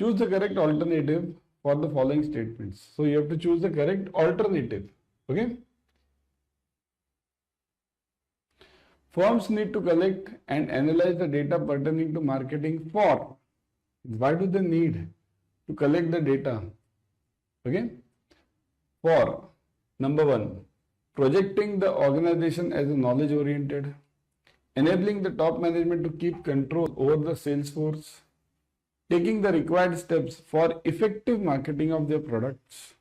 Choose the correct alternative for the following statements. So you have to choose the correct alternative. Okay. Firms need to collect and analyze the data pertaining to marketing for. Why do they need to collect the data? Okay. For number one, projecting the organization as a knowledge oriented, enabling the top management to keep control over the sales force, taking the required steps for effective marketing of their products,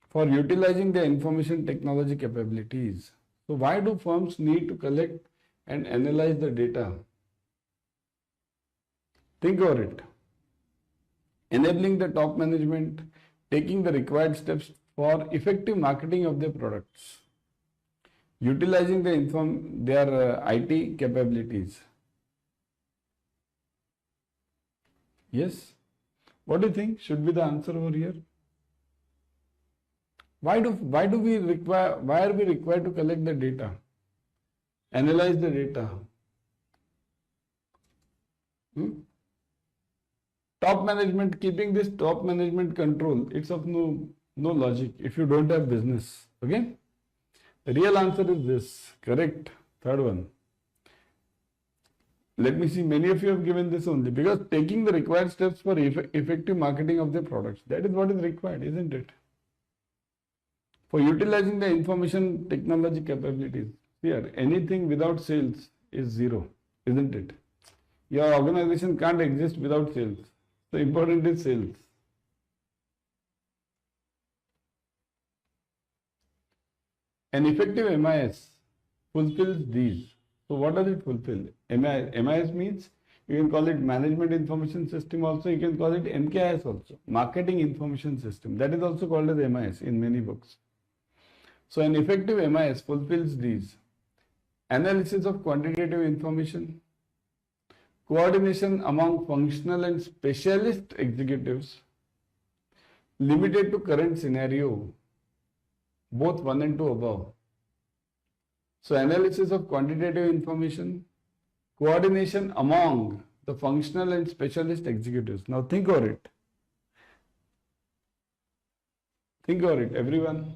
for utilizing their information technology capabilities. So why do firms need to collect and analyze the data? Think over it. Enabling the top management, taking the required steps for effective marketing of their products, utilizing their IT capabilities. Yes? What do you think should be the answer over here? Why are we required to collect the data? Analyze the data. Top management, keeping this top management control, it's of no logic if you don't have business. Okay? The real answer is this. Correct. Third one. Let me see, many of you have given this only, because taking the required steps for effective marketing of their products, that is what is required, isn't it? For utilizing the information technology capabilities. Here, anything without sales is zero, isn't it? Your organization can't exist without sales. So important is sales. An effective MIS fulfills these. So what does it fulfill? MIS means, you can call it Management Information System also, you can call it MKIS also, Marketing Information System. That is also called as MIS in many books. So an effective MIS fulfills these. Analysis of quantitative information, coordination among functional and specialist executives, limited to current scenario, both 1 and 2 above. So analysis of quantitative information, coordination among the functional and specialist executives. Now think over it. Think over it, everyone.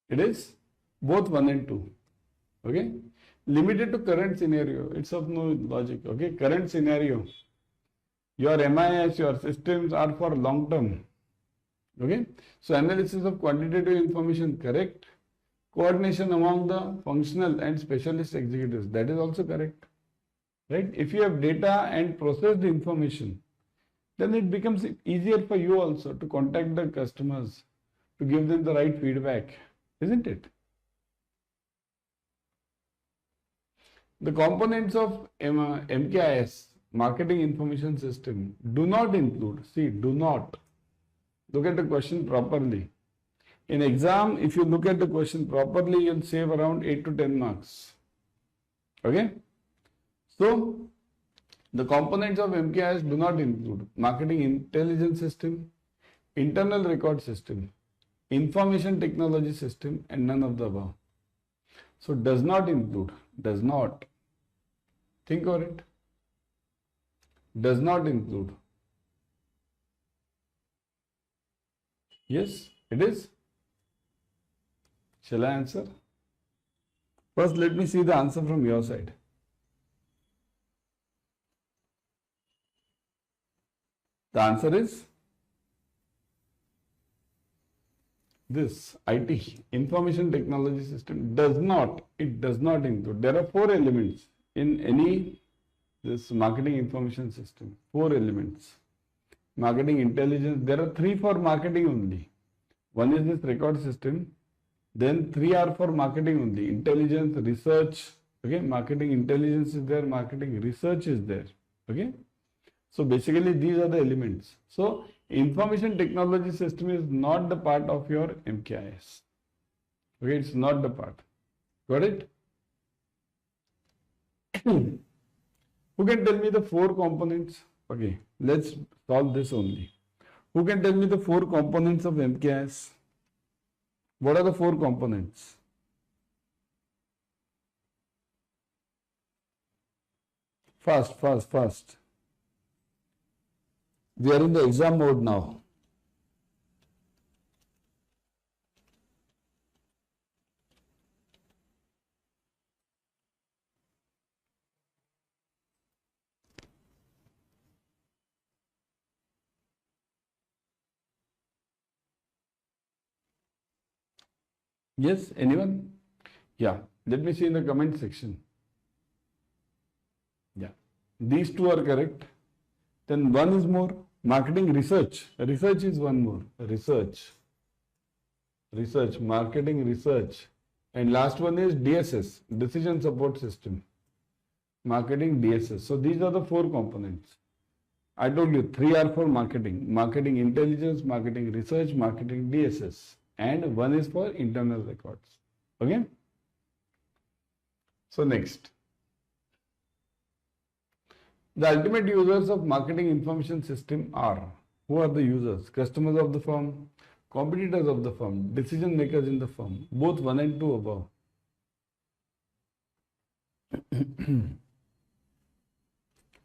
It is both 1 and 2. Okay. Limited to current scenario. It's of no logic. Okay. Current scenario. Your MIS, your systems are for long term. Okay. So analysis of quantitative information, correct. Coordination among the functional and specialist executives. That is also correct. Right. If you have data and processed information, then it becomes easier for you also to contact the customers, to give them the right feedback. Isn't it? The components of MKIS, Marketing Information System, do not include, do not. Look at the question properly. In exam, if you look at the question properly, you'll save around 8 to 10 marks. Okay? So, the components of MKIS do not include Marketing Intelligence System, Internal Record System, Information Technology System, and none of the above. So does not include, does not. Think over it. Does not include. Yes, it is. Shall I answer? First, let me see the answer from your side. The answer is this IT, Information Technology System, does not include. There are 4 elements in any this marketing information system. 4 elements. Marketing intelligence, there are 3 for marketing only. One is this record system, then 3 are for marketing only. Intelligence, research, okay, marketing intelligence is there, marketing research is there, okay. So basically these are the elements. So information technology system is not the part of your MKIS. Okay, it's not the part. Got it? Who can tell me the 4 components? Okay, let's solve this only. Who can tell me the 4 components of MKIS? What are the four components? Fast. We are in the exam mode now. Yes, anyone? Yeah, let me see in the comment section. Yeah, these two are correct. Then one is more, marketing research. Research is one more. Research, marketing research. And last one is DSS, decision support system. Marketing DSS. So these are the four components. I told you three are for marketing. Marketing intelligence, marketing research, marketing DSS. And one is for internal records. Okay? So next. The ultimate users of marketing information system are, who are the users? Customers of the firm, competitors of the firm, decision makers in the firm, both 1 and 2 above.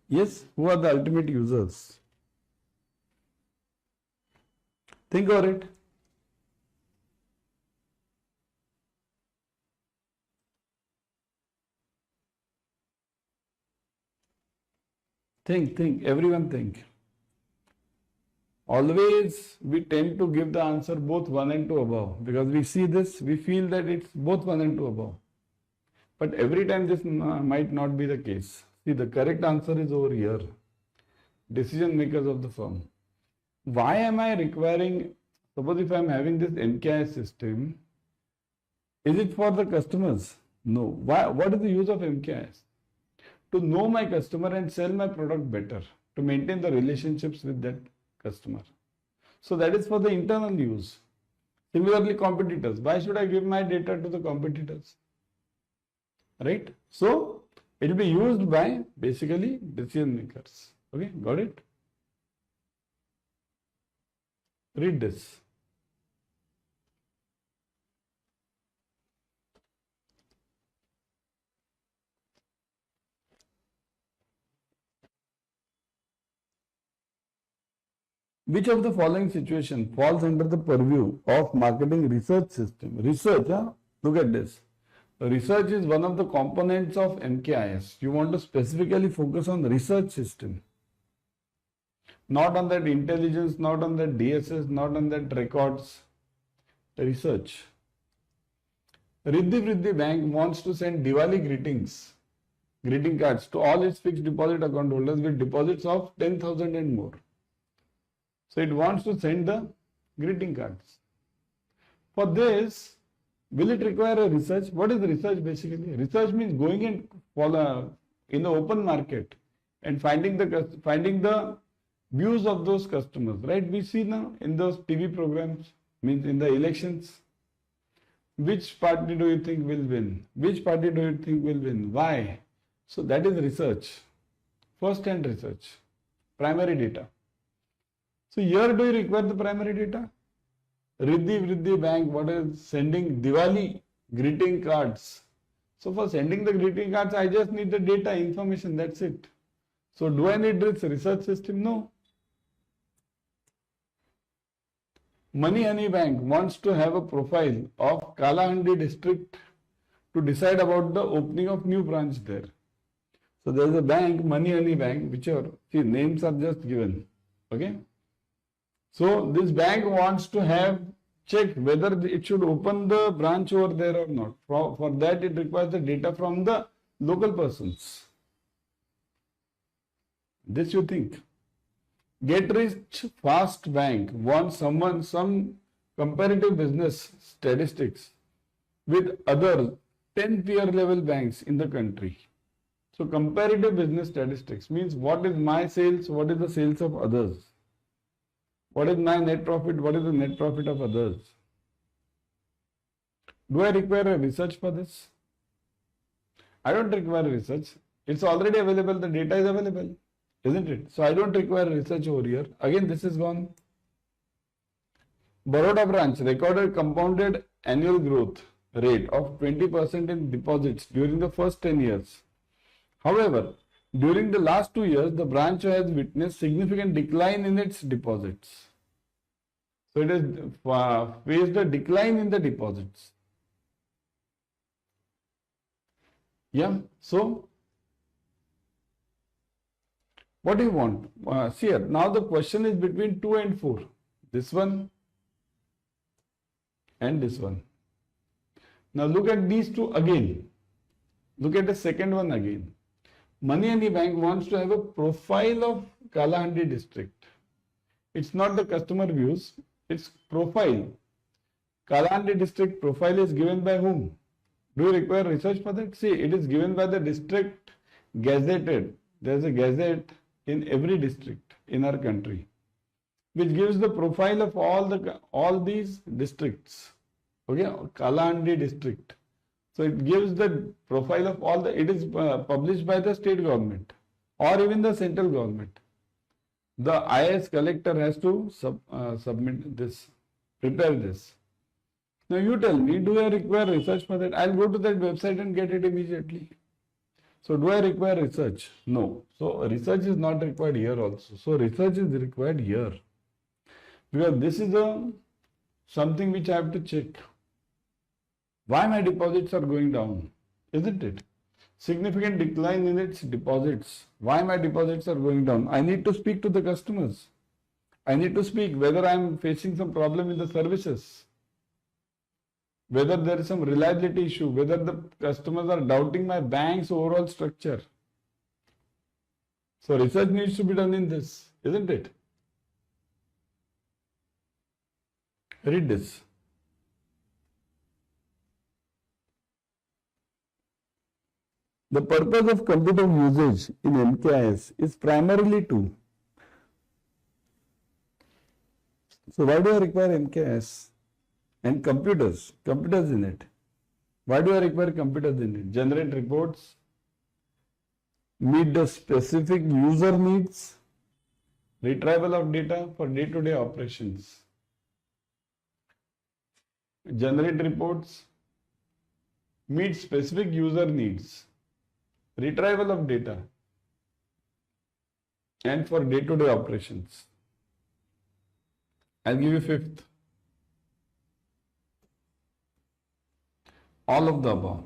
Yes, who are the ultimate users? Think about it. Think, everyone think. Always we tend to give the answer both 1 and 2 above because we see this, we feel that it's both 1 and 2 above. But every time this might not be the case. See, the correct answer is over here. Decision makers of the firm. Why am I requiring, suppose if I am having this MKI system, is it for the customers? No. Why? What is the use of MKIs? To know my customer and sell my product better, to maintain the relationships with that customer. So that is for the internal use. Similarly, competitors. Why should I give my data to the competitors? Right? So it will be used by basically decision makers. Okay, got it? Read this. Which of the following situation falls under the purview of marketing research system? Research, look at this. Research is one of the components of MKIS. You want to specifically focus on research system. Not on that intelligence, not on that DSS, not on that records. Research. Riddhi Bank wants to send Diwali greeting cards to all its fixed deposit account holders with deposits of 10,000 and more. So it wants to send the greeting cards. For this, will it require a research? What is research basically? Research means going and follow in the open market and finding the views of those customers. Right? We see now in those TV programs, means in the elections, which party do you think will win? Which party do you think will win? Why? So that is research. First-hand research. Primary data. So here do you require the primary data? Riddhi Bank, what is sending Diwali greeting cards. So for sending the greeting cards, I just need the data, information, that's it. So do I need this research system? No. Money Bank wants to have a profile of Kalahandi district to decide about the opening of new branch there. So there is a bank, Money Bank, whichever, see names are just given. Okay. So this bank wants to have check whether it should open the branch over there or not. For that it requires the data from the local persons. This you think. Get Rich Fast Bank wants some comparative business statistics with other 10 peer level banks in the country. So comparative business statistics means what is my sales, what is the sales of others. What is my net profit? What is the net profit of others? Do I require a research for this? I don't require research. It's already available. The data is available, isn't it? So I don't require research over here. Again, this is gone. Baroda branch recorded compounded annual growth rate of 20% in deposits during the first 10 years. However, during the last 2 years, the branch has witnessed significant decline in its deposits. So it has faced a decline in the deposits. Yeah, so what do you want? See here, now the question is between 2 and 4. This one and this one. Now look at these two again. Look at the second one again. Money and the Bank wants to have a profile of Kalahandi district. It's not the customer views, it's profile. Kalahandi district profile is given by whom? Do you require research for that? See, it is given by the district gazetted. There is a gazette in every district in our country, which gives the profile of all these districts. Okay, Kalahandi district. So it gives the profile of all the. It is published by the state government or even the central government. The IAS collector has to submit this, prepare this. Now you tell me, do I require research for that? I'll go to that website and get it immediately. So do I require research? No. So research is not required here also. So research is required here. Because this is something which I have to check. Why my deposits are going down? Isn't it? Significant decline in its deposits. Why my deposits are going down? I need to speak to the customers. I need to speak whether I am facing some problem in the services, whether there is some reliability issue, whether the customers are doubting my bank's overall structure. So research needs to be done in this, isn't it? Read this. The purpose of computer usage in MKIS is primarily to. So why do I require MKIS? And computers in it. Why do I require computers in it? Generate reports, meet the specific user needs, retrieval of data for day-to-day operations. Generate reports, meet specific user needs, retrieval of data, and for day-to-day operations. I'll give you fifth. All of the above.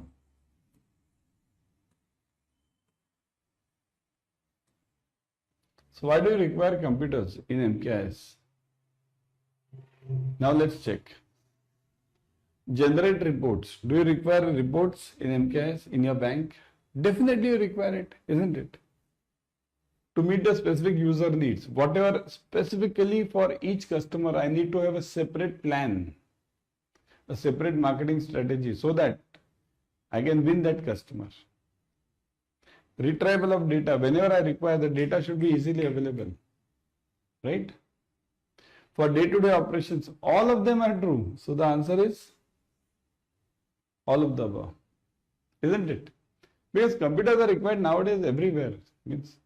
So why do you require computers in MKIS? Now let's check. Generate reports. Do you require reports in MKIS in your bank? Definitely you require it, isn't it? To meet the specific user needs. Whatever specifically for each customer, I need to have a separate plan, a separate marketing strategy so that I can win that customer. Retrieval of data. Whenever I require, the data should be easily available. Right? For day-to-day operations, all of them are true. So the answer is all of the above. Isn't it? Because computers are required nowadays everywhere. Means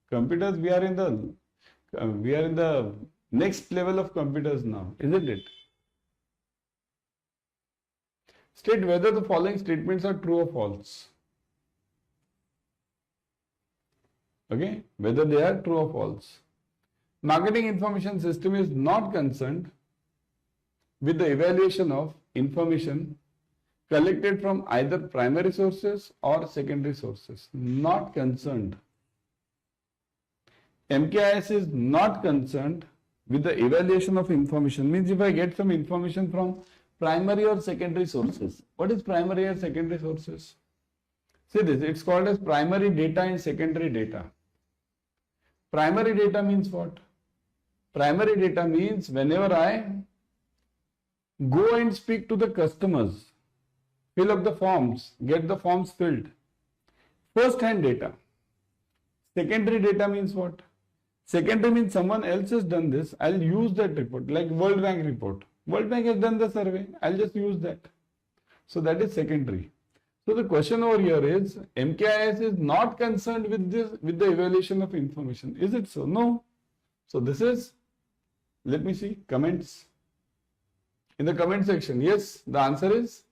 computers, we are in the next level of computers now, isn't it? State whether the following statements are true or false. Okay, whether they are true or false. Marketing information system is not concerned with the evaluation of information collected from either primary sources or secondary sources. Not concerned. MKIS is not concerned with the evaluation of information. Means if I get some information from primary or secondary sources. What is primary or secondary sources? See this, it's called as primary data and secondary data. Primary data means what? Primary data means whenever I go and speak to the customers, fill up the forms, get the forms filled. First hand data. Secondary data means what? Secondary means someone else has done this. I'll use that report, like World Bank report. World Bank has done the survey. I'll just use that. So that is secondary. So the question over here is, MKIS is not concerned with this, with the evaluation of information. Is it so? No. So this is, let me see, comments. in the comment section. Yes, the answer is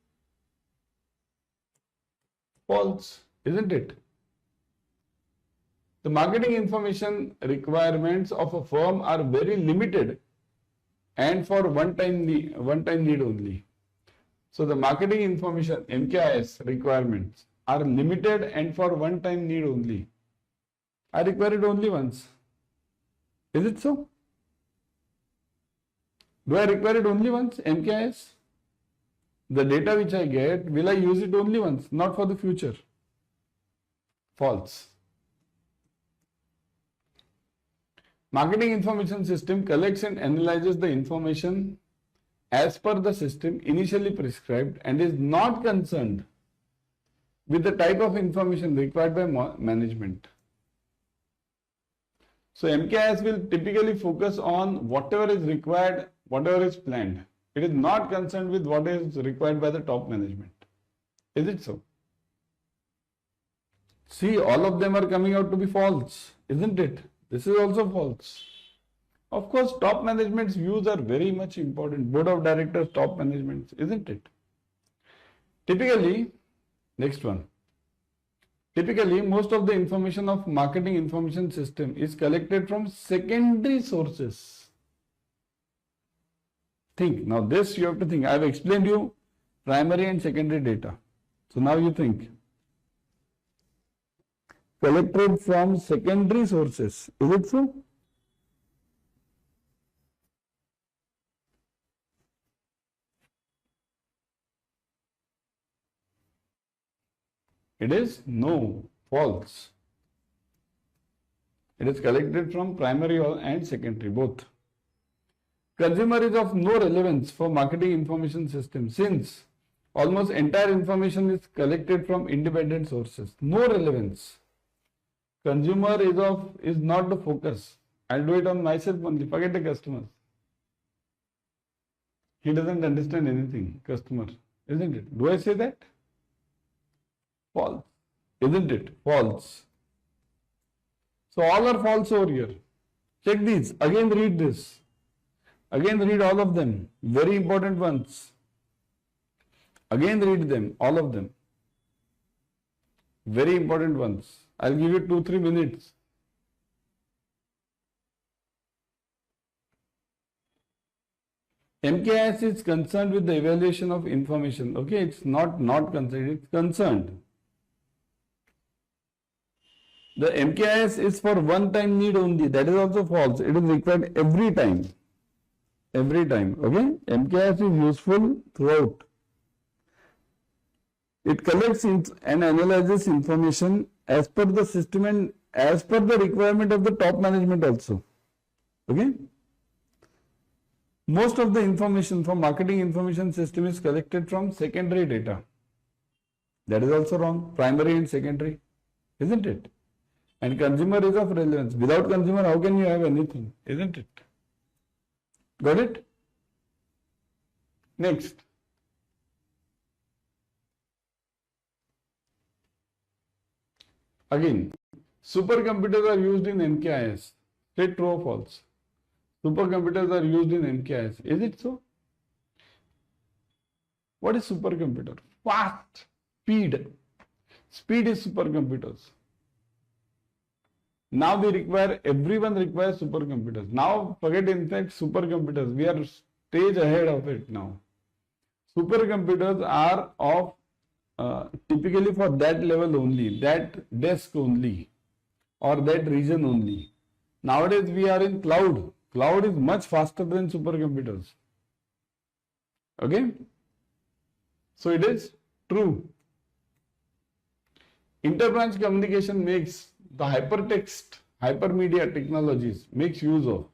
false, isn't it? The marketing information requirements of a firm are very limited and for one-time need only. So the marketing information MKIS requirements are limited and for one-time need only. I require it only once. Is it so? Do I require it only once? MKIS? The data which I get, will I use it only once, not for the future? False. Marketing information system collects and analyzes the information as per the system initially prescribed and is not concerned with the type of information required by management. So MKIS will typically focus on whatever is required, whatever is planned. It is not concerned with what is required by the top management. Is it so? See, all of them are coming out to be false, isn't it? This is also false. Of course, top management's views are very much important. Board of directors, top management, isn't it? Typically, next one. Typically, most of the information of marketing information system is collected from secondary sources. Think. Now this you have to think. I have explained you primary and secondary data. So now you think. Collected from secondary sources. Is it so? It is no, false. It is collected from primary and secondary, both. Consumer is of no relevance for marketing information system since almost entire information is collected from independent sources. No relevance. Consumer is not the focus. I'll do it on myself only. Forget the customers. He doesn't understand anything, customer, isn't it? Do I say that? False. Isn't it? False. So all are false over here. Check these. Again read this. Again read all of them. Very important ones. Again read them. All of them. Very important ones. I'll give you 2-3 minutes. MKIS is concerned with the evaluation of information. Okay, it's not concerned, it's concerned. The MKIS is for one-time need only. That is also false. It is required every time. Every time. Okay? MKIS is useful throughout. It collects and analyzes information as per the system and as per the requirement of the top management also. Okay? Most of the information from marketing information system is collected from secondary data. That is also wrong. Primary and secondary. Isn't it? And consumer is of relevance. Without consumer, how can you have anything? Isn't it? Got it? Next. Again, supercomputers are used in MKIS. Say true or false. Supercomputers are used in MKIS. Is it so? What is supercomputer? Fast. Speed. Speed is supercomputers. Now everyone requires supercomputers. Now forget in fact supercomputers. We are stage ahead of it now. Supercomputers are of typically for that level only, that desk only, or that region only. Nowadays we are in cloud. Cloud is much faster than supercomputers. Okay? So it is true. Interbranch communication makes the hypertext, hypermedia technologies makes use of.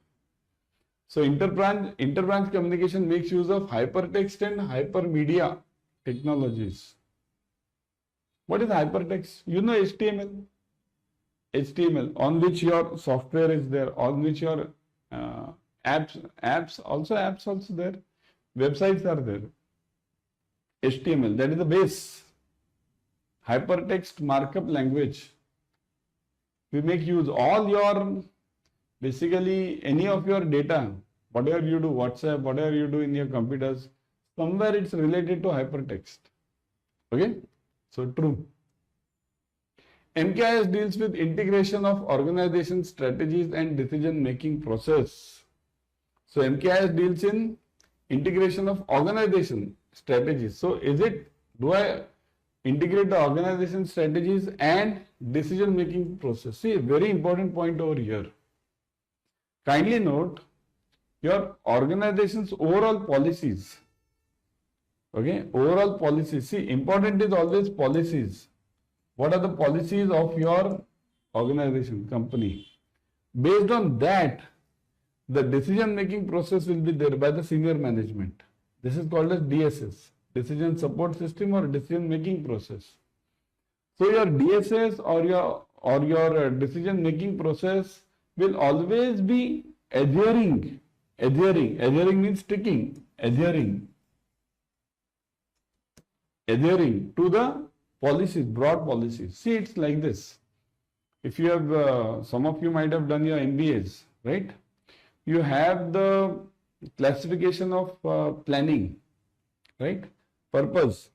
So interbranch communication makes use of hypertext and hypermedia technologies. What is hypertext? You know HTML. HTML on which your software is there, on which your apps also there. Websites are there. HTML, that is the base. Hypertext markup language. We make use all your, basically any of your data, whatever you do, WhatsApp, whatever you do in your computers, somewhere it's related to hypertext. Okay, so true. MKIS deals with integration of organization strategies and decision making process. So MKIS deals in integration of organization strategies. So do I integrate the organization strategies and decision making process? See, a very important point over here. Kindly note your organization's overall policies. Okay, overall policies. See, important is always policies. What are the policies of your organization, company? Based on that, the decision making process will be there by the senior management. This is called as DSS, decision support system or decision making process. So your DSS or your decision making process will always be adhering means sticking, adhering to the policies, broad policies. See, it's like this. If you have, some of you might have done your MBAs, right? You have the classification of planning, right? Purpose,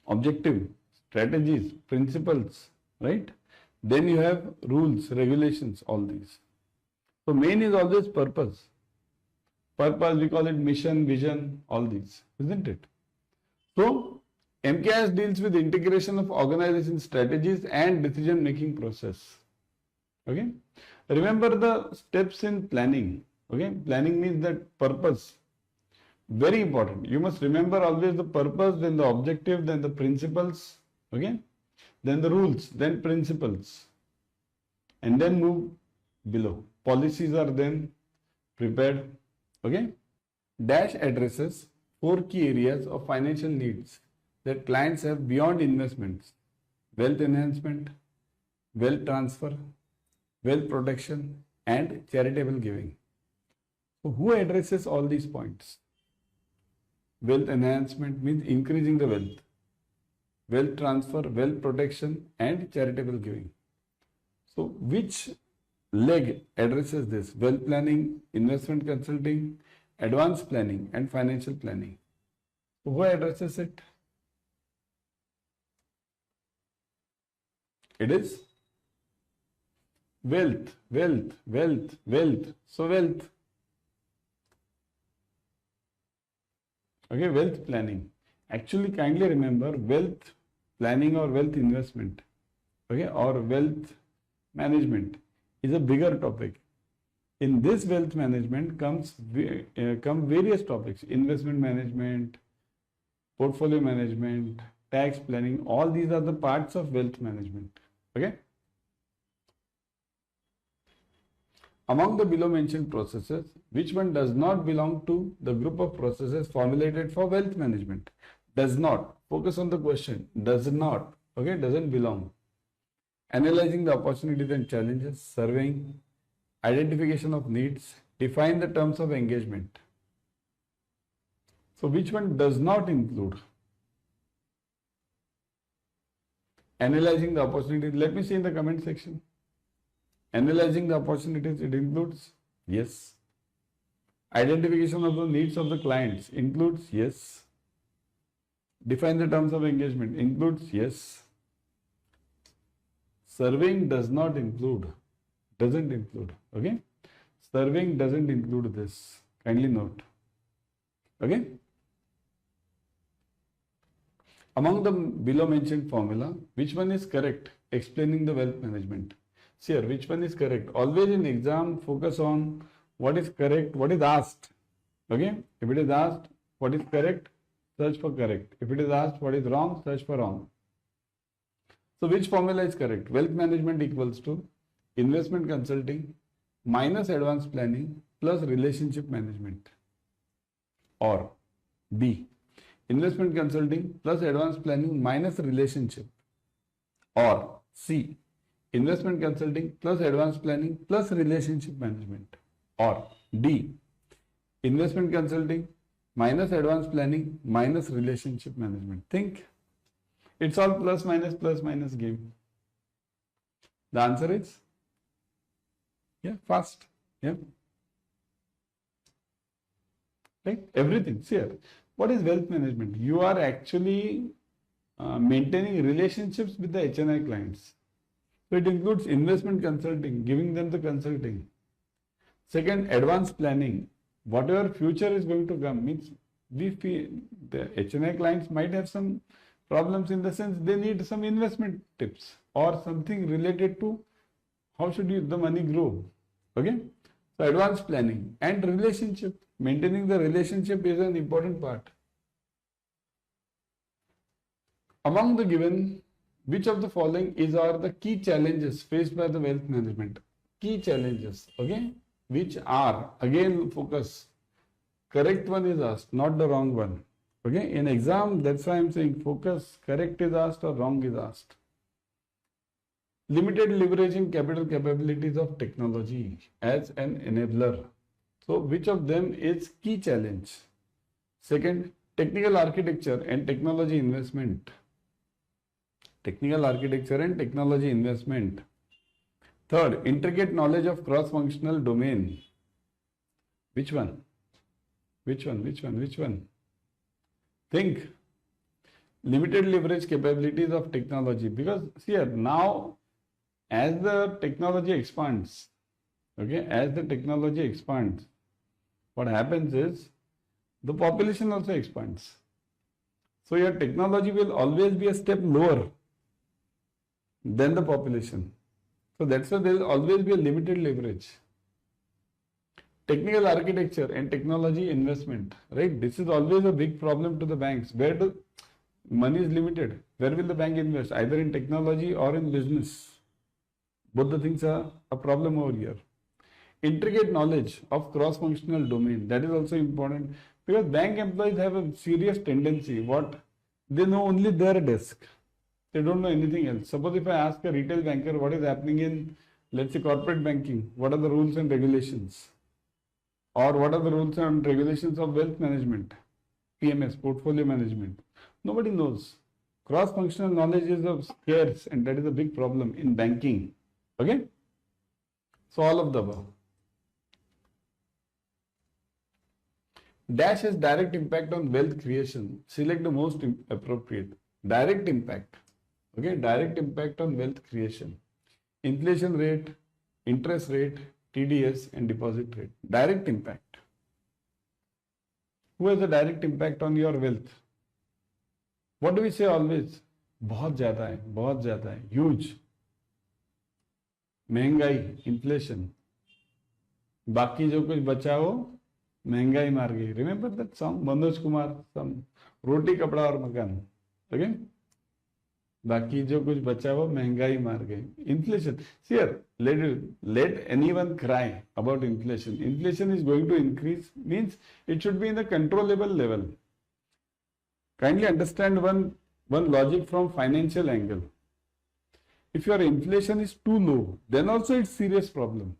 objective, strategies, principles, right? Then you have rules, regulations, all these. So main is always purpose. Purpose, we call it mission, vision, all these, isn't it? So MKIS deals with integration of organization strategies and decision making process. Okay. Remember the steps in planning. Okay. Planning means that purpose. Very important. You must remember always the purpose, then the objective, then the principles. Okay. Then the rules, then principles. And then move below. Policies are then prepared. Okay. Dash addresses 4 key areas of financial needs that clients have beyond investments: wealth enhancement, wealth transfer, wealth protection, and charitable giving. So who addresses all these points? Wealth enhancement means increasing the wealth. Wealth transfer, wealth protection, and charitable giving. So which leg addresses this? Wealth planning, investment consulting, advanced planning, and financial planning. So who addresses it? It is wealth. So wealth. Okay, wealth planning. Actually, kindly remember, wealth planning or wealth investment, okay, or wealth management is a bigger topic. In this wealth management come various topics: investment management, portfolio management, tax planning. All these are the parts of wealth management. Okay. Among the below mentioned processes, which one does not belong to the group of processes formulated for wealth management? Does not. Focus on the question. Does not. Okay. Doesn't belong. Analyzing the opportunities and challenges, surveying, identification of needs, define the terms of engagement. So which one does not include? Analyzing the opportunities. Let me see in the comment section. Analyzing the opportunities, it includes? Yes. Identification of the needs of the clients includes? Yes. Define the terms of engagement includes? Yes. Surveying does not include. Doesn't include. Okay. Surveying doesn't include this. Kindly note. Okay. Among the below mentioned formula, which one is correct? Explaining the wealth management. See here, which one is correct? Always in exam, focus on what is correct, what is asked. Okay? If it is asked what is correct, search for correct. If it is asked what is wrong, search for wrong. So which formula is correct? Wealth management equals to investment consulting minus advanced planning plus relationship management. Or B, investment consulting plus advanced planning minus relationship. Or C, investment consulting plus advanced planning plus relationship management. Or D, investment consulting minus advanced planning minus relationship management. Think. It's all plus minus game. The answer is, yeah, fast. Yeah. Right? Everything. See here. What is wealth management? You are actually maintaining relationships with the HNI clients. So it includes investment consulting, giving them the consulting. Second, advanced planning. Whatever future is going to come, means we feel the HNI clients might have some problems in the sense they need some investment tips or something related to how should the money grow. Okay. So advanced planning and relationship. Maintaining the relationship is an important part. Among the given, which of the following are the key challenges faced by the wealth management? Key challenges, okay? Which are, again focus, correct one is asked, not the wrong one. Okay, in exam, that's why I'm saying focus, correct is asked or wrong is asked. Limited leverage in capital capabilities of technology as an enabler. So which of them is key challenge? Second, technical architecture and technology investment. Technical architecture and technology investment. Third, intricate knowledge of cross-functional domain. Which one? Which one? Think. Limited leverage capabilities of technology, because see here now as the technology expands, okay, as the technology expands, what happens is the population also expands. So your technology will always be a step lower than the population. So that's why there will always be a limited leverage. Technical architecture and technology investment, right? This is always a big problem to the banks. Where the money is limited, where will the bank invest? Either in technology or in business. Both the things are a problem over here. Intricate knowledge of cross-functional domain, that is also important, because bank employees have a serious tendency, what? They know only their desk. They don't know anything else. Suppose if I ask a retail banker what is happening in, let's say, corporate banking, what are the rules and regulations? Or what are the rules and regulations of wealth management, PMS, portfolio management? Nobody knows. Cross-functional knowledge is of scarce, and that is a big problem in banking. Okay? So all of the above. Dash has direct impact on wealth creation. Select the most appropriate. Direct impact. Okay, direct impact on wealth creation. Inflation rate, interest rate, TDS and deposit rate. Direct impact. Who has a direct impact on your wealth? What do we say always? बहुत ज़्यादा है, huge. महंगाई, inflation. बाकी जो कुछ बचा हो महंगाई मार गई. Remember that song? Manoj Kumar, some रोटी कपड़ा और मकान. Okay? बाकी जो कुछ बचा वो महंगाई मार गई. Inflation. See here, let anyone cry about inflation. Inflation is going to increase, means it should be in the controllable level. Kindly understand one logic from financial angle. If your inflation is too low, then also it's serious problem.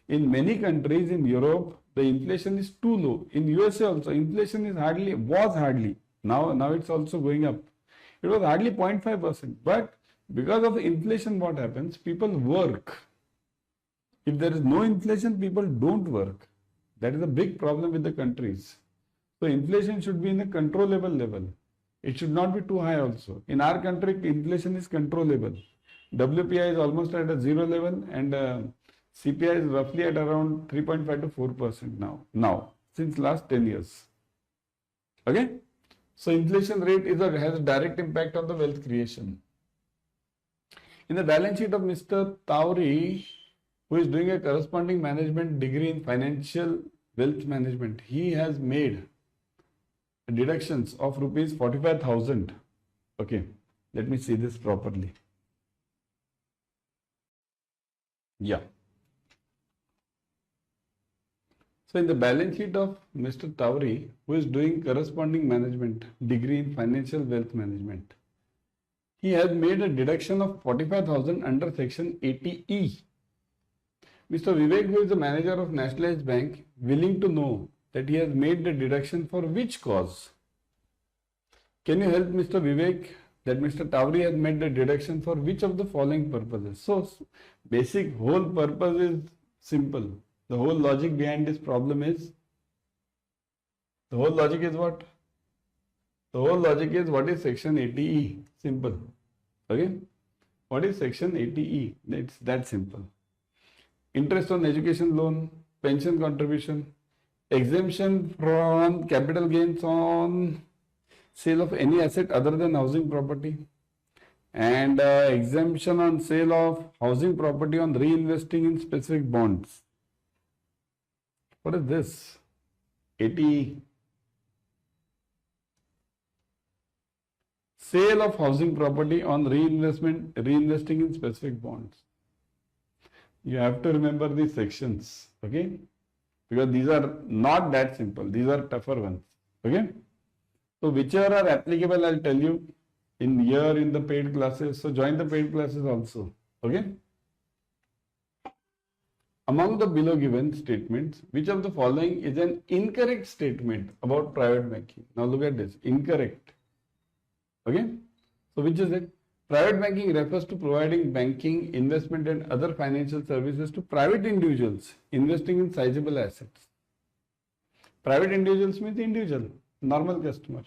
In many countries in Europe, the inflation is too low. In USA also, inflation is was hardly. Now it's also going up. It was hardly 0.5%. But because of inflation, what happens? People work. If there is no inflation, people don't work. That is a big problem with the countries. So inflation should be in a controllable level. It should not be too high also. In our country, inflation is controllable. WPI is almost at a zero level, and CPI is roughly at around 3.5 to 4% now, since last 10 years. Okay? So inflation rate has a direct impact on the wealth creation. In the balance sheet of Mr. Tauri, who is doing a corresponding management degree in financial wealth management, he has made deductions of rupees 45,000. Okay, let me see this properly. Yeah. So in the balance sheet of Mr. Tauri, who is doing corresponding management degree in financial wealth management, he has made a deduction of 45,000 under section 80E. Mr. Vivek, who is the manager of Nationalized Bank, willing to know that he has made the deduction for which cause? Can you help Mr. Vivek that Mr. Tauri has made the deduction for which of the following purposes? So basic whole purpose is simple. The whole logic behind this problem is The whole logic is what? The whole logic is what is section 80E? Simple. Okay? What is section 80E? It's that simple. Interest on education loan, pension contribution, exemption from capital gains on sale of any asset other than housing property, and exemption on sale of housing property on reinvesting in specific bonds. What is this? 80E. Sale of housing property on reinvesting in specific bonds. You have to remember these sections, okay? Because these are not that simple. These are tougher ones, okay? So whichever are applicable, I'll tell you in the paid classes. So join the paid classes also, okay? Among the below given statements, which of the following is an incorrect statement about private banking? Now look at this, incorrect. Okay, so which is it? Private banking refers to providing banking, investment and other financial services to private individuals investing in sizable assets. Private individuals means individual, normal customer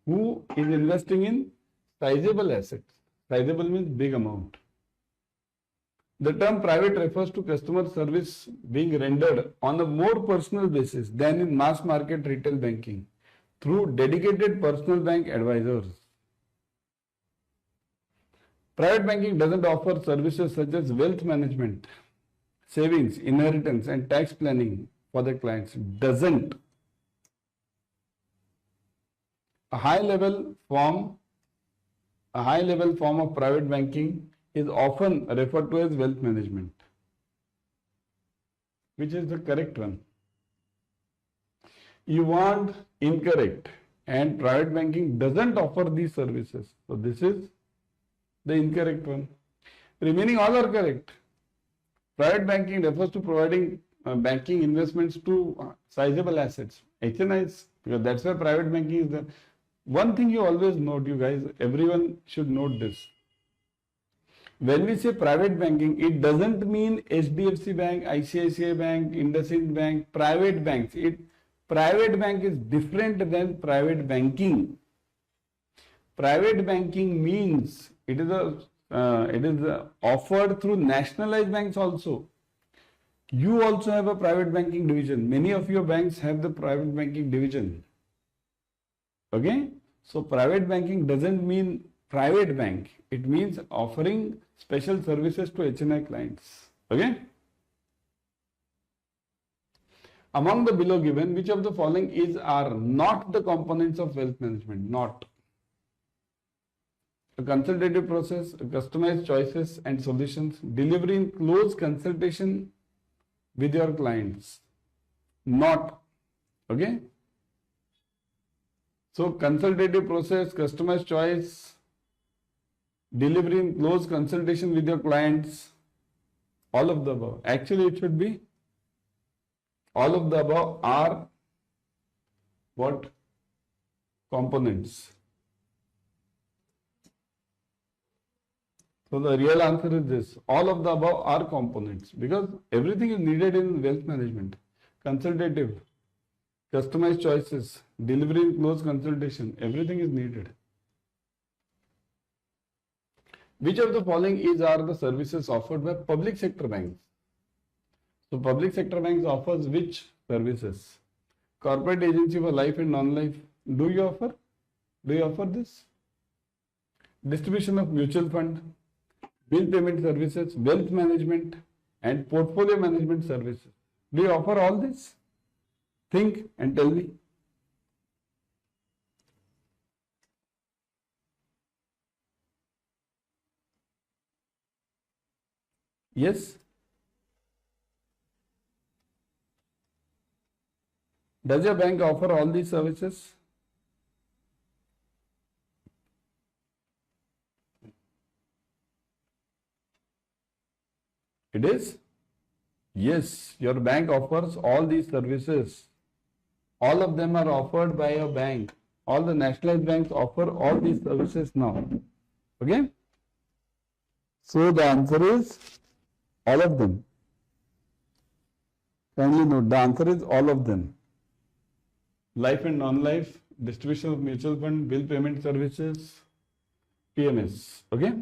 who is investing in sizable assets. Sizable means big amount. The term private refers to customer service being rendered on a more personal basis than in mass market retail banking through dedicated personal bank advisors. Private banking doesn't offer services such as wealth management, savings, inheritance and tax planning for their clients. Doesn't. A high level form of private banking is often referred to as wealth management. Which is the correct one? You want incorrect, and private banking doesn't offer these services. So this is the incorrect one. Remaining all are correct. Private banking refers to providing banking investments to sizable assets. HNIs, because that's where private banking is there. One thing you always note, you guys, everyone should note this. When we say private banking, it doesn't mean HDFC Bank, ICICI Bank, IndusInd Bank, private banks. Private bank is different than private banking. Private banking means it is offered through nationalized banks also. You also have a private banking division. Many of your banks have the private banking division. Okay? So private banking doesn't mean private bank. It means offering special services to HNI clients. Okay? Among the below given, which of the following are not the components of wealth management? Not. A consultative process, customized choices and solutions, delivery in close consultation with your clients. Not. Okay? So consultative process, customized choice, delivery in close consultation with your clients, all of the above. Actually, it should be all of the above are what? Components. So the real answer is this. All of the above are components because everything is needed in wealth management. Consultative, customized choices, delivery in close consultation, everything is needed. Which of the following are the services offered by public sector banks? So public sector banks offers which services? Corporate agency for life and non-life. Do you offer? Do you offer this? Distribution of mutual fund, bill payment services, wealth management and portfolio management services. Do you offer all this? Think and tell me. Yes? Does your bank offer all these services? It is? Yes, your bank offers all these services. All of them are offered by your bank. All the nationalized banks offer all these services now. Okay? So the answer is all of them. Kindly note, the answer is all of them. life and non-life, distribution of mutual fund, bill payment services, PMS. Okay.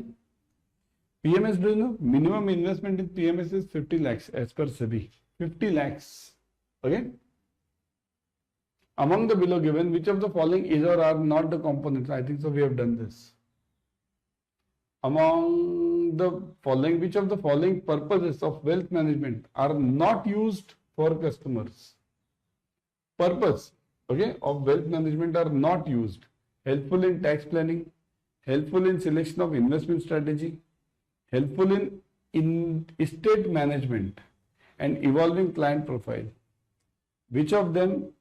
PMS, do you know? Minimum investment in PMS is 50 lakhs as per SEBI. 50 lakhs. Okay. Among the below given, which of the following is or are not the components? I think so we have done this. Among the following, which of the following purposes of wealth management are not used for customers? Purpose, okay, of wealth management are not used. Helpful in tax planning, helpful in selection of investment strategy, helpful in estate management, and evolving client profile. Which of them?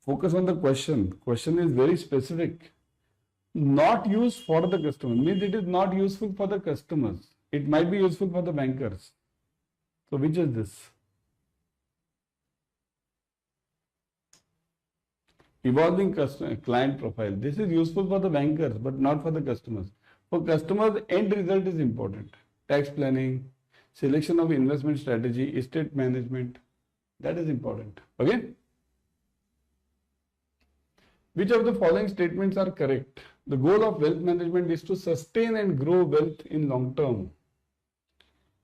Focus on the question. Question is very specific. Not used for the customer means it is not useful for the customers. It might be useful for the bankers. So which is this? Evolving client profile. This is useful for the bankers but not for the customers. For customers, end result is important. Tax planning, selection of investment strategy, estate management. That is important. Okay. Which of the following statements are correct? The goal of wealth management is to sustain and grow wealth in long term.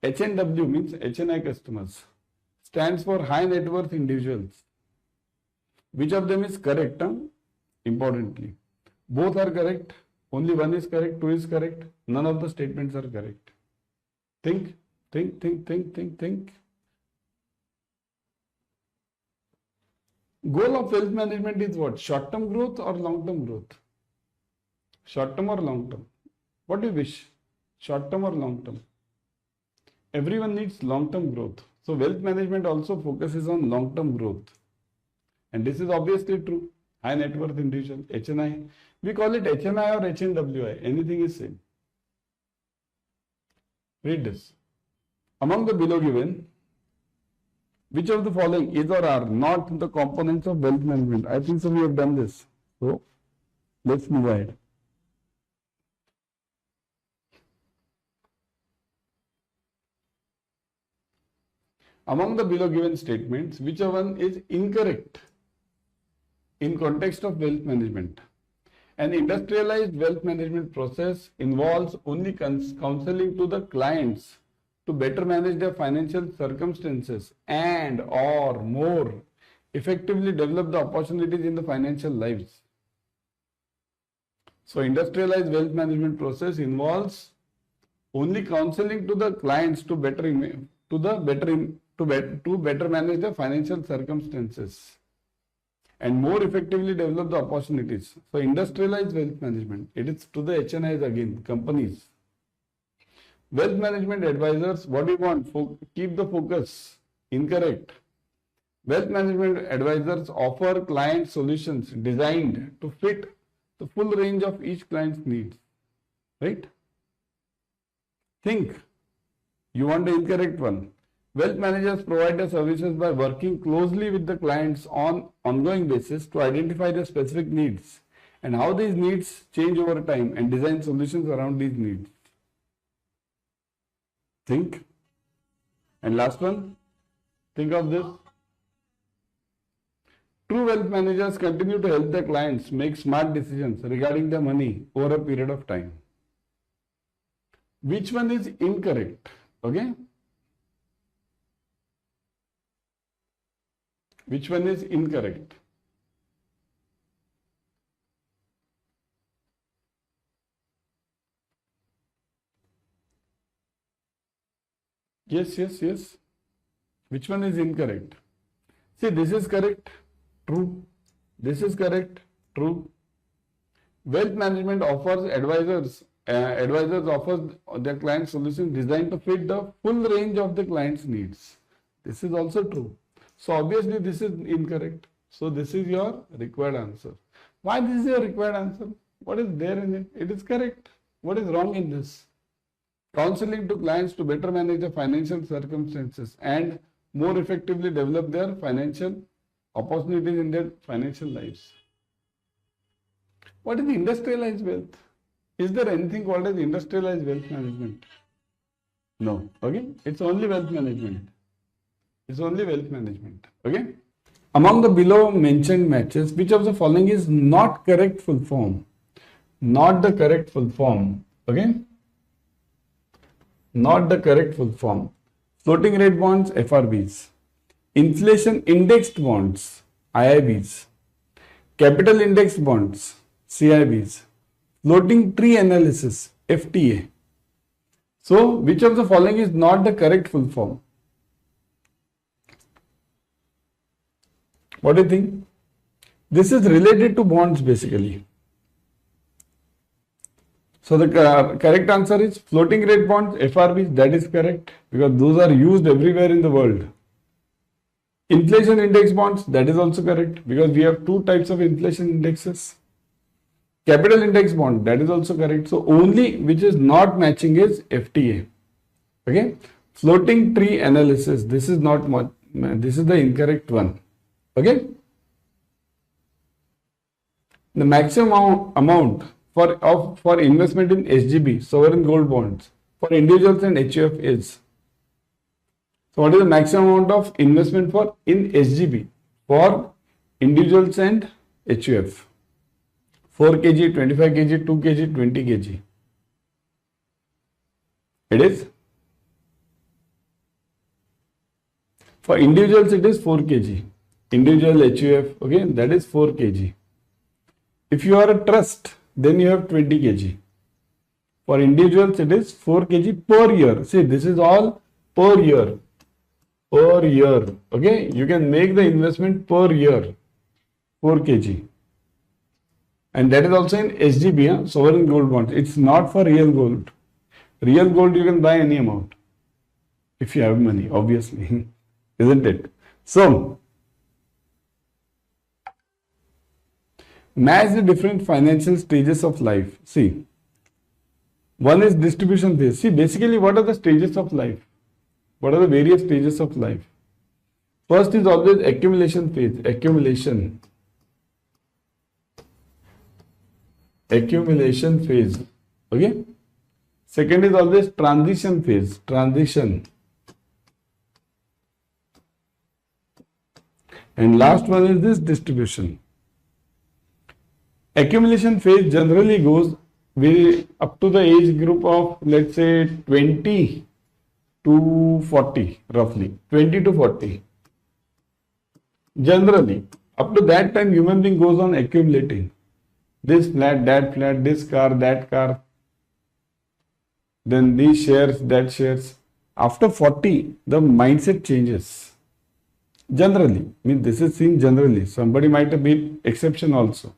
HNW means HNI customers. Stands for high net worth individuals. Which of them is correct? Importantly, both are correct. Only one is correct, two is correct. None of the statements are correct. Think. Goal of wealth management is what? Short-term growth or long-term growth? Short-term or long-term? What do you wish? Short-term or long-term? Everyone needs long-term growth. So wealth management also focuses on long-term growth. And this is obviously true. High net worth individual, HNI. We call it HNI or HNWI. Anything is same. Read this. Among the below given, which of the following is or are not the components of wealth management? I think so we have done this. So let's move ahead. Among the below given statements, which one is incorrect in context of wealth management? An industrialized wealth management process involves only counseling to the clients to better manage their financial circumstances and or more effectively develop the opportunities in the financial lives. So industrialized wealth management process involves only counseling to the clients to better manage their financial circumstances and more effectively develop the opportunities. So industrialized wealth management, it is to the HNIs again, companies. Wealth management advisors, what do you want? Keep the focus. Incorrect. Wealth management advisors offer client solutions designed to fit the full range of each client's needs. Right? Think. You want the incorrect one. Wealth managers provide their services by working closely with the clients on ongoing basis to identify their specific needs and how these needs change over time and design solutions around these needs. Think. And last one, think of this. True wealth managers continue to help their clients make smart decisions regarding their money over a period of time. Which one is incorrect? Okay. Which one is incorrect? Yes. Which one is incorrect? See, this is correct. True. This is correct. True. Wealth management offers advisors offers their client solutions designed to fit the full range of the client's needs. This is also true. So obviously this is incorrect. So this is your required answer. Why this is your required answer? What is there in it? It is correct. What is wrong in this? Counseling to clients to better manage their financial circumstances and more effectively develop their financial opportunities in their financial lives. What is the industrialized wealth? Is there anything called as industrialized wealth management? No. Okay. It's only wealth management. It's only wealth management. Okay. Among the below mentioned matches, which of the following is not correct full form? Not the correct full form. Okay? Not the correct full form. Floating rate bonds, FRBs. Inflation indexed bonds, IIBs. Capital indexed bonds, CIBs. Floating tree analysis, FTA. So, which of the following is not the correct full form? What do you think? This is related to bonds basically. So, the correct answer is floating rate bonds, FRBs, that is correct because those are used everywhere in the world. Inflation index bonds, that is also correct because we have two types of inflation indexes. Capital index bond, that is also correct. So, only which is not matching is FTA. Okay. Floating tree analysis, this is not, this is the incorrect one. Okay. The maximum amount for investment in SGB, sovereign gold bonds, for individuals and HUF is. So, what is the maximum amount of investment for in SGB for individuals and HUF? 4 kg, 25 kg, 2 kg, 20 kg. It is for individuals. It is 4 kg. Individual HUF. Okay, that is 4 kg. If you are a trust, then you have 20 kg. For individuals, it is 4 kg per year. See, this is all per year. Per year. Okay, you can make the investment per year. 4 kg. And that is also in SGB, sovereign gold bonds. It's not for real gold. Real gold you can buy any amount. If you have money, obviously. Isn't it? So, match the different financial stages of life. See, one is distribution phase. See, basically what are the stages of life? What are the various stages of life? First is always accumulation phase. Accumulation phase. Okay. Second is always transition phase. Transition. And last one is this distribution. Accumulation phase generally goes up to the age group of, let's say, 20 to 40, roughly 20 to 40. Generally, up to that time, human being goes on accumulating. This flat, this car, that car, then these shares, that shares. After 40, the mindset changes. Generally, this is seen generally. Somebody might have been exception also.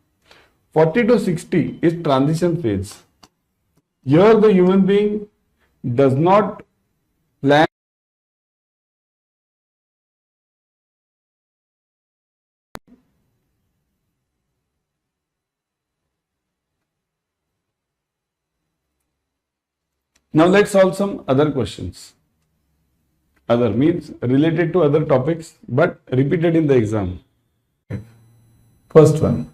40 to 60 is transition phase. Here the human being does not plan. Now let's solve some other questions. Other means related to other topics but repeated in the exam. First one.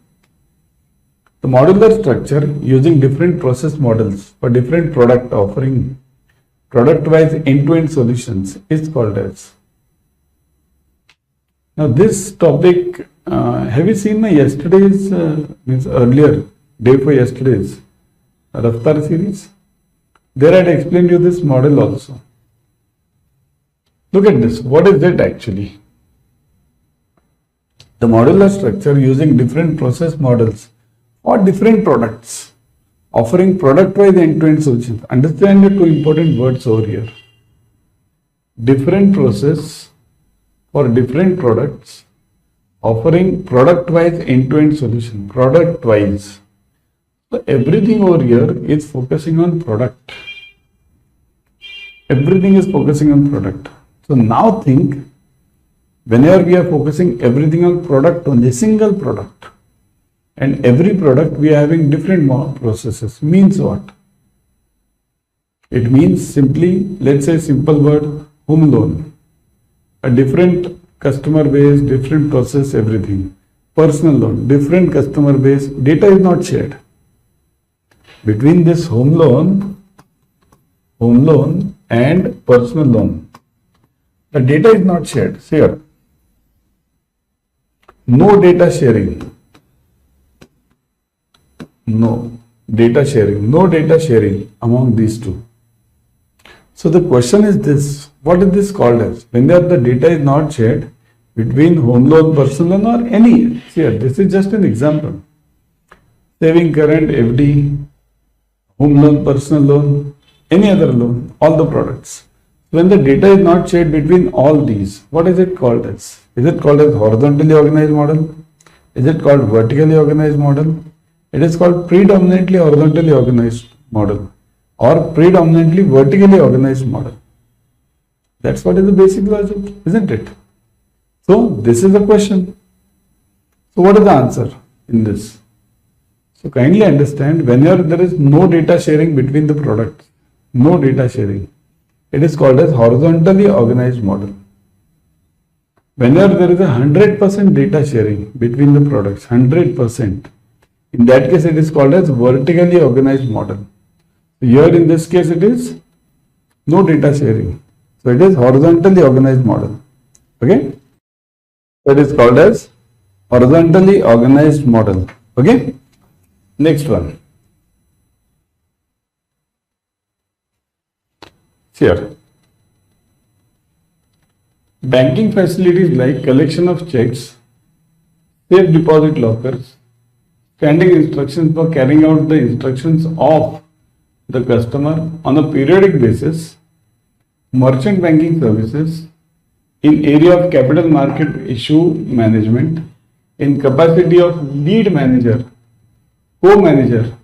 The modular structure using different process models for different product offering product-wise end-to-end solutions is called as. Now this topic, have you seen my yesterday's, means earlier, day for yesterday's Raftar series? There I had explained you this model also. Look at this. What is it actually? The modular structure using different process models for different products, offering product-wise end-to-end solutions. Understand the two important words over here. Different process for different products, offering product-wise end-to-end solution. Product-wise. So everything over here is focusing on product. Everything is focusing on product. So now think, whenever we are focusing everything on product, on a single product, and every product we are having different processes, means what? It means simply, let's say simple word, home loan. A different customer base, different process, everything. Personal loan, different customer base, data is not shared. Between this home loan and personal loan, the data is not shared. See here. no data sharing, no data sharing among these two. So the question is this, what is this called as? When the data is not shared between home loan, personal loan or any, here this is just an example. Saving current, FD, home loan, personal loan, any other loan, all the products. When the data is not shared between all these, what is it called as? Is it called as horizontally organized model? Is it called vertically organized model? It is called predominantly horizontally organized model or predominantly vertically organized model. That's what is the basic logic, isn't it? So this is the question. So what is the answer in this? So kindly understand, whenever there is no data sharing between the products, no data sharing, it is called as horizontally organized model. Whenever there is a 100% data sharing between the products, 100%, in that case it is called as vertically organized model. Here in this case it is no data sharing. So it is horizontally organized model. Okay? That is called as horizontally organized model. Okay? Next one. Here. Banking facilities like collection of checks, safe deposit lockers, standing instructions for carrying out the instructions of the customer on a periodic basis, merchant banking services, in area of capital market issue management, in capacity of lead manager, co-manager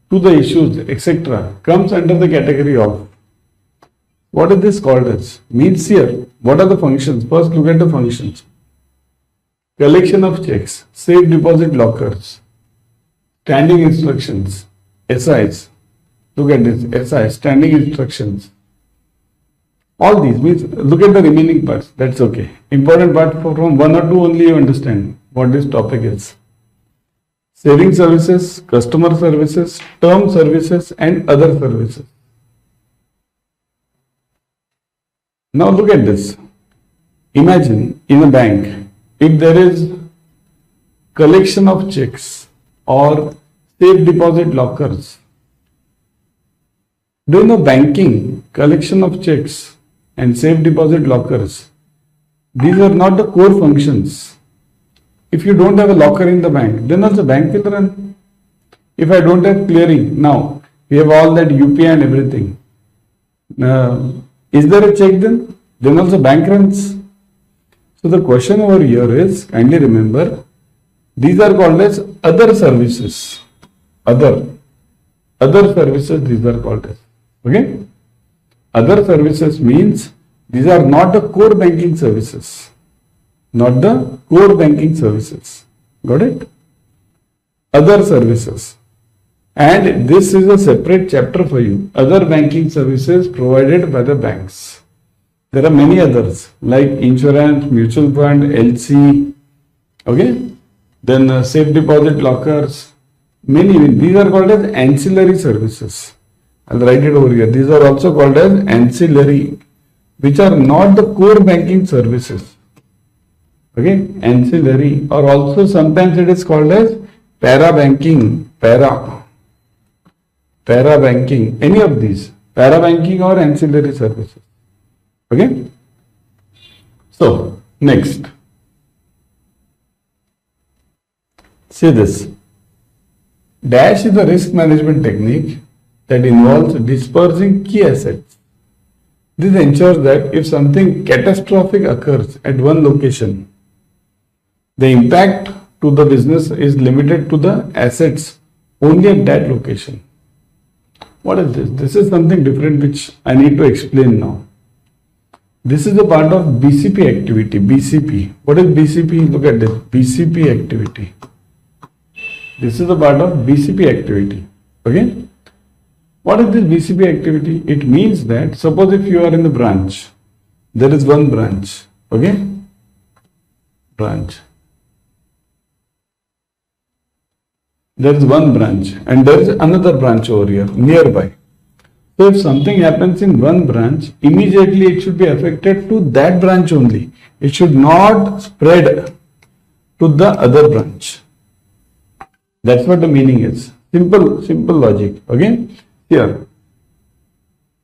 to the issues, etc., comes under the category of. What is this called as? Means here, what are the functions? First look at the functions. Collection of checks, safe deposit lockers, standing instructions, SIs. Look at this, SI, standing instructions. All these means, look at the remaining parts, that's okay. Important part from one or two only you understand what this topic is. Saving services, customer services, term services and other services. Now look at this. Imagine in a bank, if there is collection of checks or safe deposit lockers. Do you know banking, collection of checks and safe deposit lockers, these are not the core functions. If you don't have a locker in the bank, then also bank will run. If I don't have clearing, now we have all that UPI and everything. Is there a check then? Then also bank runs. So the question over here is, kindly remember, these are called as other services. Other services, these are called as. Okay? Other services means these are not the core banking services. Not the core banking services. Got it? Other services. And this is a separate chapter for you. Other banking services provided by the banks. There are many others like insurance, mutual fund, LC. Okay? Then safe deposit lockers. Many. These are called as ancillary services. I'll write it over here. These are also called as ancillary, which are not the core banking services. Okay, ancillary, or also sometimes it is called as para banking, para banking, any of these, para banking or ancillary services. Okay. So next, see this. Dash is a risk management technique that involves dispersing key assets. This ensures that if something catastrophic occurs at one location, the impact to the business is limited to the assets only at that location. What is this? This is something different which I need to explain now. This is a part of BCP activity. BCP. What is BCP? Look at this. BCP activity. This is a part of BCP activity. Okay. What is this BCP activity? It means that suppose if you are in the branch, there is one branch. Okay. Branch. There is one branch and there is another branch over here nearby. So if something happens in one branch, immediately it should be affected to that branch only. It should not spread to the other branch. That's what the meaning is. Simple logic. Okay. Here,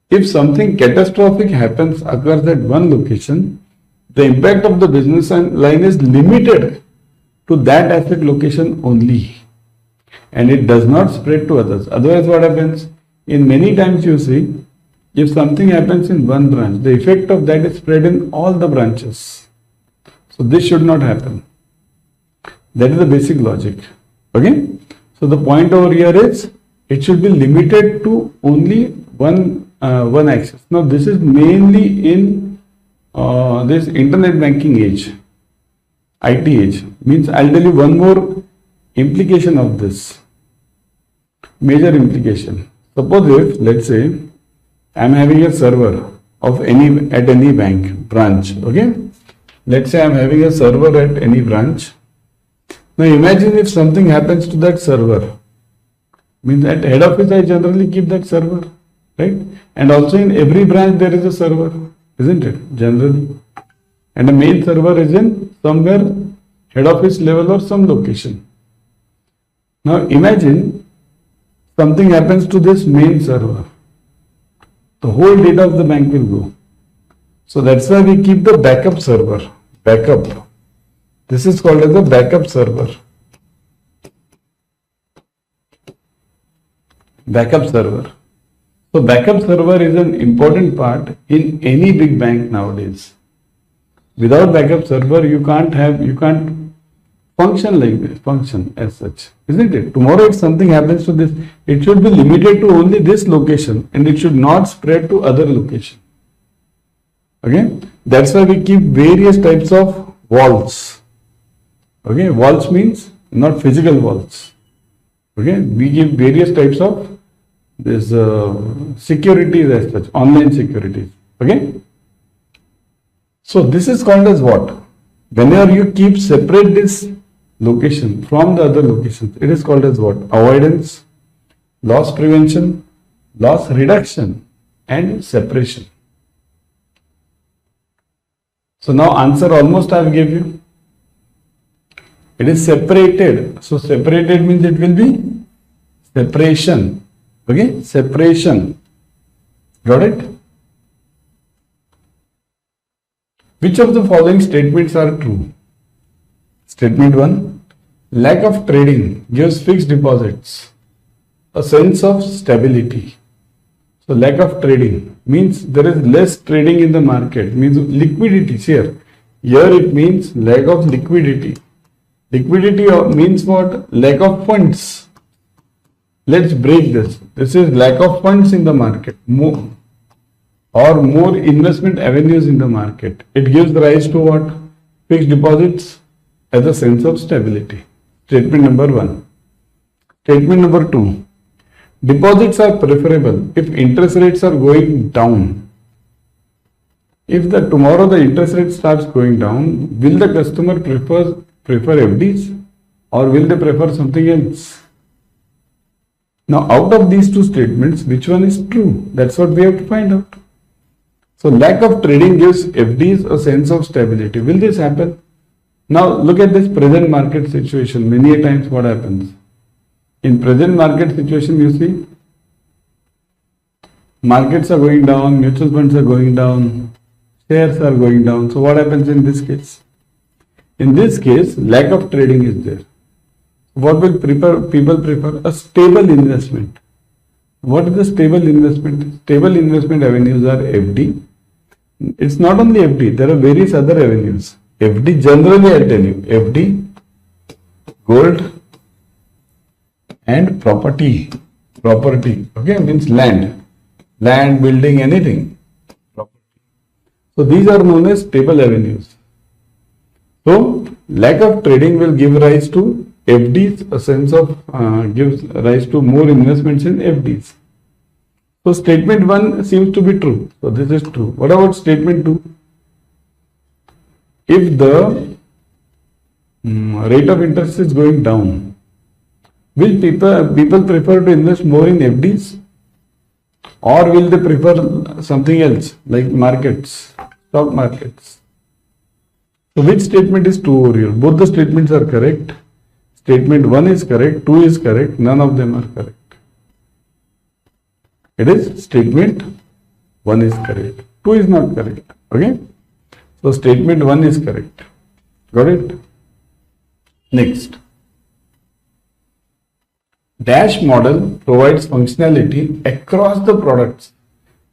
if something catastrophic occurs at one location, the impact of the business line is limited to that asset location only, and it does not spread to others. Otherwise, what happens? In many times you see, if something happens in one branch, the effect of that is spread in all the branches. So this should not happen. That is the basic logic. Okay. So the point over here is it should be limited to only one axis. Now this is mainly in this internet banking age, IT age. Means I'll tell you one more implication of this. Major implication. Suppose if, let's say, I'm having a server of at any bank branch. Okay. Let's say I'm having a server at any branch. Now imagine if something happens to that server. Means at head office I generally keep that server, right? And also in every branch there is a server, isn't it? Generally. And the main server is in somewhere head office level or some location. Now imagine something happens to this main server. The whole data of the bank will go. So that's why we keep the backup server. Backup. This is called as a backup server. Backup server. So backup server is an important part in any big bank nowadays. Without backup server, you can't function like this, function as such, isn't it? Tomorrow if something happens to this, it should be limited to only this location and it should not spread to other location. Okay, that's why we keep various types of vaults. Okay, vaults means not physical vaults. Okay, we give various types of this securities as such, online securities. Okay, so this is called as what? Whenever you keep separate this location from the other locations, it is called as what? Avoidance, loss prevention, loss reduction, and separation. So now answer almost I have gave you. It is separated. So separated means it will be separation. Okay, separation. Got it? Which of the following statements are true? Statement 1. Lack of trading gives fixed deposits a sense of stability. So lack of trading means there is less trading in the market, means liquidity here. Here it means lack of liquidity. Liquidity means what? Lack of funds. Let's break this. This is lack of funds in the market. More investment avenues in the market. It gives rise to what? Fixed deposits as a sense of stability. Statement number 1. Statement number 2. Deposits are preferable if interest rates are going down. If tomorrow the interest rate starts going down, will the customer prefer FDs or will they prefer something else? Now out of these two statements, which one is true? That's what we have to find out. So lack of trading gives FDs a sense of stability. Will this happen? Now look at this present market situation. Many a times what happens? In present market situation, you see, markets are going down, mutual funds are going down, shares are going down. So what happens in this case? In this case, lack of trading is there. What will people prefer? A stable investment. What is the stable investment? Stable investment avenues are FD. It's not only FD, there are various other avenues. FD, generally I'll tell you, FD, gold, and property. Okay, means land, building, anything. Property. So these are known as stable avenues. So lack of trading will give rise to FDs, a sense of gives rise to more investments in FDs. So statement 1 seems to be true. So this is true. What about statement 2? If the rate of interest is going down, will people prefer to invest more in FDs or will they prefer something else like markets, stock markets? So which statement is true over here? Both the statements are correct. Statement 1 is correct, 2 is correct, none of them are correct. It is statement 1 is correct, 2 is not correct. Okay. So statement 1 is correct. Got it? Next. Dash model provides functionality across the products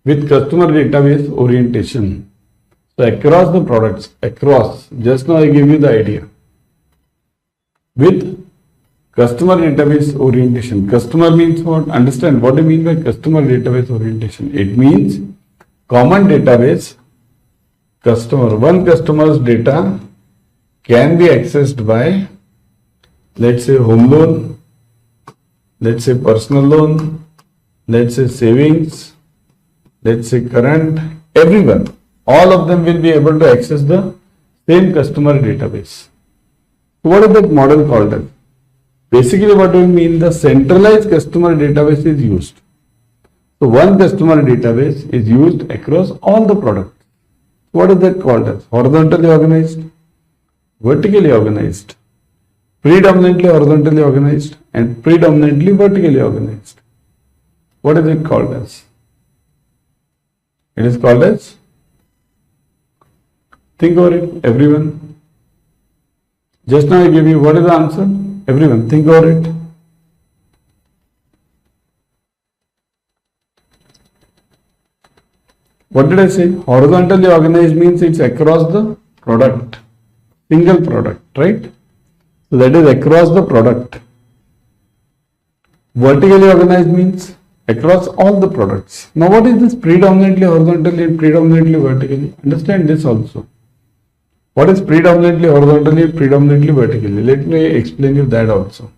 with customer database orientation. So across the products, across, just now I gave you the idea. With customer database orientation. Customer means what? Understand what do you mean by customer database orientation? It means common database customer. One customer's data can be accessed by, let's say, home loan, let's say personal loan, let's say savings, let's say current, everyone. All of them will be able to access the same customer database. What is that model called as? Basically what we mean, the centralized customer database is used. So one customer database is used across all the products. What is that called as? Horizontally organized, vertically organized, predominantly horizontally organized, and predominantly vertically organized. What is it called as? It is called as, think over it, everyone. Just now I give you what is the answer? Everyone, think over it. What did I say? Horizontally organized means it's across the product, single product, right? So that is across the product. Vertically organized means across all the products. Now what is this predominantly horizontally and predominantly vertically? Understand this also. What is predominantly horizontally and predominantly vertically? Let me explain you that also.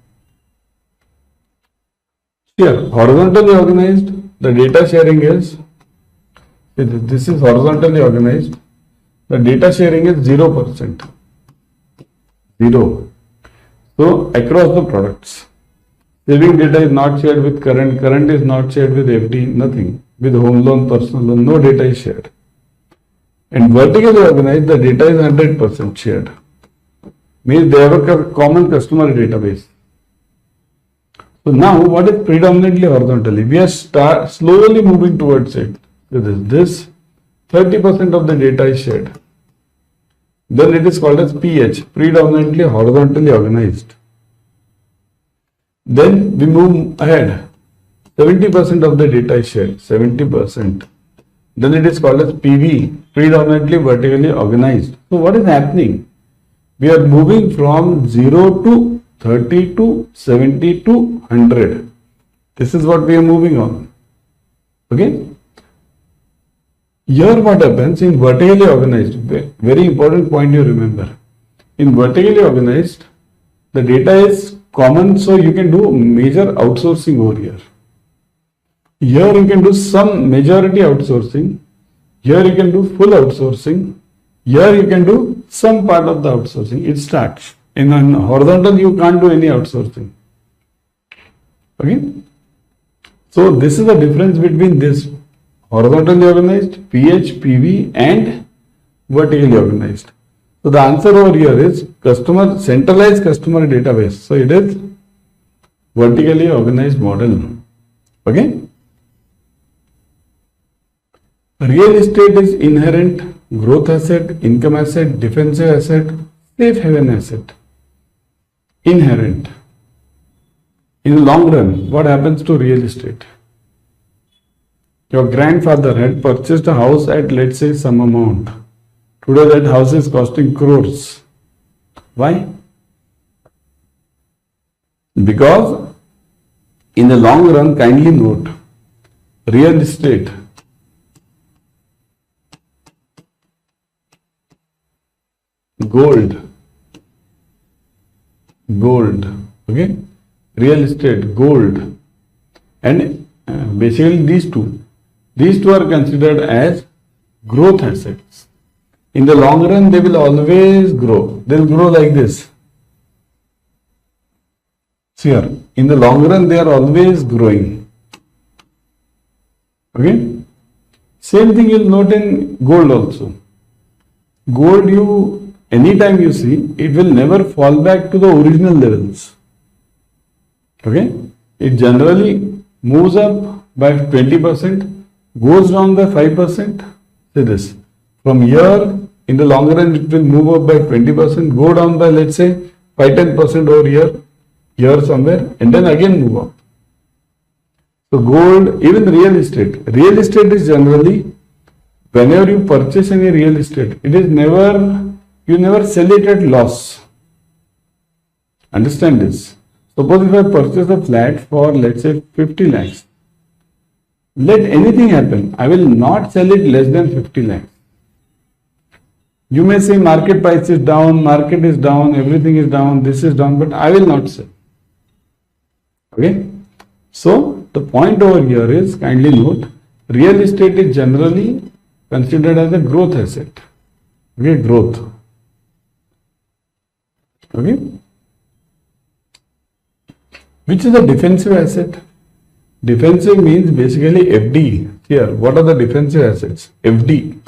Here, horizontally organized, the data sharing is, this is horizontally organized, the data sharing is 0%. 0. So, across the products. Saving data is not shared with current, current is not shared with FD, nothing. With home loan, personal loan, no data is shared. And vertically organized, the data is 100% shared. Means they have a common customer database. So now, what is predominantly horizontally? We are slowly moving towards it. So this 30% of the data is shared. Then it is called as PH, predominantly horizontally organized. Then we move ahead. 70% of the data is shared. 70%. Then it is called as PV, predominantly vertically organized. So what is happening? We are moving from 0 to 30 to 70 to 100. This is what we are moving on. Okay. Here what happens in vertically organized, very important point you remember. In vertically organized, the data is common, so you can do major outsourcing over here. Here you can do some majority outsourcing. Here you can do full outsourcing. Here you can do some part of the outsourcing. It starts. In horizontal, you can't do any outsourcing. Okay. So this is the difference between this horizontally organized, PH, PV and vertically organized. So the answer over here is centralized customer database. So it is vertically organized model. Okay. Real estate is inherent growth asset, income asset, defensive asset, safe haven asset. Inherent. In the long run, what happens to real estate? Your grandfather had purchased a house at, let's say, some amount. Today that house is costing crores. Why? Because in the long run, kindly note, real estate gold, okay, real estate, gold, and basically these two are considered as growth assets. In the long run, they will always grow. They will grow like this. See here, in the long run, they are always growing. Okay. Same thing you'll note in gold also. Gold, you anytime you see, it will never fall back to the original levels. Okay? It generally moves up by 20%, goes down by 5%. See this. From here, in the longer run, it will move up by 20%, go down by, let's say, 5-10% over here somewhere, and then again move up. So gold, even real estate. Real estate is generally, whenever you purchase any real estate, it is never, you never sell it at loss. Understand this. Suppose if I purchase a flat for, let's say, 50 lakhs, let anything happen, I will not sell it less than 50 lakhs. You may say market price is down, market is down, everything is down, this is down, but I will not sell. Okay? So, the point over here is, kindly note, real estate is generally considered as a growth asset. Okay, growth. Okay? Which is a defensive asset? Defensive means basically FD. Here, what are the defensive assets? FD,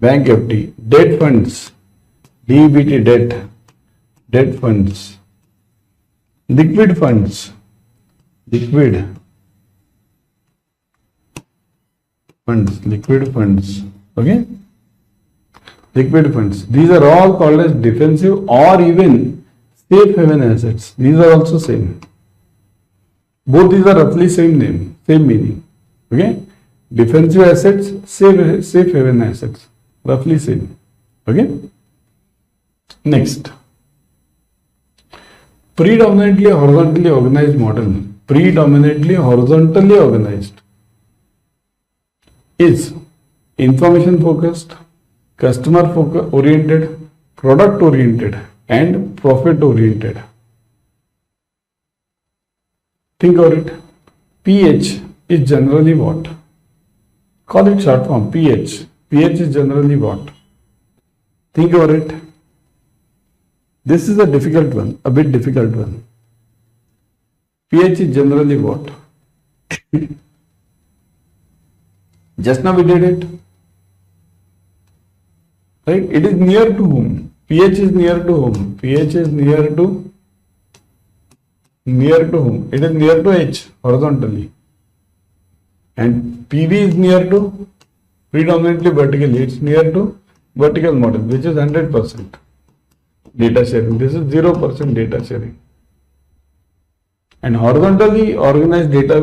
bank FD, debt funds, DBT debt funds, liquid funds, liquid funds, okay? Liquid funds. These are all called as defensive or even safe haven assets. These are also same. Both these are roughly same name, same meaning. Okay? Defensive assets, safe haven assets. Roughly same. Okay? Next. Predominantly horizontally organized model. Predominantly horizontally organized is information focused, customer oriented, product oriented, and profit oriented. Think of it. PH is generally what? Call it short form, PH. PH is generally what? Think about it. This is a difficult one, a bit difficult one. PH is generally what? Just now we did it. Right? It is near to whom? PH is near to whom? PH is near to whom? It is near to H horizontally. And PV is near to predominantly vertically. It's near to vertical model, which is 100% data sharing. This is 0% data sharing. And horizontally organized data,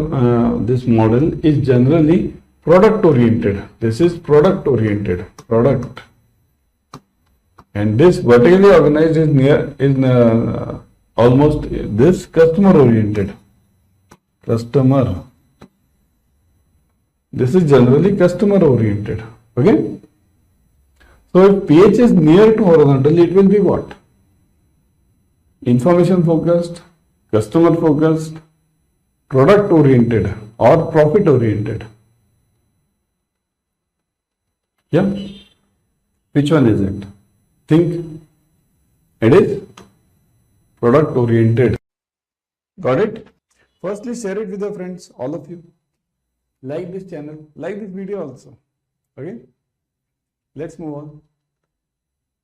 this model is generally product oriented. This is product oriented. Product. And this vertically organized is almost this customer oriented. Customer. This is generally customer oriented. Okay? So if PH is near to horizontal, it will be what? Information focused, customer focused, product oriented or profit oriented. Yeah? Which one is it? Think. It is product oriented. Got it? Firstly, share it with your friends, all of you. Like this channel, like this video also. Okay? Let's move on.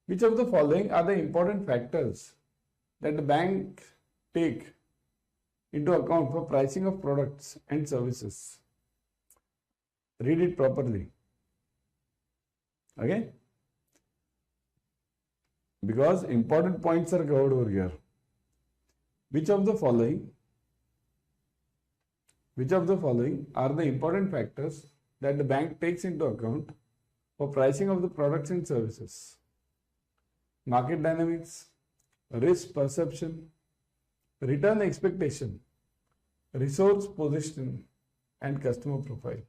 Which of the following are the important factors that the bank take into account for pricing of products and services? Read it properly. Okay? Because important points are covered over here. Which of the following are the important factors that the bank takes into account for pricing of the products and services? Market dynamics, risk perception, return expectation, resource position, and customer profile.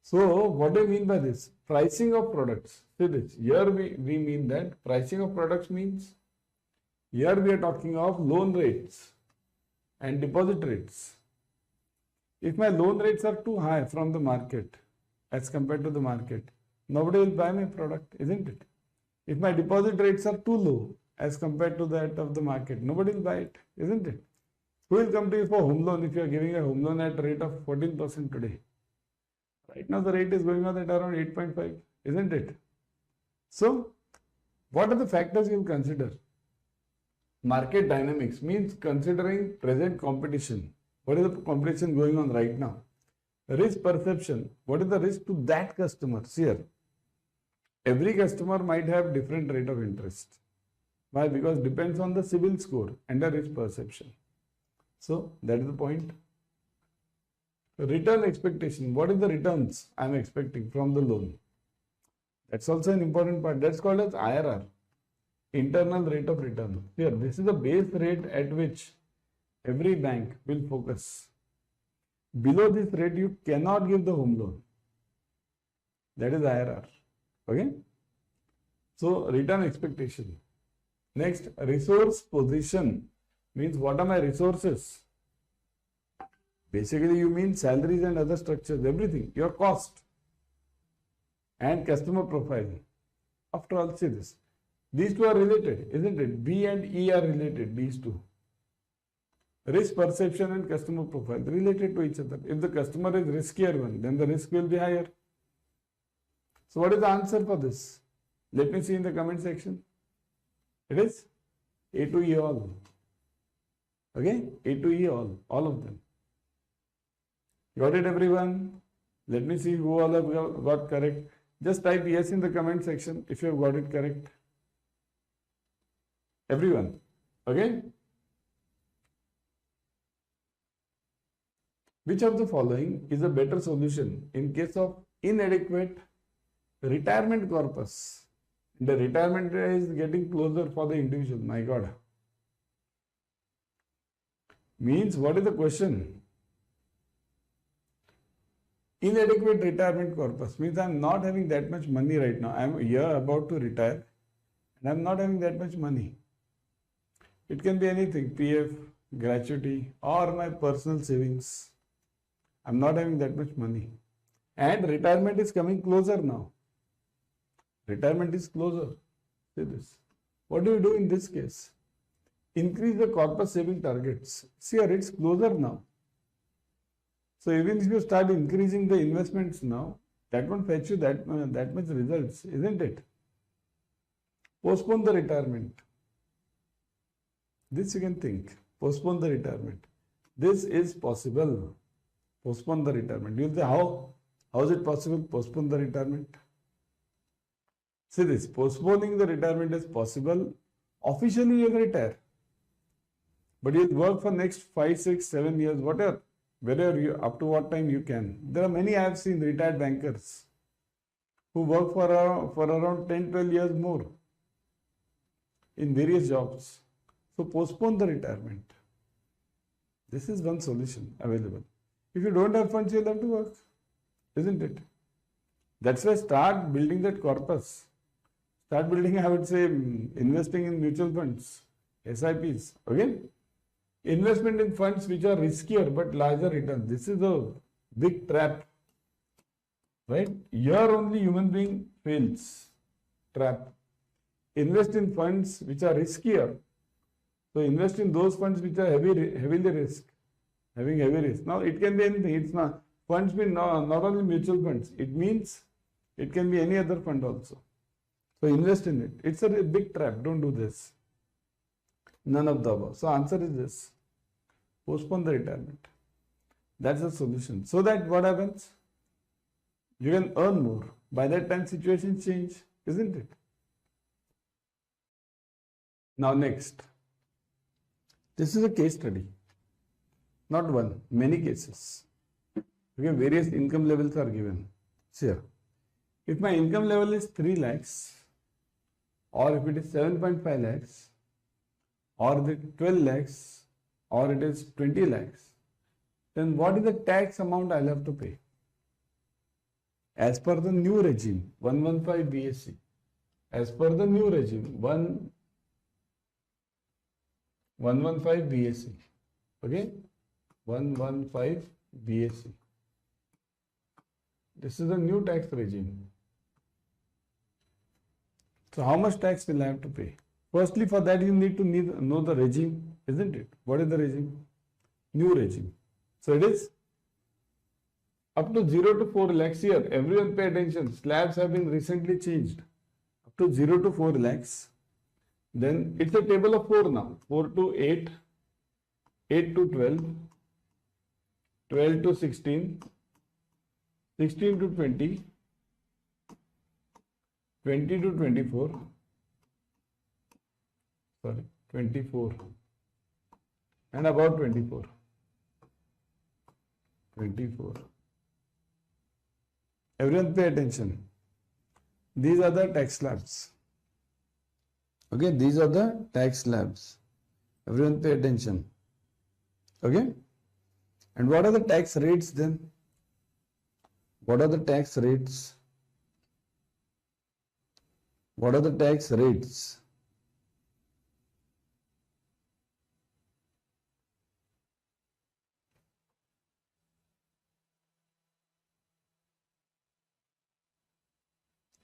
So, what do I mean by this? Pricing of products. See this. Here we mean that pricing of products means here we are talking of loan rates and deposit rates. If my loan rates are too high from the market as compared to the market, nobody will buy my product, isn't it? If my deposit rates are too low as compared to that of the market, nobody will buy it, isn't it? Who will come to you for home loan if you are giving a home loan at a rate of 14% today? Right now the rate is going on at around 8.5, isn't it? So, what are the factors you will consider? Market dynamics means considering present competition. What is the competition going on right now? Risk perception. What is the risk to that customer? Here, every customer might have different rate of interest. Why? Because depends on the CIBIL score and the risk perception. So that is the point. Return expectation. What is the returns I am expecting from the loan? That's also an important part. That's called as IRR, internal rate of return. Here, this is the base rate at which every bank will focus. Below this rate, you cannot give the home loan. That is IRR. Okay. So return expectation. Next, resource position means what are my resources? Basically, you mean salaries and other structures, everything, your cost and customer profile. After all, see this. These two are related, isn't it? B and E are related, these two. Risk perception and customer profile related to each other. If the customer is riskier one, then the risk will be higher. So what is the answer for this? Let me see in the comment section. It is A to E all. Okay? A to E all of them. Got it, everyone? Let me see who all have got correct. Just type yes in the comment section if you have got it correct. Everyone. Okay? Which of the following is a better solution in case of inadequate retirement corpus? The retirement is getting closer for the individual. My God. Means what is the question? Inadequate retirement corpus means I am not having that much money right now. I am here about to retire and I am not having that much money. It can be anything, PF, gratuity or my personal savings. I am not having that much money. And retirement is coming closer now. Retirement is closer. See this. What do you do in this case? Increase the corpus saving targets. See here, it's closer now. So even if you start increasing the investments now, that won't fetch you that much results, isn't it? Postpone the retirement. This you can think. Postpone the retirement. This is possible. Postpone the retirement. You'll say, how? How is it possible? Postpone the retirement. See this. Postponing the retirement is possible. Officially you will retire. But you'll work for next 5, 6, 7 years, whatever. Whether you, up to what time you can. There are many I have seen retired bankers who work for around 10, 12 years more in various jobs. So postpone the retirement. This is one solution available. If you don't have funds, you'll have to work, isn't it? That's why start building that corpus. Start building, I would say, investing in mutual funds, SIPs, okay? Investment in funds which are riskier but larger returns. This is a big trap, right? Here only human being fails. Trap. Invest in funds which are riskier. So invest in those funds which are heavily risk, having heavy risk. Now it can be anything. It's not funds mean not only mutual funds. It means it can be any other fund also. So invest in it. It's a big trap. Don't do this. None of the above. So answer is this. Postpone the retirement. That's the solution. So that what happens? You can earn more. By that time situations change, isn't it? Now next. This is a case study. Not one, many cases. Okay, various income levels are given. See here. If my income level is 3 lakhs, or if it is 7.5 lakhs, or the 12 lakhs, or it is 20 lakhs, then what is the tax amount I'll have to pay? As per the new regime, 115 BSC. As per the new regime, 115 BSC. Okay? 115 BSC. This is a new tax regime. So how much tax will I have to pay? Firstly, for that you need to know the regime, isn't it? What is the regime? New regime. So it is up to 0 to 4 lakhs here. Everyone pay attention. Slabs have been recently changed. Up up to 0 to 4 lakhs. Then it's a table of 4 now. 4 to 8, 8 to 12, 12 to 16, 16 to 20, 20 to 24, sorry, 24, and about 24. 24. Everyone pay attention. These are the tax slabs. Okay, these are the tax slabs. Everyone pay attention. Okay. And what are the tax rates then? What are the tax rates? What are the tax rates?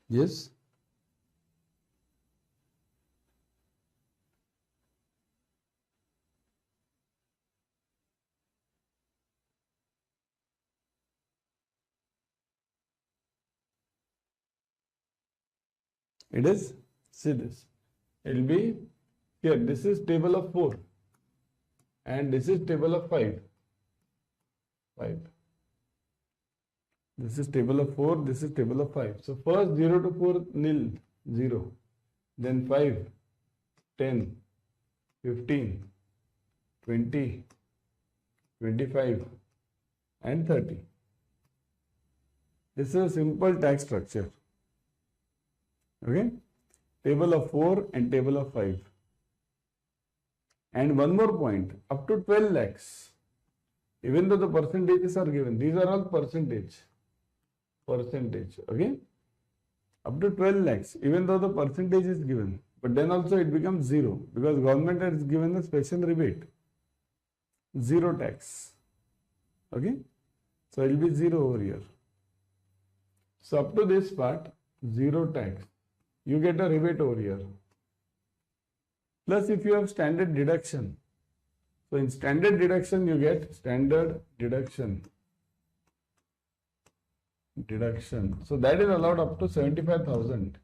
Yes. It is, see this, it will be here, this is table of 4 and this is table of 5. This is table of 4, this is table of 5. So first 0 to 4 nil, 0, then 5, 10, 15, 20, 25 and 30. This is a simple tax structure. Okay, table of 4 and table of 5. And one more point, up to 12 lakhs, even though the percentages are given, these are all percentage, okay, up to 12 lakhs, even though the percentage is given, but then also it becomes 0 because government has given a special rebate, 0 tax, okay, so it will be 0 over here. So up to this part, 0 tax. You get a rebate over here. Plus if you have standard deduction. So in standard deduction you get standard deduction. So that is allowed up to 75,000.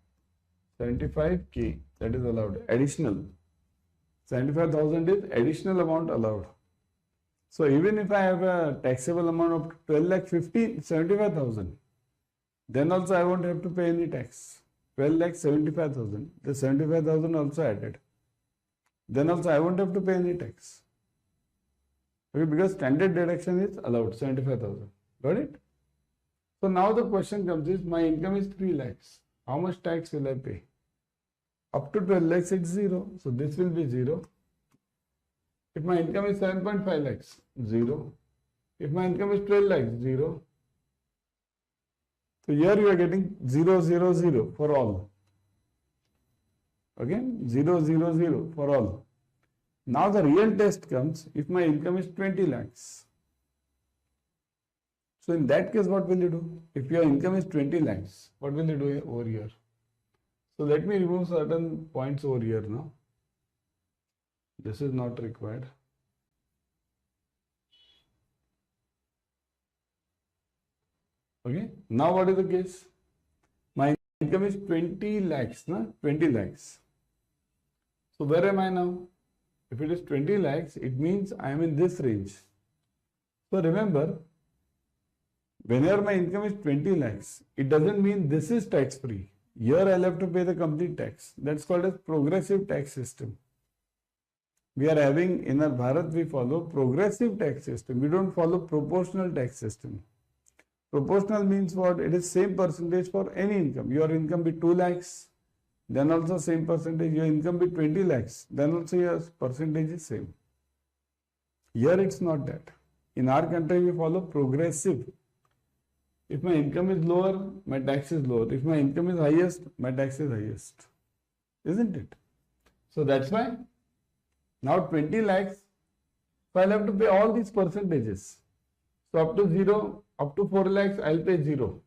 75k, that is allowed. Additional. 75,000 is additional amount allowed. So even if I have a taxable amount of 12,75,000, then also I won't have to pay any tax. 12,75,000. The 75,000 also added. Then also I won't have to pay any tax. Okay, because standard deduction is allowed, 75,000. Got it? So now the question comes is, my income is 3 lakhs. How much tax will I pay? Up to 12 lakhs it's 0. So this will be 0. If my income is 7.5 lakhs, 0. If my income is 12 lakhs, 0. So here you are getting 0, 0, 0 for all. Okay, 0, 0, 0 for all. Now the real test comes if my income is 20 lakhs. So in that case, what will you do? If your income is 20 lakhs, what will you do over here? So let me remove certain points over here now. This is not required. Okay, now what is the case? My income is 20 lakhs, na? 20 lakhs. So where am I now? If it is 20 lakhs, it means I am in this range. So remember, whenever my income is 20 lakhs, it doesn't mean this is tax free. Here I'll have to pay the complete tax. That's called as progressive tax system. We are having, in our Bharat, we follow progressive tax system. We don't follow proportional tax system. Proportional means what? It is same percentage for any income. Your income be 2 lakhs, then also same percentage. Your income be 20 lakhs, then also your percentage is same. Here it's not that. In our country, we follow progressive. If my income is lower, my tax is lower. If my income is highest, my tax is highest. Isn't it? So that's why now 20 lakhs, so I'll have to pay all these percentages. So up to 0, up to 4 lakhs, I'll pay 0.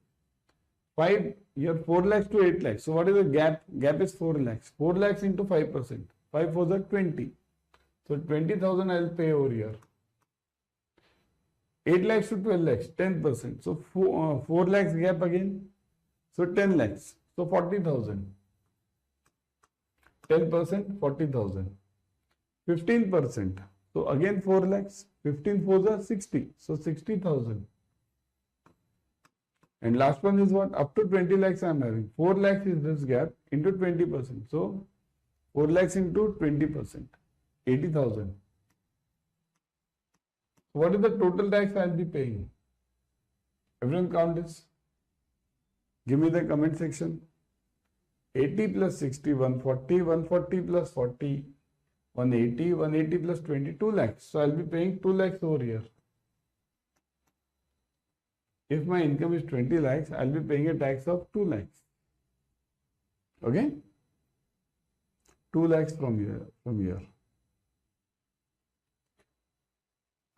5, here 4 lakhs to 8 lakhs. So what is the gap? Gap is 4 lakhs. 4 lakhs into 5%. 5 4s are 20. So 20,000 I'll pay over here. 8 lakhs to 12 lakhs, 10%. So 4 lakhs gap again. So 10 lakhs. So 40,000. 10%, 40,000. 15%. So again 4 lakhs. 15 4s are 60. So 60,000. And last one is what? Up to 20 lakhs I am having. 4 lakhs is this gap into 20%. So 4 lakhs into 20%. 80,000. What is the total tax I will be paying? Everyone count this. Give me the comment section. 80 plus 60, 140, 140 plus 40, 180, 180 plus 20, 2 lakhs. So I will be paying 2 lakhs over here. If my income is 20 lakhs, I will be paying a tax of 2 lakhs. Okay? 2 lakhs from here.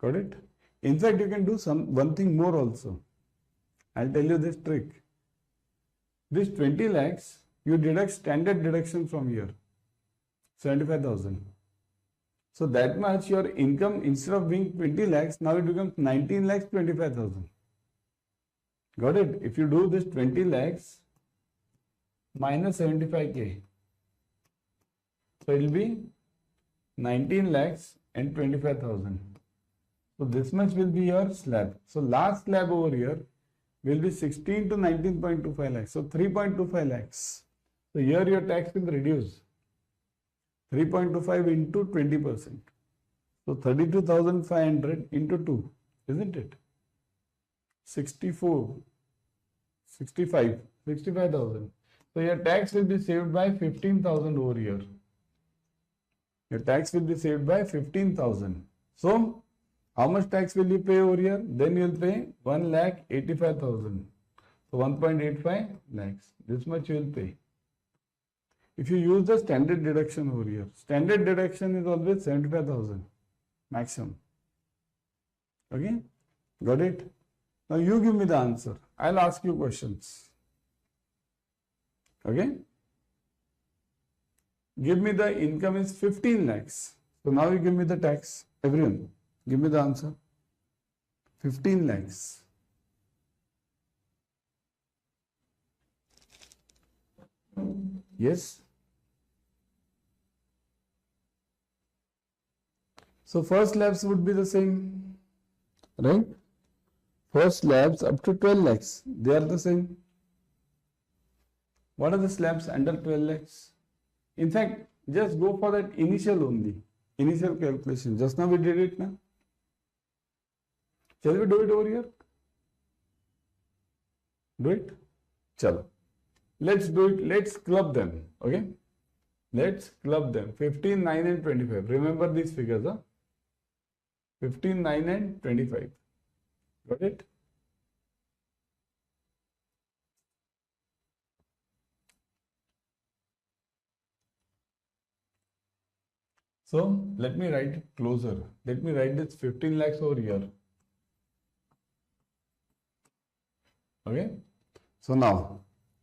Got it? In fact, you can do one thing more also. I'll tell you this trick. This 20 lakhs, you deduct standard deduction from here. 75,000. So that much your income, instead of being 20 lakhs, now it becomes 19 lakhs 25,000. Got it? If you do this 20 lakhs minus 75k, so it will be 19 lakhs and 25,000. So this much will be your slab. So last slab over here will be 16 to 19.25 lakhs. So 3.25 lakhs. So here your tax will reduce. 3.25 into 20%. So 32,500 into 2, isn't it? 65,000. So your tax will be saved by 15,000 over here. Your tax will be saved by 15,000. So how much tax will you pay over here? Then you will pay 1,85,000. So 1.85 lakhs. This much you will pay. If you use the standard deduction over here, standard deduction is always 75,000 maximum. Okay? Got it? Now you give me the answer. I'll ask you questions. Okay? Give me the income is 15 lakhs. So now you give me the tax. Everyone, give me the answer. 15 lakhs. Yes? So first slabs would be the same, right? First slabs up to 12 lakhs, they are the same. What are the slabs under 12 lakhs? In fact, just go for that initial only, initial calculation. Just now we did it now. Shall we do it over here? Do it? Chalo. Let's do it. Let's club them. Okay? Let's club them. 15, 9 and 25. Remember these figures, huh? 15, 9 and 25. Got it? So let me write it closer. Let me write this 15 lakhs over here. Okay? So now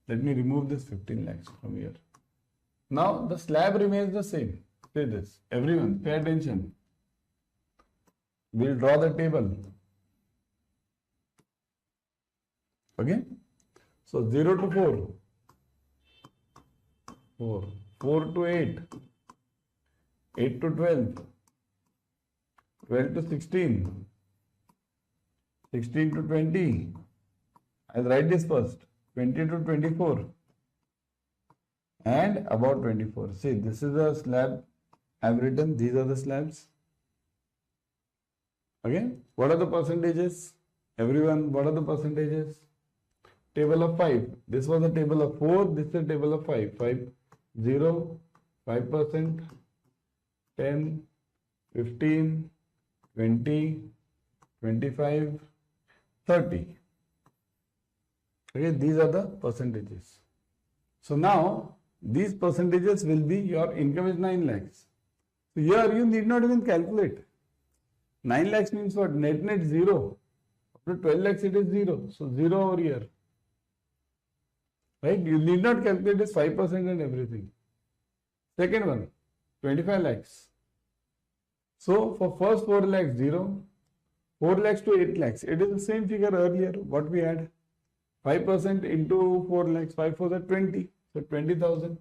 let me remove this 15 lakhs from here. Now the slab remains the same. Say this. Everyone, pay attention. We'll draw the table. Okay? So 0 to 4. 4. 4 to 8. 8 to 12. 12 to 16. 16 to 20. I'll write this first. 20 to 24. And about 24. See, this is a slab I've written. These are the slabs. Okay? What are the percentages? Everyone, what are the percentages? Table of 5. This was a table of 4. This is a table of 5. 5, 0, 5%, 10, 15, 20, 25, 30. Okay, these are the percentages. So now, these percentages will be, your income is 9 lakhs. So here you need not even calculate. 9 lakhs means what? Net 0. Up to 12 lakhs it is 0. So 0 over here. Right? You need not calculate this 5% and everything. Second one, 25 lakhs. So for first 4 lakhs, 0. 4 lakhs to 8 lakhs. It is the same figure earlier, what we had. 5% into 4 lakhs. 5 4 are 20. So 20,000.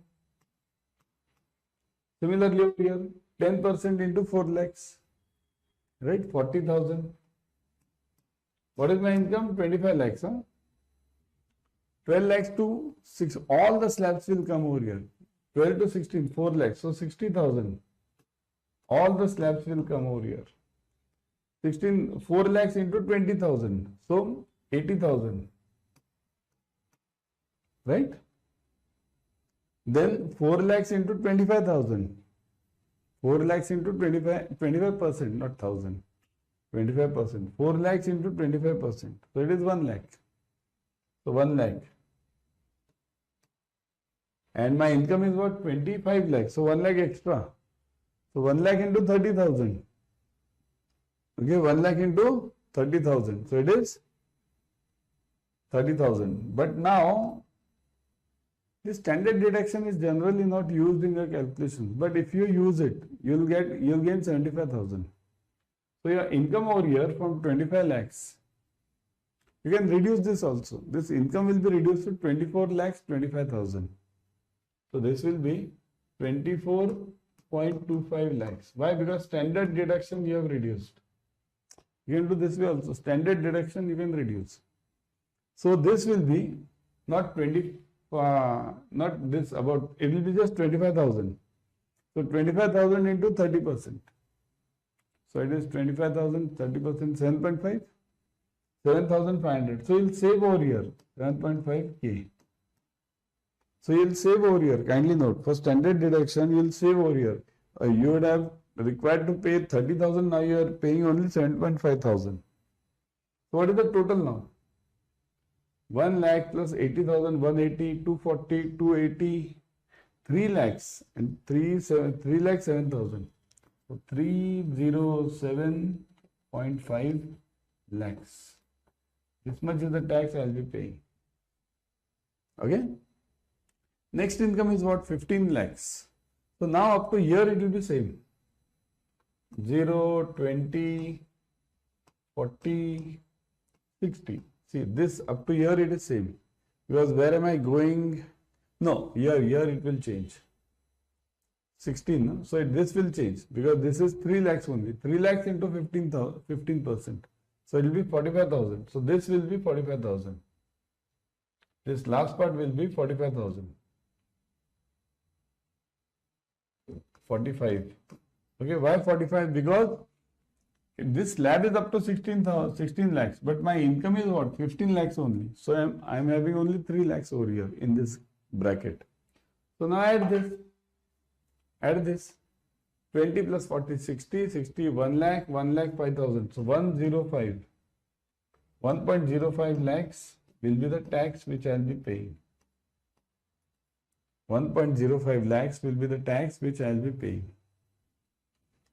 Similarly over here, 10% into 4 lakhs, right? 40,000. What is my income? 25 lakhs, huh? 12 lakhs to 6, all the slabs will come over here. 12 to 16, 4 lakhs, so 60,000. All the slabs will come over here. 16, 4 lakhs into 20,000, so 80,000, right? Then 4 lakhs into 25,000. 4 lakhs into 25%, not 1,000. 25%. 4 lakhs into 25%. So it is 1 lakh. So 1 lakh. And my income is what? 25 lakhs. So 1 lakh extra. So 1 lakh into 30,000. Okay, 1 lakh into 30,000. So it is 30,000. But now, the standard deduction is generally not used in your calculations. But if you use it, you'll gain 75,000. So your income over here from 25 lakhs, you can reduce this also. This income will be reduced to 24 lakhs 25,000. So this will be 24.25 lakhs. Why? Because standard deduction you have reduced. You can do this way also. Standard deduction you can reduce. So this will be not 20, not this about, it will be just 25,000. So 25,000 into 30%. So it is 25,000, 30%, 7.5, 7,500. So you'll save over here, 7.5K. So you'll save over here, kindly note, for standard deduction, you'll save over here. You would have required to pay 30,000, now you are paying only 7.5 thousand. So what is the total now? 1 lakh plus 80,000, 180, 240, 280, 3 lakhs and 3 lakh 7,000. So 307.5 lakhs. This much is the tax I will be paying. Okay. Next income is what? 15 lakhs. So now up to here it will be same. 0, 20, 40, 60. See, this up to here it is same. Because where am I going? No, here it will change. 16. No? So this will change because this is 3 lakhs only. 3 lakhs into 15%. So it will be 45,000. So this will be 45,000. This last part will be 45,000. 45. Okay, why 45? Because this slab is up to 16 lakhs, but my income is what? 15 lakhs only. So I'm having only 3 lakhs over here in this bracket. So now add this. Add this. 20 plus 40, 60, 60, 1 lakh, 1 lakh 5,000. So 105. 1.05 lakhs will be the tax which I'll be paying. 1.05 lakhs will be the tax which I'll be paying.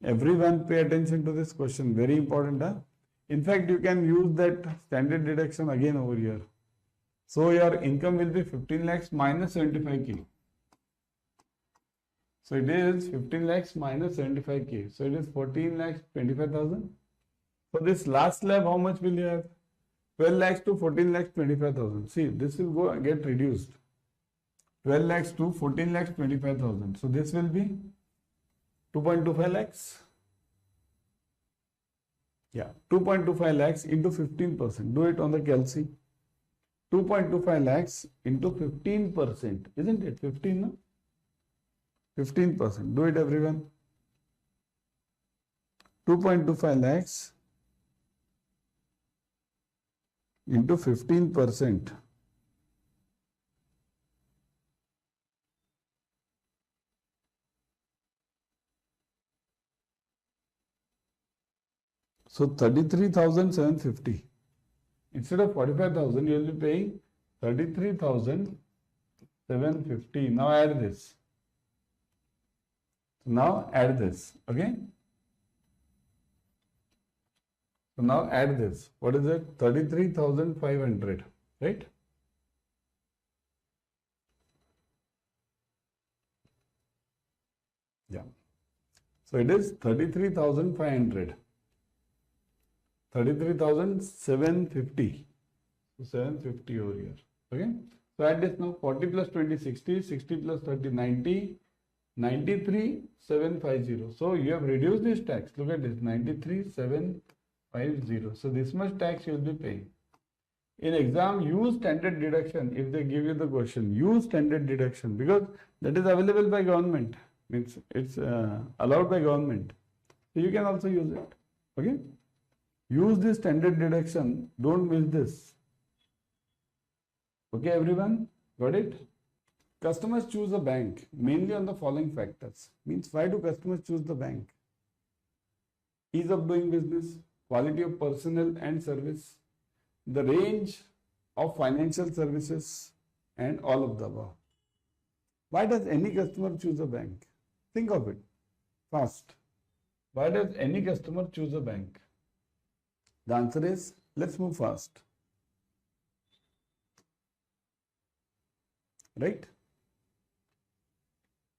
Everyone pay attention to this question. Very important. Huh? In fact, you can use that standard deduction again over here. So your income will be 15 lakhs minus 75K. So it is 15 lakhs minus 75K. So it is 14 lakhs 25,000. For this last slab, how much will you have? 12 lakhs to 14 lakhs 25,000. See, this will go get reduced. 12 lakhs to 14 lakhs 25,000. So this will be 2.25 lakhs. Yeah, 2.25 lakhs into 15%. Do it on the calci. 2.25 lakhs into 15%. Isn't it? 15, no? 15%. Do it, everyone. 2.25 lakhs into 15%. So 33,750. Instead of 45,000, you will be paying 33,750. Now add this. Now add this. Okay. So now add this. What is it? 33,500. Right? Yeah. So it is 33,500. 33,750. So 750 over here. Okay. So add this now. 40 plus 20, 60. 60 plus 30, 90. 93,750. So you have reduced this tax. Look at this, 93,750. So this much tax you will be paying. In exam, use standard deduction. If they give you the question, use standard deduction, because that is available by government. Means it's allowed by government. So you can also use it. Okay. Use this standard deduction. Don't miss this. Okay, everyone, got it? Customers choose a bank mainly on the following factors. Means why do customers choose the bank? Ease of doing business, quality of personnel and service, the range of financial services, and all of the above. Why does any customer choose a bank? Think of it fast. Why does any customer choose a bank? The answer is, let's move fast. Right?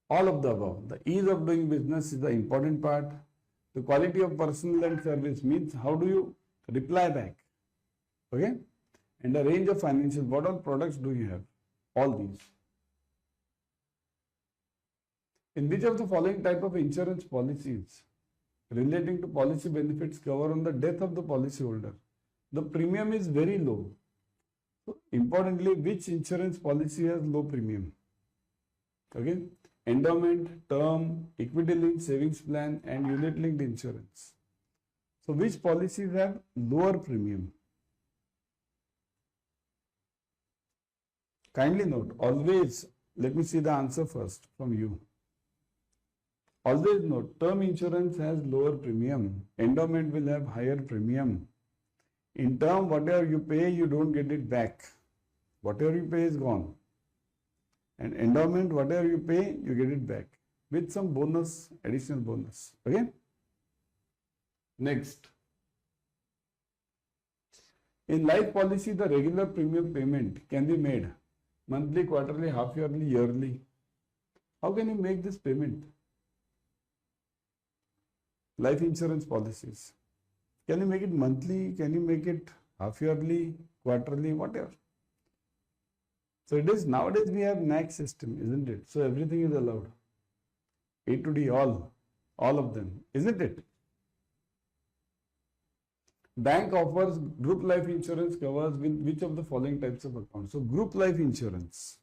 All of the above. The ease of doing business is the important part. The quality of personnel and service means how do you reply back? Okay? And the range of financial, what all products do you have? All these. In which of the following type of insurance policies relating to policy benefits cover on the death of the policyholder, the premium is very low? So importantly, which insurance policy has low premium? Okay? Endowment, term, equity-linked savings plan, and unit-linked insurance. So which policies have lower premium? Kindly note, always, let me see the answer first from you. Always note, term insurance has lower premium. Endowment will have higher premium. In term, whatever you pay, you don't get it back. Whatever you pay is gone. And endowment, whatever you pay, you get it back with some bonus, additional bonus. Okay? Next. In life policy, the regular premium payment can be made monthly, quarterly, half yearly, yearly. How can you make this payment? Life insurance policies. Can you make it monthly? Can you make it half yearly, quarterly, whatever? So it is, nowadays we have NAC system, isn't it? So everything is allowed. A to D, all of them, isn't it? Bank offers group life insurance covers with which of the following types of accounts? So group life insurance,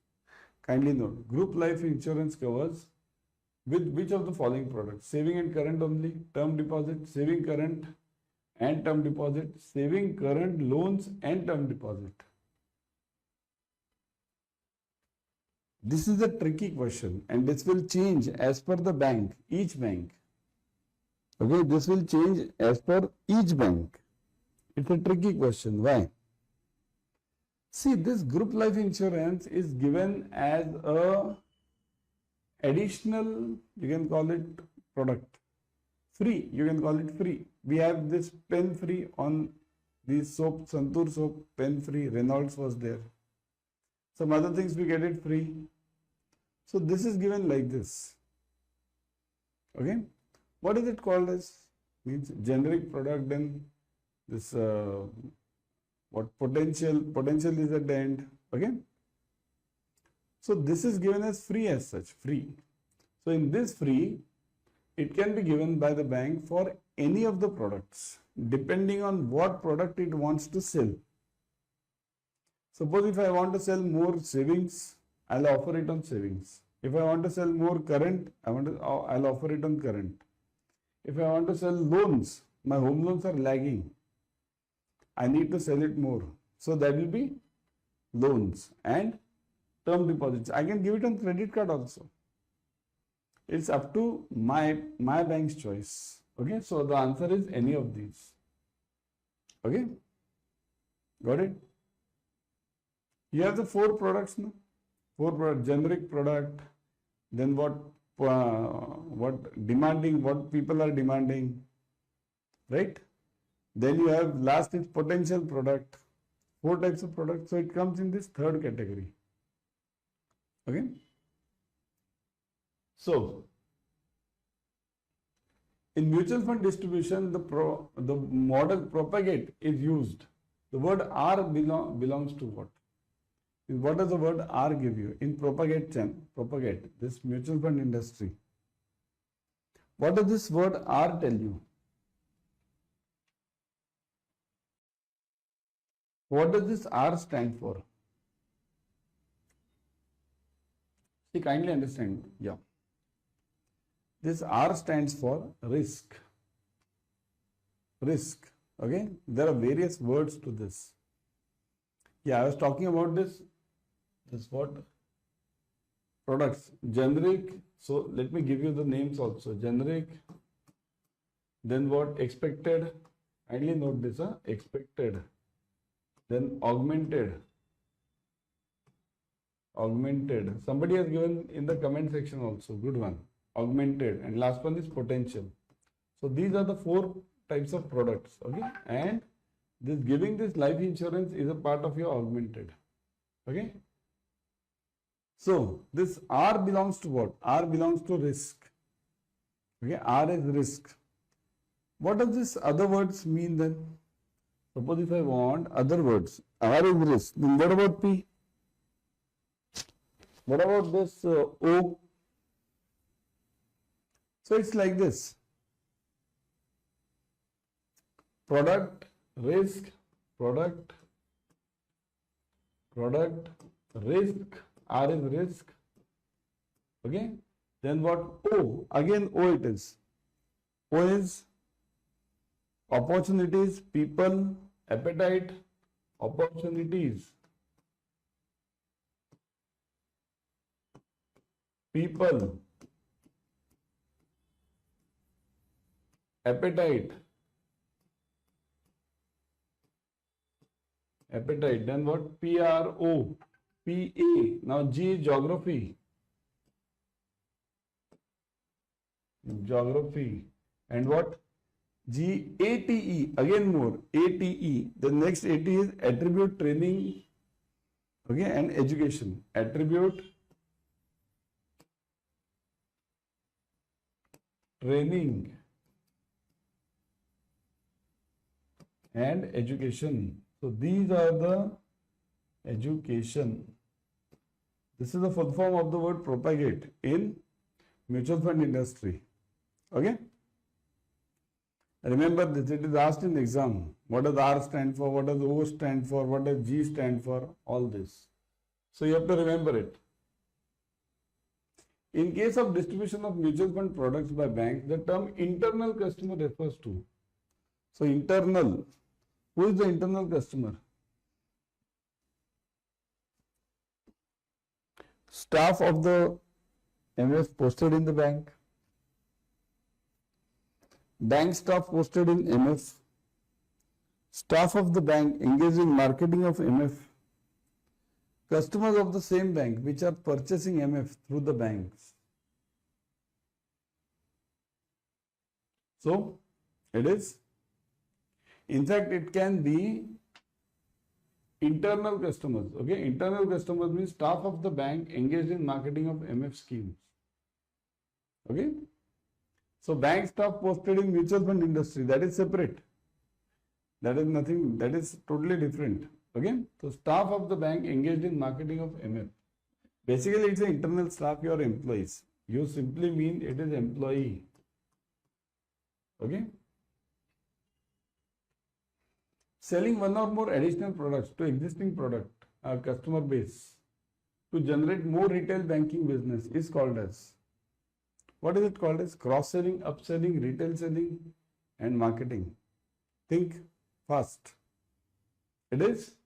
kindly note, group life insurance covers with which of the following products? Saving and current only, term deposit, saving current and term deposit, saving current loans and term deposit. This is a tricky question and this will change as per the bank, each bank. Okay, this will change as per each bank. It's a tricky question. Why? See, this group life insurance is given as a additional, you can call it product. Free, you can call it free. We have this pen free on this soap, Santur soap, pen free, Reynolds was there. Some other things we get it free. So this is given like this. Okay. What is it called as? Means generic product, then this what potential is at the end. Okay. So this is given as free as such, free. So in this free, it can be given by the bank for any of the products, depending on what product it wants to sell. Suppose if I want to sell more savings, I'll offer it on savings. If I want to sell more current, I'll offer it on current. If I want to sell loans, my home loans are lagging. I need to sell it more. So that will be loans and term deposits. I can give it on credit card also. It's up to my bank's choice. Okay, so the answer is any of these. Okay, got it? You have the four products now. Four product, generic product, then what demanding, what people are demanding, right? Then you have last is potential product. Four types of products. So it comes in this third category. Okay. So in mutual fund distribution, the model propagate is used. The word R belongs to what? What does the word R give you? In propagate, this mutual fund industry, What does this word R tell you? What does this R stand for? See, kindly understand. Yeah. This R stands for risk. Risk. Okay. There are various words to this. Yeah, I was talking about this. This what? Products. Generic. So let me give you the names also. Generic. Then what? Expected. Kindly note this. Expected. Then augmented. Augmented. Somebody has given in the comment section also. Good one. Augmented. And last one is potential. So these are the 4 types of products. Okay. And this giving this life insurance is a part of your augmented. Okay. So this R belongs to what? R belongs to risk. Okay. R is risk. What does this other words mean then? Suppose if I want other words, R is risk, then what about P? What about this O? So it's like this. Product, risk, product, risk, R is risk. Okay. Then what? O. Again O it is. O is opportunities, people, appetite, opportunities, people, appetite, then what? PRO, PA, now G is geography, and what? GATE, again more, ATE, the next AT is attribute, training, okay, and education, attribute, training, and education. So these are the education. This is the full form of the word propagate in mutual fund industry. Okay. Remember this, it is asked in the exam. What does R stand for? What does O stand for? What does G stand for? All this. So you have to remember it. In case of distribution of mutual fund products by banks, the term internal customer refers to. So internal. Who is the internal customer? Staff of the MF posted in the bank. Bank staff posted in MF, staff of the bank engaged in marketing of MF, customers of the same bank which are purchasing MF through the banks. So, it is, in fact, it can be internal customers. Okay, internal customers means staff of the bank engaged in marketing of MF schemes. Okay. So bank staff posted in mutual fund industry, that is separate. That is nothing, that is totally different. Okay. So staff of the bank engaged in marketing of MF. Basically it's an internal staff, your employees. You simply mean it is employee. Okay. Selling one or more additional products to existing product customer base to generate more retail banking business is called as, what is it called as? Cross-selling, upselling, retail selling and marketing. Think fast. It is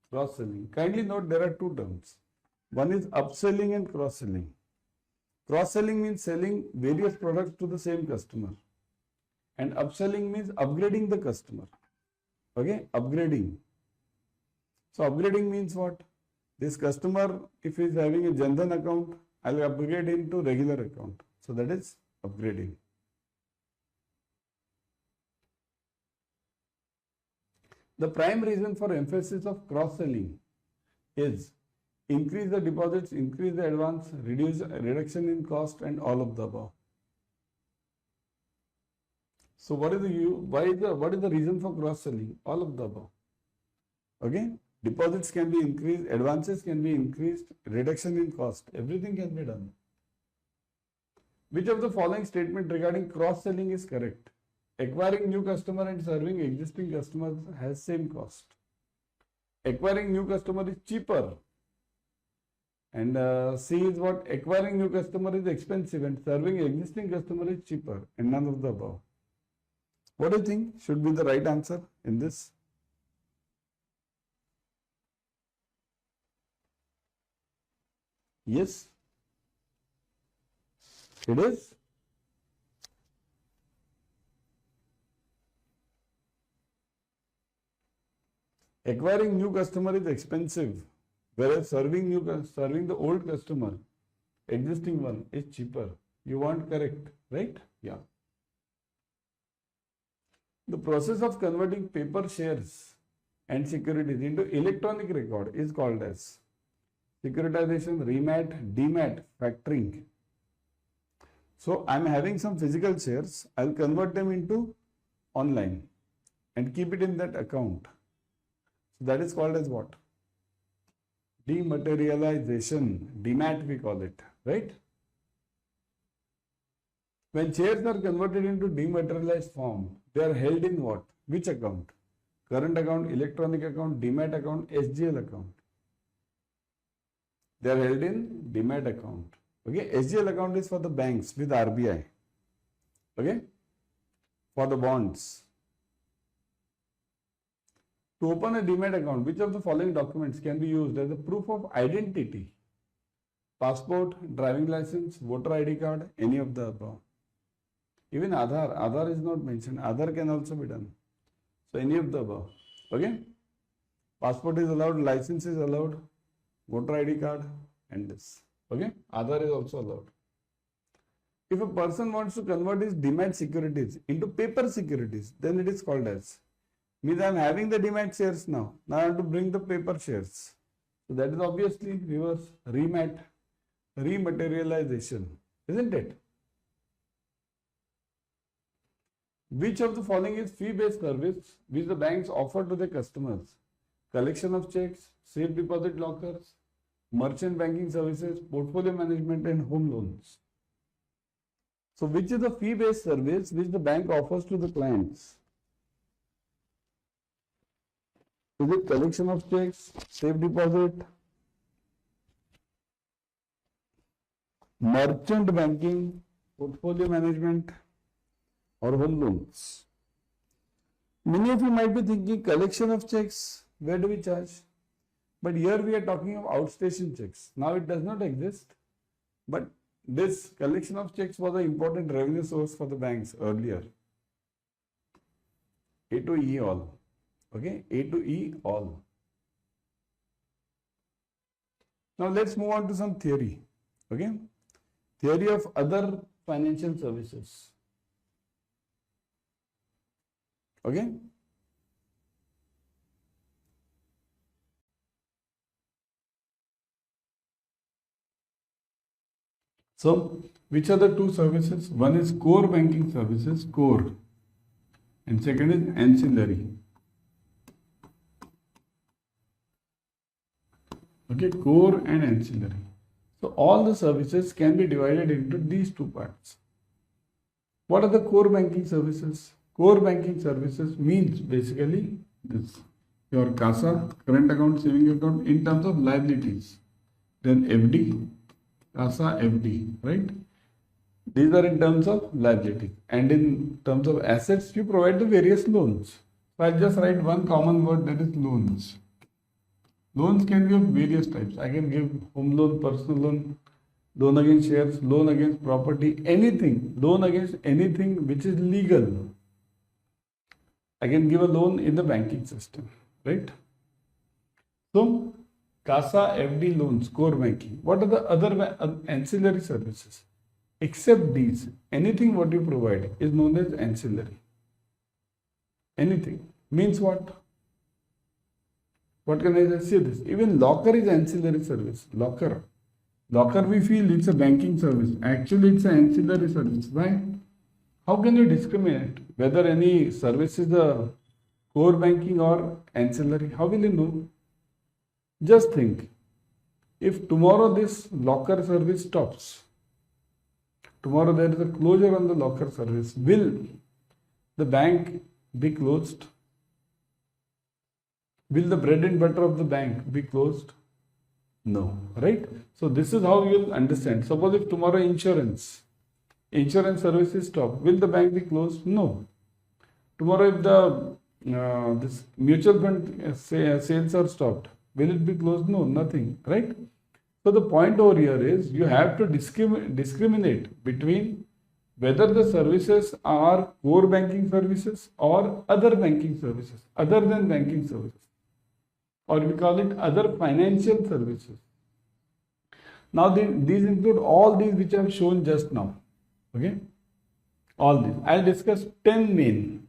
cross-selling. Kindly note there are 2 terms. One is upselling and cross-selling. Cross-selling means selling various products to the same customer. And upselling means upgrading the customer. Okay, upgrading. So upgrading means what? This customer, if he is having a Jan Dhan account, I will upgrade him to regular account. So that is upgrading. The prime reason for emphasis of cross-selling is increase the deposits, increase the advance, reduction in cost and all of the above. So what is the reason for cross-selling? All of the above. Okay? Deposits can be increased, advances can be increased, reduction in cost, everything can be done. Which of the following statement regarding cross-selling is correct? Acquiring new customer and serving existing customers has same cost. Acquiring new customer is cheaper. And C is what? Acquiring new customer is expensive and serving existing customer is cheaper, and none of the above. What do you think should be the right answer in this? Yes, it is. Acquiring new customer is expensive, whereas serving the old customer, existing one, is cheaper. You want correct, right? Yeah. The process of converting paper shares and securities into electronic record is called as securitization, remat, demat, factoring. So I'm having some physical shares. I'll convert them into online and keep it in that account. So that is called as what? Dematerialization. Demat we call it, right? When shares are converted into dematerialized form, they are held in what? Which account? Current account, electronic account, demat account, SGL account. They are held in demat account. Okay, SGL account is for the banks with RBI. Okay, for the bonds. To open a demat account, which of the following documents can be used as a proof of identity? Passport, driving license, voter ID card, any of the above. Even Aadhaar is not mentioned. Aadhaar can also be done. So any of the above. Okay. Passport is allowed, license is allowed, voter ID card, and this. Okay. Aadhaar is also allowed. If a person wants to convert his demat securities into paper securities, then it is called as. Means I am having the demat shares now. Now I have to bring the paper shares. So that is obviously reverse, remat, rematerialization, isn't it? Which of the following is fee-based service which the banks offer to their customers? Collection of checks, safe deposit lockers, merchant banking services, portfolio management, and home loans. So which is the fee-based service which the bank offers to the clients? Is it collection of checks, safe deposit, merchant banking, portfolio management, or home loans? Many of you might be thinking collection of checks, where do we charge? But here we are talking of outstation checks. Now it does not exist, but this collection of checks was an important revenue source for the banks earlier. A to E all. Okay, A to E all. Now let's move on to some theory. Okay, theory of other financial services. Okay. So, which are the two services? One is core banking services, core, and second is ancillary. Okay, core and ancillary. So, all the services can be divided into these two parts. What are the core banking services? Core banking services means basically this, your CASA, current account, saving account in terms of liabilities. Then FD, CASA, FD, right? These are in terms of liability. And in terms of assets, you provide the various loans. So I'll just write one common word, that is loans. Loans can be of various types. I can give home loan, personal loan, loan against shares, loan against property, anything, loan against anything which is legal. I can give a loan in the banking system, right? So, CASA, FD loans, core banking. What are the other ancillary services? Except these, anything what you provide is known as ancillary. Anything. Means what? What can I say this? Even locker is ancillary service. Locker. Locker we feel it's a banking service. Actually, it's an ancillary service. Why? How can you discriminate whether any service is a core banking or ancillary? How will you know? Just think, if tomorrow this locker service stops, tomorrow there is a closure on the locker service. Will the bank be closed? Will the bread and butter of the bank be closed? No, right? So this is how you'll understand. Suppose if tomorrow insurance services stop, will the bank be closed? No. Tomorrow if the this mutual fund sales are stopped, will it be closed? No, nothing, right? So the point over here is you have to discriminate between whether the services are core banking services or other banking services, other than banking services, or we call it other financial services. Now these include all these which I have shown just now. Okay, all these. I'll discuss 10 main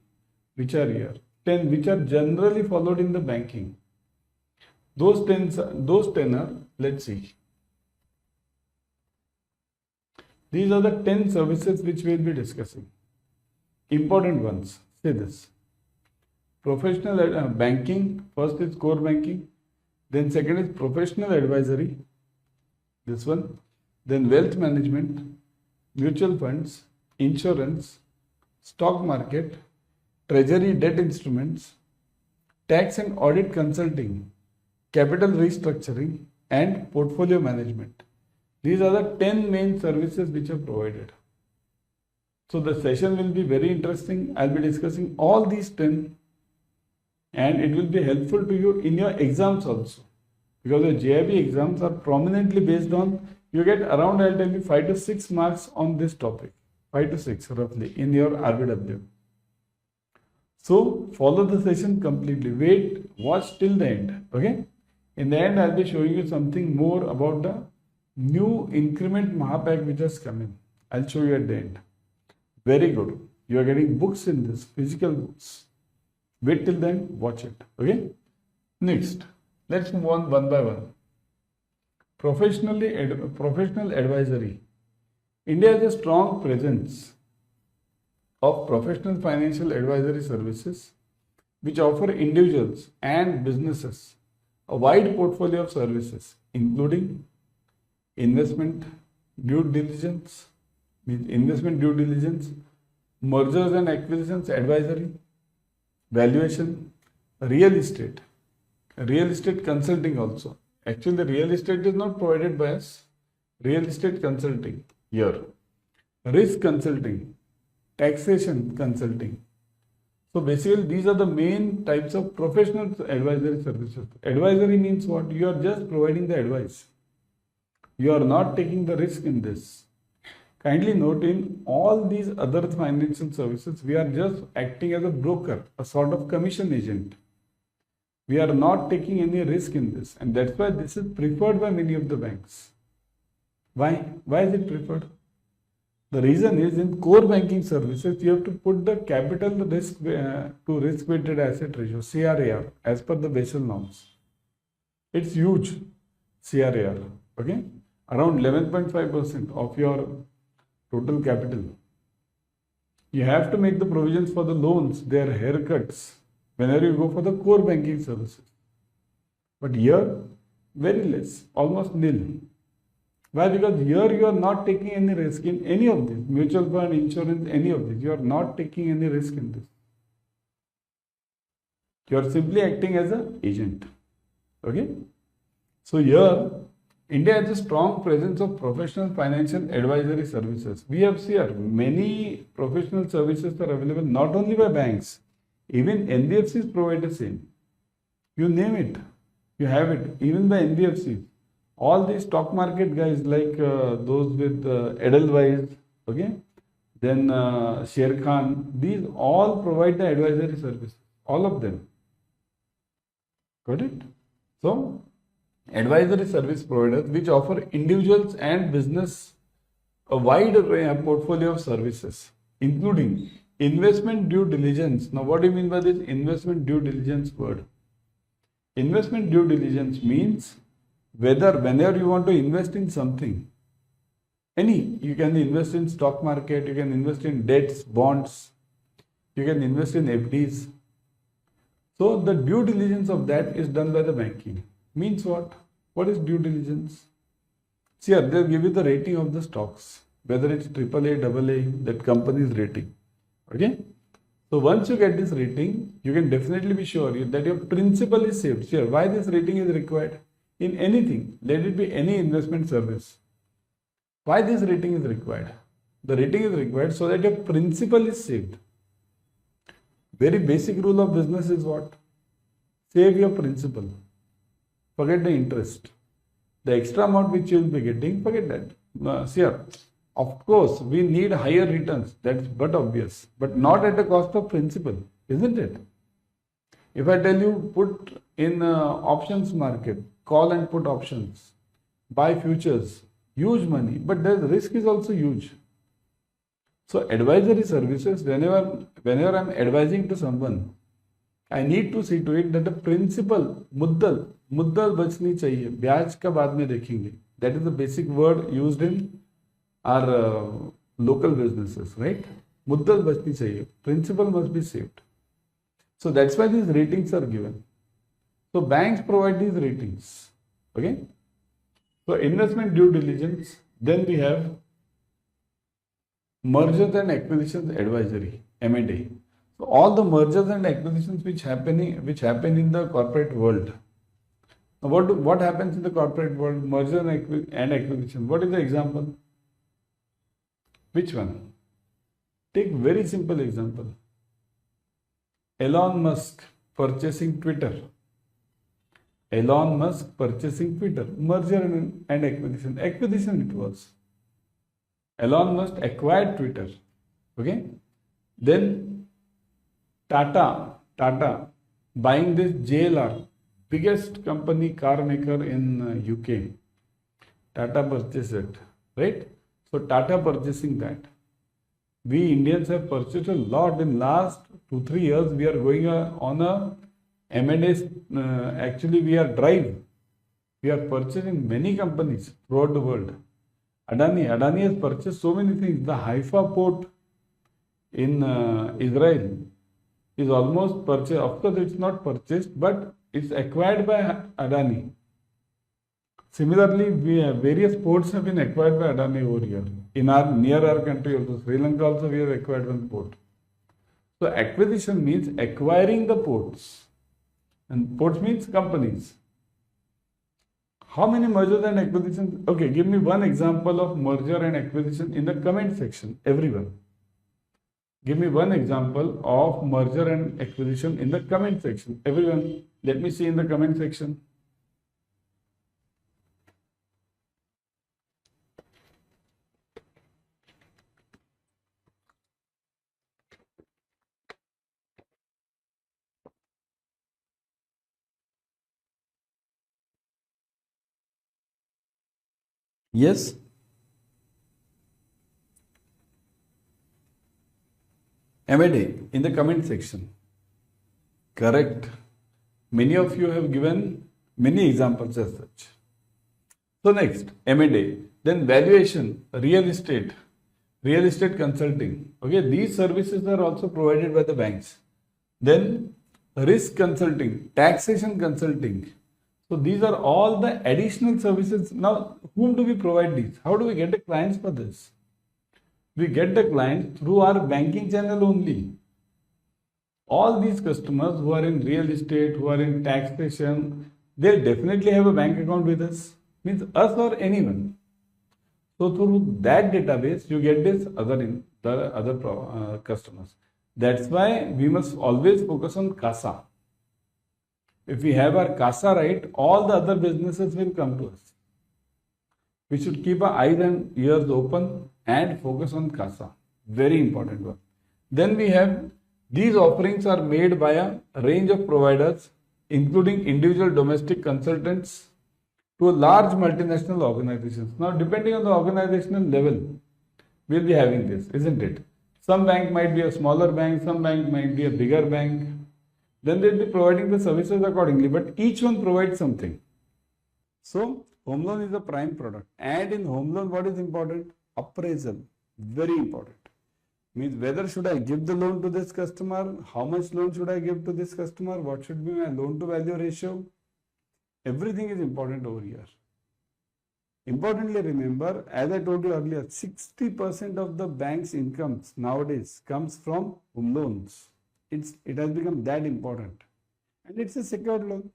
which are here, 10 which are generally followed in the banking. Those 10 are, let's see. These are the 10 services which we will be discussing. Important ones. Say this. Professional banking, first is core banking, then second is professional advisory, this one, then wealth management, mutual funds, insurance, stock market, treasury debt instruments, tax and audit consulting, capital restructuring, and portfolio management. These are the 10 main services which are provided. So the session will be very interesting. I'll be discussing all these 10 and it will be helpful to you in your exams also. Because the JAIIB exams are prominently based on, you get around, I'll tell you, 5 to 6 marks on this topic. 5 to 6 roughly in your RBWM. So follow the session completely. Wait, watch till the end. Okay. In the end, I'll be showing you something more about the new increment Mahapack which has come in. I'll show you at the end. Very good. You are getting books in this, physical books. Wait till then, watch it. Okay. Next, let's move on one by one. Professional advisory. India has a strong presence of professional financial advisory services which offer individuals and businesses a wide portfolio of services including investment due diligence, mergers and acquisitions advisory, valuation, real estate consulting also. Actually, the real estate is not provided by us. Real estate consulting here, risk consulting, taxation consulting. So basically, these are the main types of professional advisory services. Advisory means what? You are just providing the advice. You are not taking the risk in this. Kindly note, in all these other financial services, we are just acting as a broker, a sort of commission agent. We are not taking any risk in this, and that's why this is preferred by many of the banks. Why? Why is it preferred? The reason is, in core banking services, you have to put the capital risk to risk weighted asset ratio, CRAR, as per the Vishal norms. It's huge, CRAR, okay? Around 11.5% of your total capital. You have to make the provisions for the loans, their haircuts, whenever you go for the core banking services. But here, very less, almost nil. Why? Because here you are not taking any risk in any of this. Mutual fund, insurance, any of this. You are not taking any risk in this. You are simply acting as an agent. Okay? So here, India has a strong presence of professional financial advisory services. We have here many professional services are available not only by banks, even NBFCs provide the same. You name it, you have it, even by NBFCs. All these stock market guys like those with Edelweiss, okay, then Sher Khan, these all provide the advisory service, all of them. Got it? So, advisory service providers which offer individuals and business a wide portfolio of services, including investment due diligence. Now, what do you mean by this investment due diligence word? Investment due diligence means whenever you want to invest in something, you can invest in stock market, you can invest in debts, bonds, you can invest in FDs. So the due diligence of that is done by the banking. Means what? What is due diligence? See here, they'll give you the rating of the stocks. whether it's AAA, AA, that company's rating. Okay. So once you get this rating, you can definitely be sure that your principal is saved. Sure, why this rating is required? In anything, let it be any investment service. Why this rating is required? The rating is required so that your principal is saved. Very basic rule of business is what? Save your principal. Forget the interest. The extra amount which you will be getting, forget that. Sure, of course, we need higher returns. That's but obvious. But not at the cost of principal, isn't it? If I tell you put in options market, call and put options, buy futures, huge money, but the risk is also huge. So advisory services, whenever I'm advising to someone, I need to see to it that the principal, muddal bachni chahiye, ब्याज का बाद में देखेंगे. That is the basic word used in our local businesses, right? Muddal bachni chahiye, principal must be saved. So that's why these ratings are given. So banks provide these ratings. Okay. So investment due diligence. Then we have mergers and acquisitions advisory, M&A. So all the mergers and acquisitions which happen in the corporate world. Now what happens in the corporate world? Merger and acquisition. What is the example? Which one? Take very simple example. Elon Musk purchasing Twitter. Elon Musk purchasing Twitter. Merger and acquisition. Acquisition it was. Elon Musk acquired Twitter. Okay. Then Tata buying this JLR, biggest company, car maker in UK. Tata purchased it, right? So Tata purchasing that. We Indians have purchased a lot in last 2-3 years. We are going on a M&A. Actually, we are drive. We are purchasing many companies throughout the world. Adani has purchased so many things. The Haifa port in Israel is almost purchased. Of course, it's not purchased, but it's acquired by Adani. Similarly, various ports have been acquired by Adani over here. Near our country also, Sri Lanka also, we have acquired one port. So acquisition means acquiring the ports, and ports means companies. How many mergers and acquisitions? Okay, give me one example of merger and acquisition in the comment section, everyone. Give me one example of merger and acquisition in the comment section, everyone. Let me see in the comment section. Yes. M&A in the comment section. Correct. Many of you have given many examples as such. So next, M&A. Then valuation, real estate consulting. Okay, these services are also provided by the banks. Then risk consulting, taxation consulting. So these are all the additional services. Now, whom do we provide these? How do we get the clients for this? We get the clients through our banking channel only. All these customers who are in real estate, who are in taxation, they definitely have a bank account with us. Means us or anyone. So through that database, you get this other customers. That's why we must always focus on CASA. If we have our CASA right, all the other businesses will come to us. We should keep our eyes and ears open and focus on CASA. Very important one. Then we have these offerings are made by a range of providers, including individual domestic consultants to a large multinational organizations. Now, depending on the organizational level, we'll be having this, isn't it? Some bank might be a smaller bank, some bank might be a bigger bank. Then they'll be providing the services accordingly, but each one provides something. So, home loan is a prime product. And in home loan, what is important? Appraisal. Very important. Means whether should I give the loan to this customer, how much loan should I give to this customer, what should be my loan to value ratio. Everything is important over here. Importantly, remember, as I told you earlier, 60% of the bank's incomes nowadays comes from home loans. It has become that important. And it's a secured loan.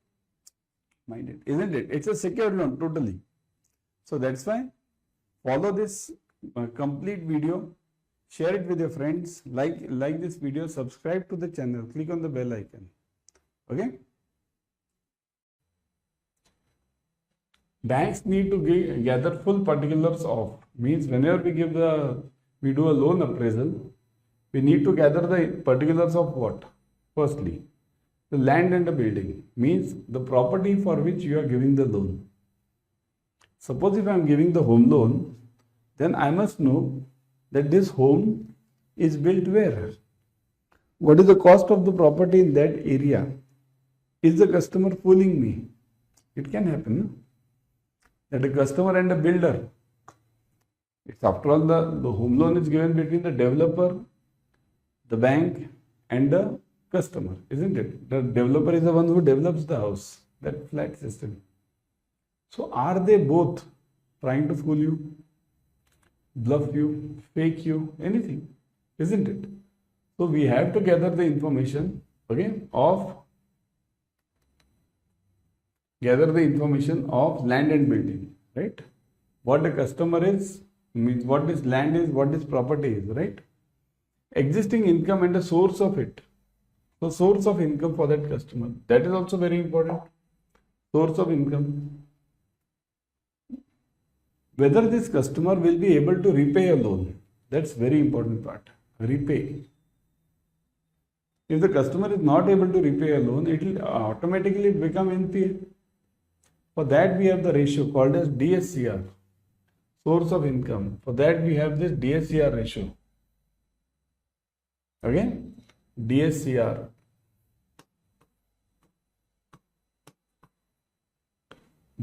Mind it, isn't it? It's a secured loan, totally. So that's why follow this complete video, share it with your friends, like this video, subscribe to the channel, click on the bell icon. Okay? Banks need to gather full particulars of, means whenever we do a loan appraisal, we need to gather the particulars of what? Firstly, the land and the building, means the property for which you are giving the loan. Suppose if I am giving the home loan, then I must know that this home is built where? What is the cost of the property in that area? Is the customer fooling me? It can happen, no? That a customer and a builder, it's after all the home loan is given between the developer, the bank and the customer, isn't it? The developer is the one who develops the house, that flat system. So are they both trying to fool you, bluff you, fake you, anything, isn't it? So we have to gather the information, okay, of land and building, right? What the customer is, means what this land is, what this property is, right? Existing income and the source of it. So source of income for that customer, that is also very important. Source of income. Whether this customer will be able to repay a loan, that's very important part. Repay. If the customer is not able to repay a loan, it will automatically become NPA. For that we have the ratio called as DSCR, source of income. For that we have this DSCR ratio. Okay? DSCR.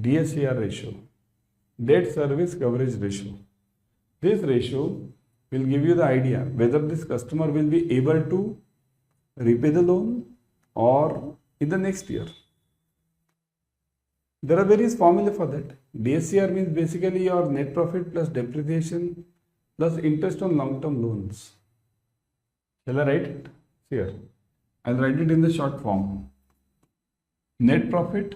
DSCR ratio. Debt service coverage ratio. This ratio will give you the idea whether this customer will be able to repay the loan or in the next year. There are various formulas for that. DSCR means basically your net profit plus depreciation plus interest on long-term loans. Shall I write it? Here. I'll write it in the short form. Net profit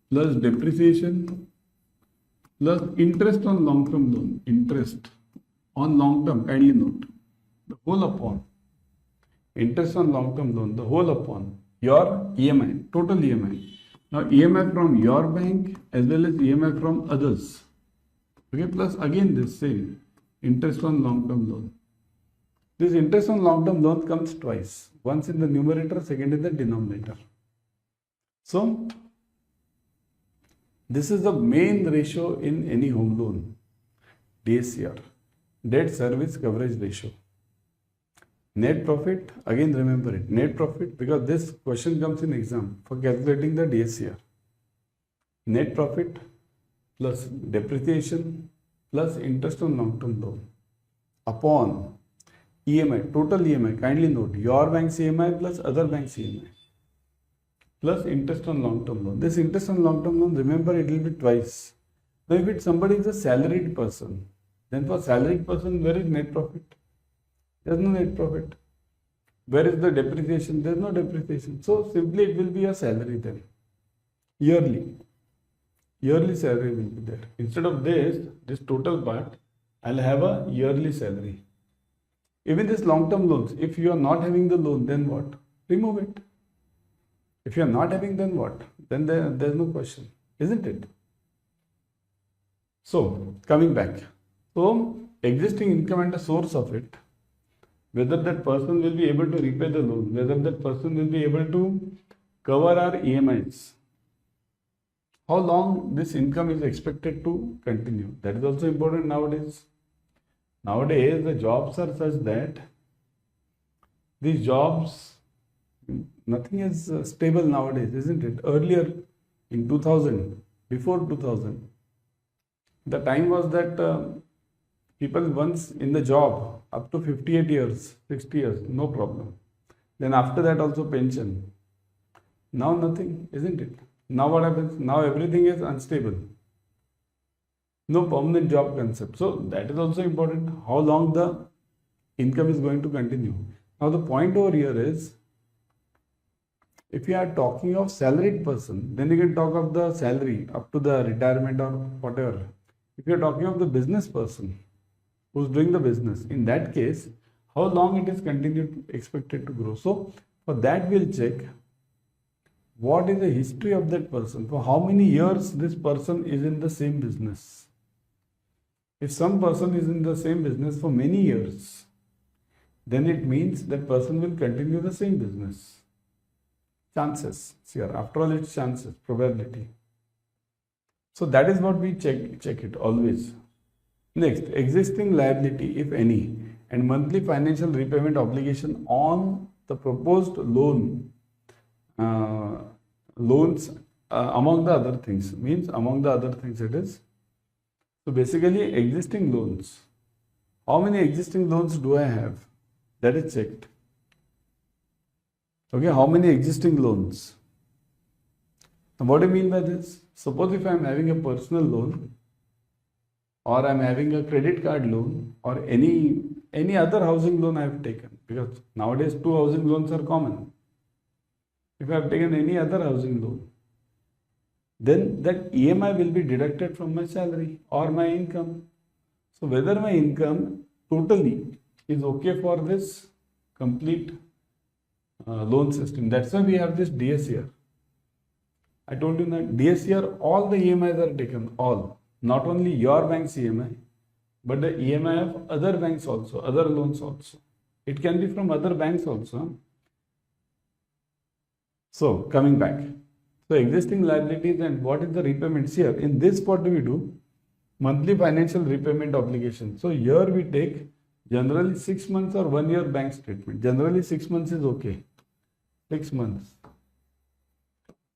plus depreciation plus interest on long-term loan. Interest on long-term, kindly note, the whole upon. Interest on long-term loan, the whole upon your EMI, total EMI. Now EMI from your bank as well as EMI from others. Okay, plus again this same interest on long-term loan. This interest on long-term loan comes twice, once in the numerator, second in the denominator. So this is the main ratio in any home loan, DSCR, debt service coverage ratio. Net profit, again remember it, net profit, because this question comes in exam for calculating the DSCR. Net profit plus depreciation plus interest on long-term loan upon EMI, total EMI, kindly note, your bank's EMI plus other bank's EMI. Plus interest on long-term loan. This interest on long-term loan, remember, it will be twice. Now, if it's somebody is a salaried person, then for salaried person, where is net profit? There is no net profit. Where is the depreciation? There is no depreciation. So, simply it will be a salary then. Yearly. Yearly salary will be there. Instead of this total part, I'll have a yearly salary. Even this long-term loans, if you are not having the loan, then what? Remove it. If you are not having, then what? Then there's no question, isn't it? So, coming back. So, existing income and the source of it, whether that person will be able to repay the loan, whether that person will be able to cover our EMIs, how long this income is expected to continue. That is also important nowadays. Nowadays, the jobs are such that these jobs, nothing is stable nowadays, isn't it? Earlier, in 2000, before 2000, the time was that People once in the job up to 58 years, 60 years, no problem. Then after that also pension. Now nothing, isn't it? Now what happens? Now everything is unstable. No permanent job concept. So that is also important. How long the income is going to continue. Now the point over here is, if you are talking of salaried person, then you can talk of the salary up to the retirement or whatever. If you are talking of the business person who's doing the business, in that case, how long it is continued expected to grow. So for that we'll check what is the history of that person, for how many years this person is in the same business. If some person is in the same business for many years, then it means that person will continue the same business. Chances here, after all it's chances, probability. So that is what we check it always. Next, existing liability if any and monthly financial repayment obligation on the proposed loans among the other things, means among the other things it is. So basically existing loans, how many existing loans do I have, that is checked. Okay, how many existing loans? Now what do you mean by this? Suppose if I am having a personal loan, or I am having a credit card loan, or any other housing loan I have taken, because nowadays 2 housing loans are common. If I have taken any other housing loan, then that EMI will be deducted from my salary or my income. So whether my income totally is okay for this complete loan system. That's why we have this DSCR. I told you that DSCR, all the EMIs are taken, all. Not only your bank's EMI, but the EMI of other banks also, other loans also. It can be from other banks also. So coming back. So existing liabilities and what is the repayments here? In this, what do we do? Monthly financial repayment obligation. So here we take generally 6 months or 1 year bank statement. Generally 6 months is okay. 6 months.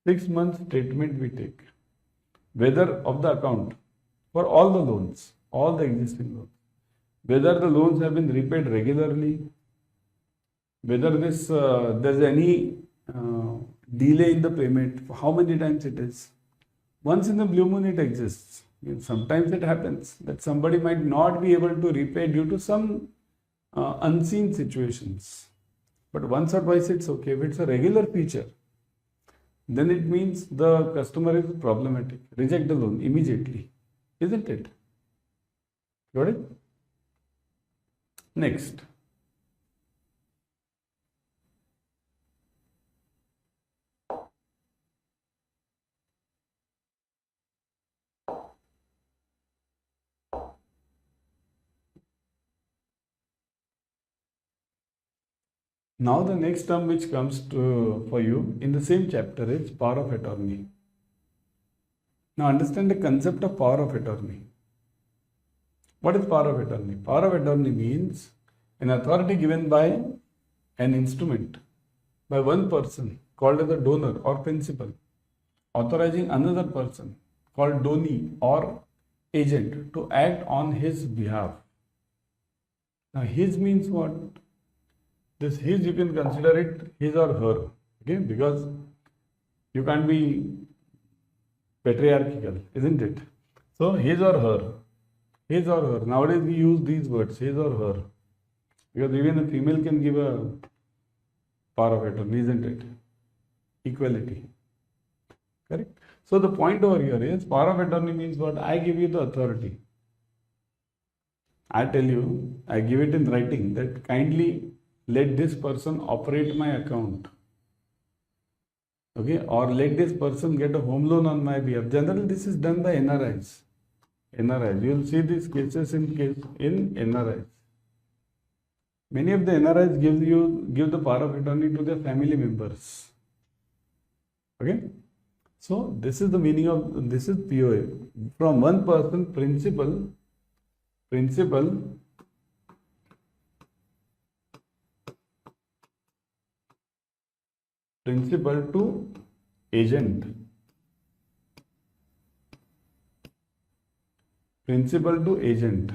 6 months statement we take. Whether of the account for all the loans, all the existing loans. Whether the loans have been repaid regularly. Whether there's any delay in the payment, how many times it is. Once in the blue moon it exists. Sometimes it happens that somebody might not be able to repay due to some unseen situations. But once or twice it's okay. If it's a regular feature, then it means the customer is problematic. Reject the loan immediately. Isn't it? Got it? Next. Now the next term which comes for you in the same chapter is power of attorney. Now understand the concept of power of attorney. What is power of attorney? Power of attorney means an authority given by an instrument by one person called as a donor or principal, authorizing another person called donee or agent to act on his behalf. Now his means what? This his, you can consider it his or her, okay? Because you can't be patriarchal, isn't it? So his or her, his or her. Nowadays we use these words, his or her, because even a female can give a power of attorney, isn't it? Equality, correct? So the point over here is power of attorney means what? I give you the authority. I tell you, I give it in writing that kindly let this person operate my account, okay, or let this person get a home loan on my behalf. Generally this is done by NRIs. You will see these cases in NRIs. Many of the NRIs give the power of attorney to their family members, okay. So this is the meaning of, this is POA, from one person, principal to agent. Principal to agent.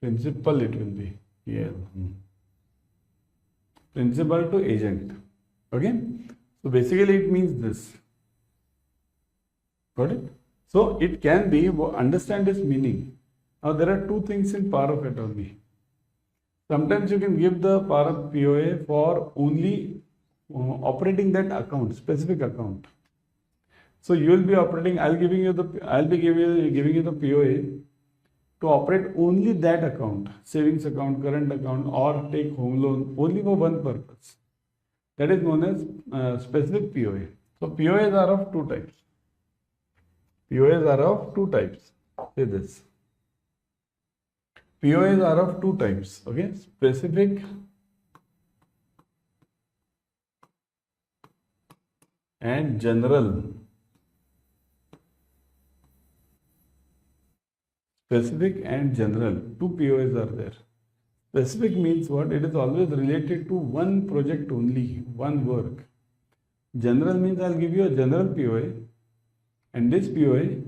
Principal it will be. Yeah. Principal to agent. Okay. So basically it means this. Got it? So it can be, understand its meaning. Now there are two things in power of attorney. Sometimes you can give the power of POA for only operating that account, specific account. So you will be operating, I'll be giving you the POA to operate only that account, savings account, current account, or take home loan only for one purpose. That is known as specific POA. So POAs are of two types. POAs are of two types. Say this. POAs are of two types. Okay, specific and general. Specific and general. Two POAs are there. Specific means what? It is always related to one project only, one work. General means I'll give you a general POA, and this POA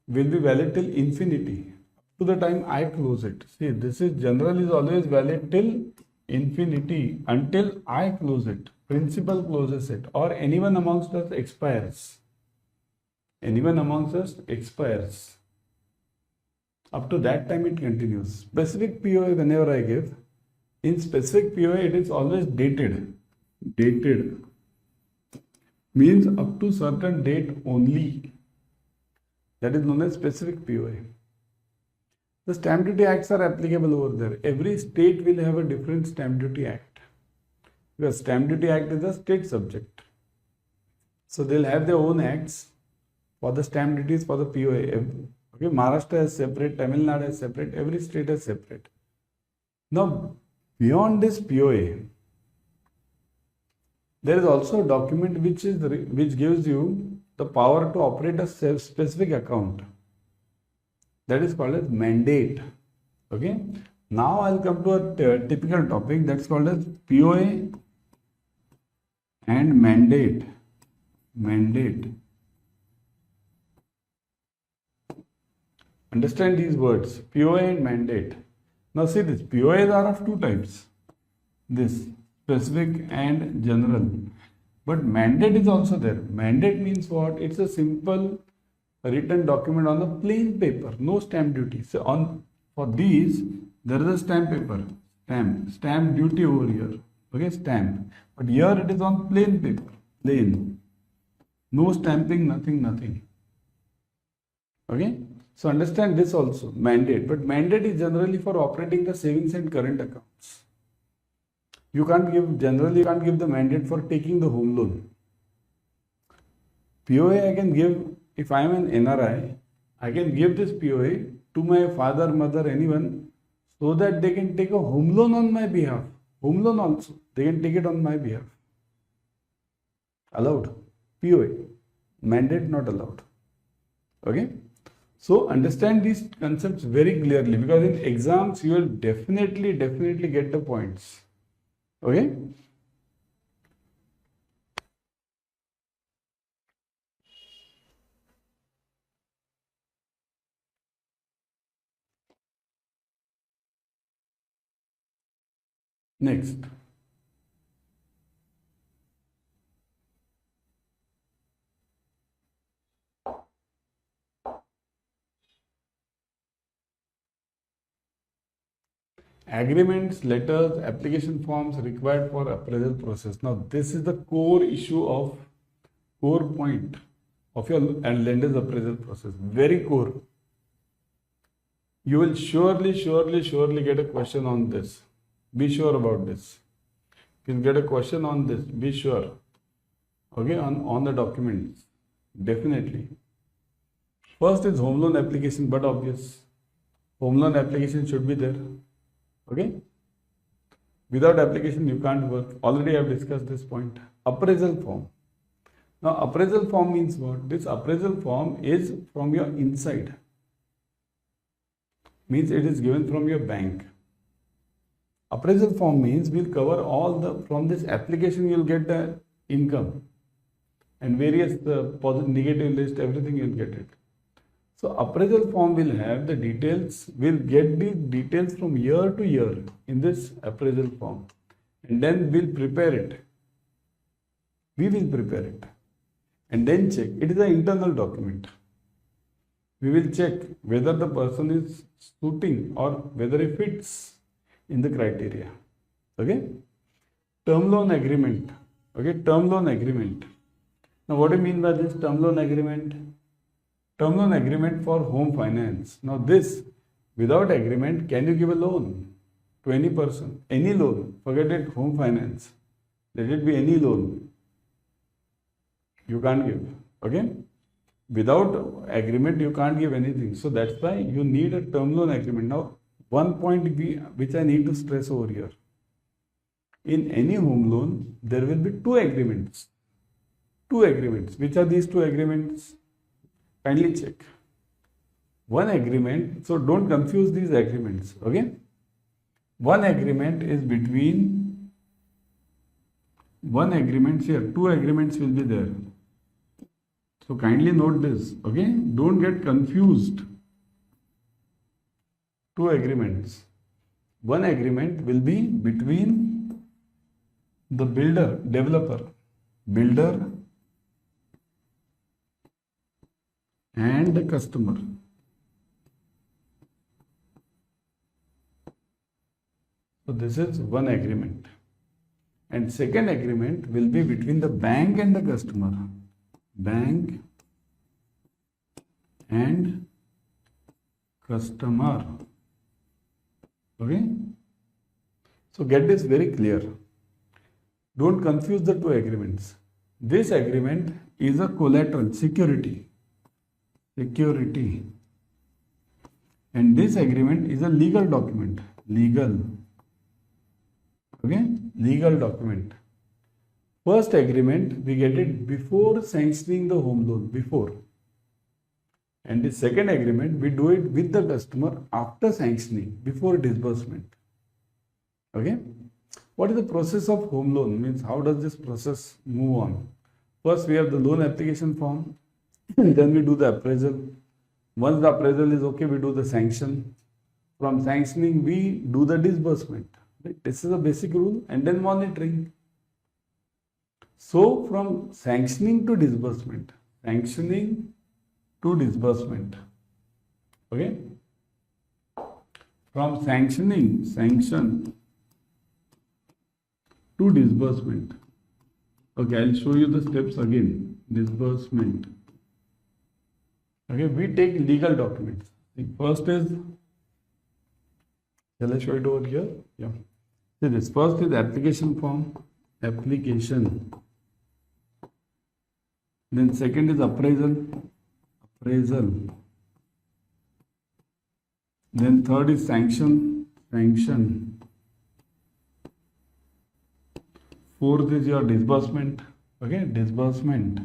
will be valid till infinity, to the time I close it. See, this is general is always valid till infinity, until I close it. Principal closes it, or anyone amongst us expires. Anyone amongst us expires. Up to that time it continues. Specific POA, whenever I give, in specific POA it is always dated. Dated means up to certain date only. That is known as specific POA. The stamp duty acts are applicable over there. Every state will have a different stamp duty act, because stamp duty act is a state subject. So they'll have their own acts for the stamp duties for the POA. Okay, Maharashtra is separate, Tamil Nadu is separate, every state is separate. Now, beyond this POA, there is also a document which gives you the power to operate a specific account. That is called as mandate. Okay. Now I'll come to a typical topic that's called as POA and mandate. Mandate. Understand these words, POA and mandate. Now see this, POAs are of two types. This, specific and general. But mandate is also there. Mandate means what? It's a simple written document on a plain paper, no stamp duty. So for these, there is a stamp paper, stamp duty over here. Okay, stamp. But here it is on plain paper, plain. No stamping, nothing. Okay. So understand this also, mandate. But mandate is generally for operating the savings and current accounts. You can't give the mandate for taking the home loan. POA I can give, if I am an NRI, I can give this POA to my father, mother, anyone, so that they can take a home loan on my behalf. Home loan also, they can take it on my behalf. Allowed. POA. Mandate not allowed. Okay. So understand these concepts very clearly, because in exams you will definitely get the points. Okay. Next. Agreements, letters, application forms required for appraisal process. Now, this is the core point of your lender's appraisal process. Very core. You will surely get a question on this. Be sure about this. You'll get a question on this. Be sure. Okay, on the documents. Definitely. First is home loan application, but obvious. Home loan application should be there. Okay. Without application, you can't work. Already I have discussed this point. Appraisal form. Now, appraisal form means what? This appraisal form is from your inside. Means it is given from your bank. Appraisal form means we'll cover all from this application you'll get the income and various positive, negative list, everything you'll get it. So appraisal form will have the details, will get the details from year to year in this appraisal form, and then we'll prepare it. We will prepare it and then check. It is an internal document. We will check whether the person is suiting or whether he fits in the criteria. Okay. Term loan agreement. Okay. Term loan agreement. Now what do you mean by this term loan agreement? Term loan agreement for home finance. Now this, without agreement, can you give a loan to any person? Any loan. Forget it, home finance. Let it be any loan. You can't give. Okay. Without agreement, you can't give anything. So that's why you need a term loan agreement. Now, one point which I need to stress over here. In any home loan, there will be two agreements. Two agreements. Which are these two agreements? Kindly check. One agreement, so don't confuse these agreements. Okay? One agreement is between, here, two agreements will be there. So kindly note this, okay? Don't get confused. Two agreements. One agreement will be between the developer and the customer. So this is one agreement. And second agreement will be between the bank and the customer. Bank and customer. Okay? So get this very clear. Don't confuse the two agreements. This agreement is a collateral, security. And this agreement is a legal document. Okay? Legal document. First agreement, we get it before sanctioning the home loan, before. And the second agreement, we do it with the customer after sanctioning, before disbursement. Okay? What is the process of home loan? Means how does this process move on? First, we have the loan application form. Then we do the appraisal. Once the appraisal is okay, we do the sanction. From sanctioning, we do the disbursement. Right? This is a basic rule. And then monitoring. So from sanctioning to disbursement, okay? From sanction to disbursement. Okay, I'll show you the steps again. Disbursement. Okay, we take legal documents. The first is, shall I show it over here? Yeah. See this. First is application form. Then second is appraisal. Then third is sanction. Fourth is your disbursement. Okay, disbursement.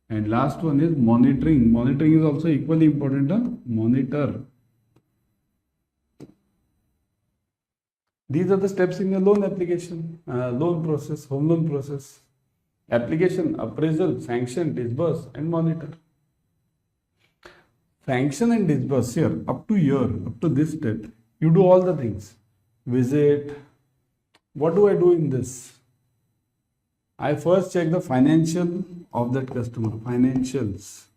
And last one is monitoring. Monitoring is also equally important. Monitor. These are the steps in the loan application, loan process, home loan process. Application, appraisal, sanction, disburse and monitor. Sanction and disburse here, up to this step, you do all the things. Visit. What do I do in this? I first check the financial of that customer, financials.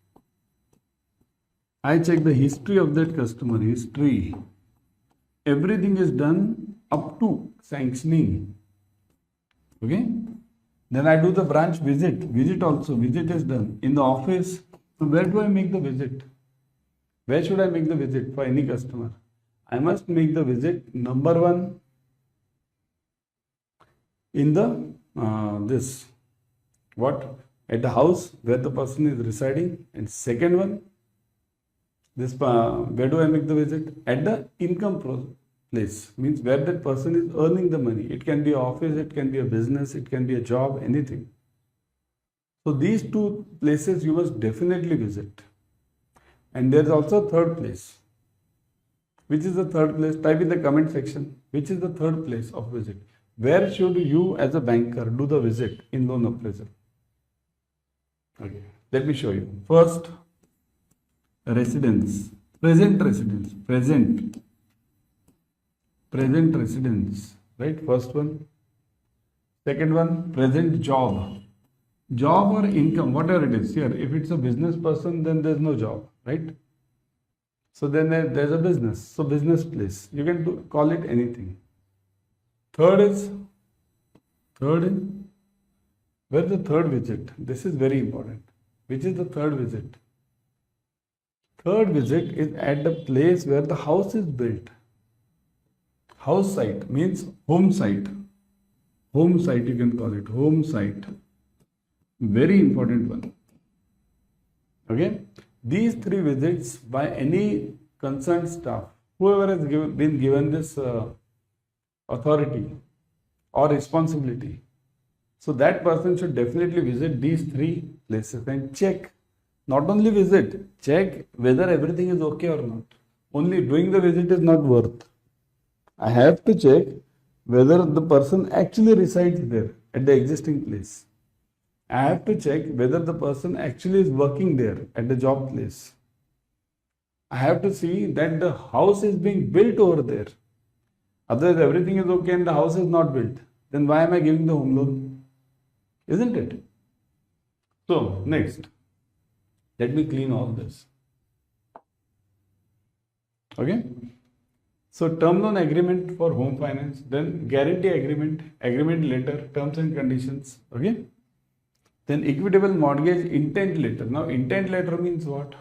I check the history of that customer, history. Everything is done up to sanctioning. Okay? Then I do the branch visit. Visit is done. In the office, so where do I make the visit? Where should I make the visit for any customer? I must make the visit, number one, in the at the house where the person is residing, and second one, where do I make the visit? At the income place, means where that person is earning the money. It can be an office, it can be a business, it can be a job, anything. So these two places you must definitely visit. And there is also a third place. Which is the third place? Type in the comment section. Which is the third place of visit? Where should you as a banker do the visit in loan appraisal? Okay, let me show you. First, residence, present residence, present residence, right? First one. Second one, present job. Job or income, whatever it is. Here, if it's a business person, then there's no job, right? So then there's a business. So business place. You can call it anything. Third is, where's the third visit? This is very important. Which is the third visit? Third visit is at the place where the house is built. House site means home site. Home site, you can call it home site. Very important one. Okay. These three visits by any concerned staff, whoever has been given this authority or responsibility, so that person should definitely visit these three places and check. Not only visit, check whether everything is okay or not. Only doing the visit is not worth. I have to check whether the person actually resides there at the existing place. I have to check whether the person actually is working there at the job place. I have to see that the house is being built over there. Otherwise, everything is okay and the house is not built. Then why am I giving the home loan? Isn't it? So, next, let me clean all this. Okay. So, term loan agreement for home finance, then guarantee agreement, agreement letter, terms and conditions. Okay. Then equitable mortgage intent letter. Now, intent letter means what?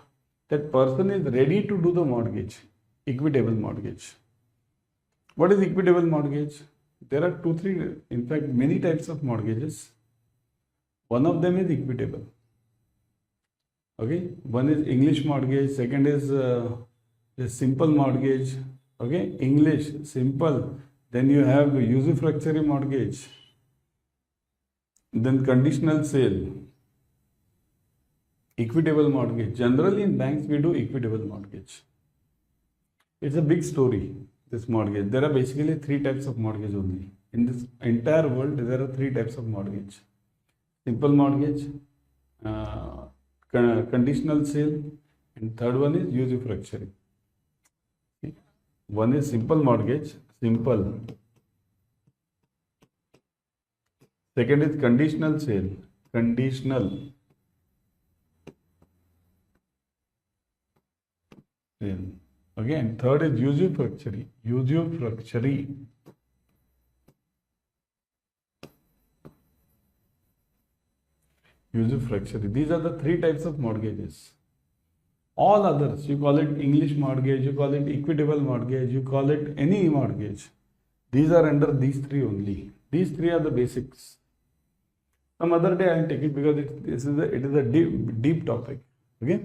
That person is ready to do the mortgage. Equitable mortgage. What is equitable mortgage? There are two, three, in fact, many types of mortgages. One of them is equitable. Okay. One is English mortgage. Second is a simple mortgage. Okay. English, simple. Then you have usufructuary mortgage. Then conditional sale, equitable mortgage. Generally in banks we do equitable mortgage. It's a big story, this mortgage. There are basically three types of mortgage only. In this entire world there are three types of mortgage. Simple mortgage, conditional sale, and third one is usufructuary. One is simple mortgage, simple. Second is conditional sale, conditional sale. Again, third is usufructuary, usufructuary. Usufructuary. These are the three types of mortgages. All others, you call it English mortgage, you call it equitable mortgage, you call it any mortgage. These are under these three only. These three are the basics. Some other day I will take it because it is a deep topic. Okay.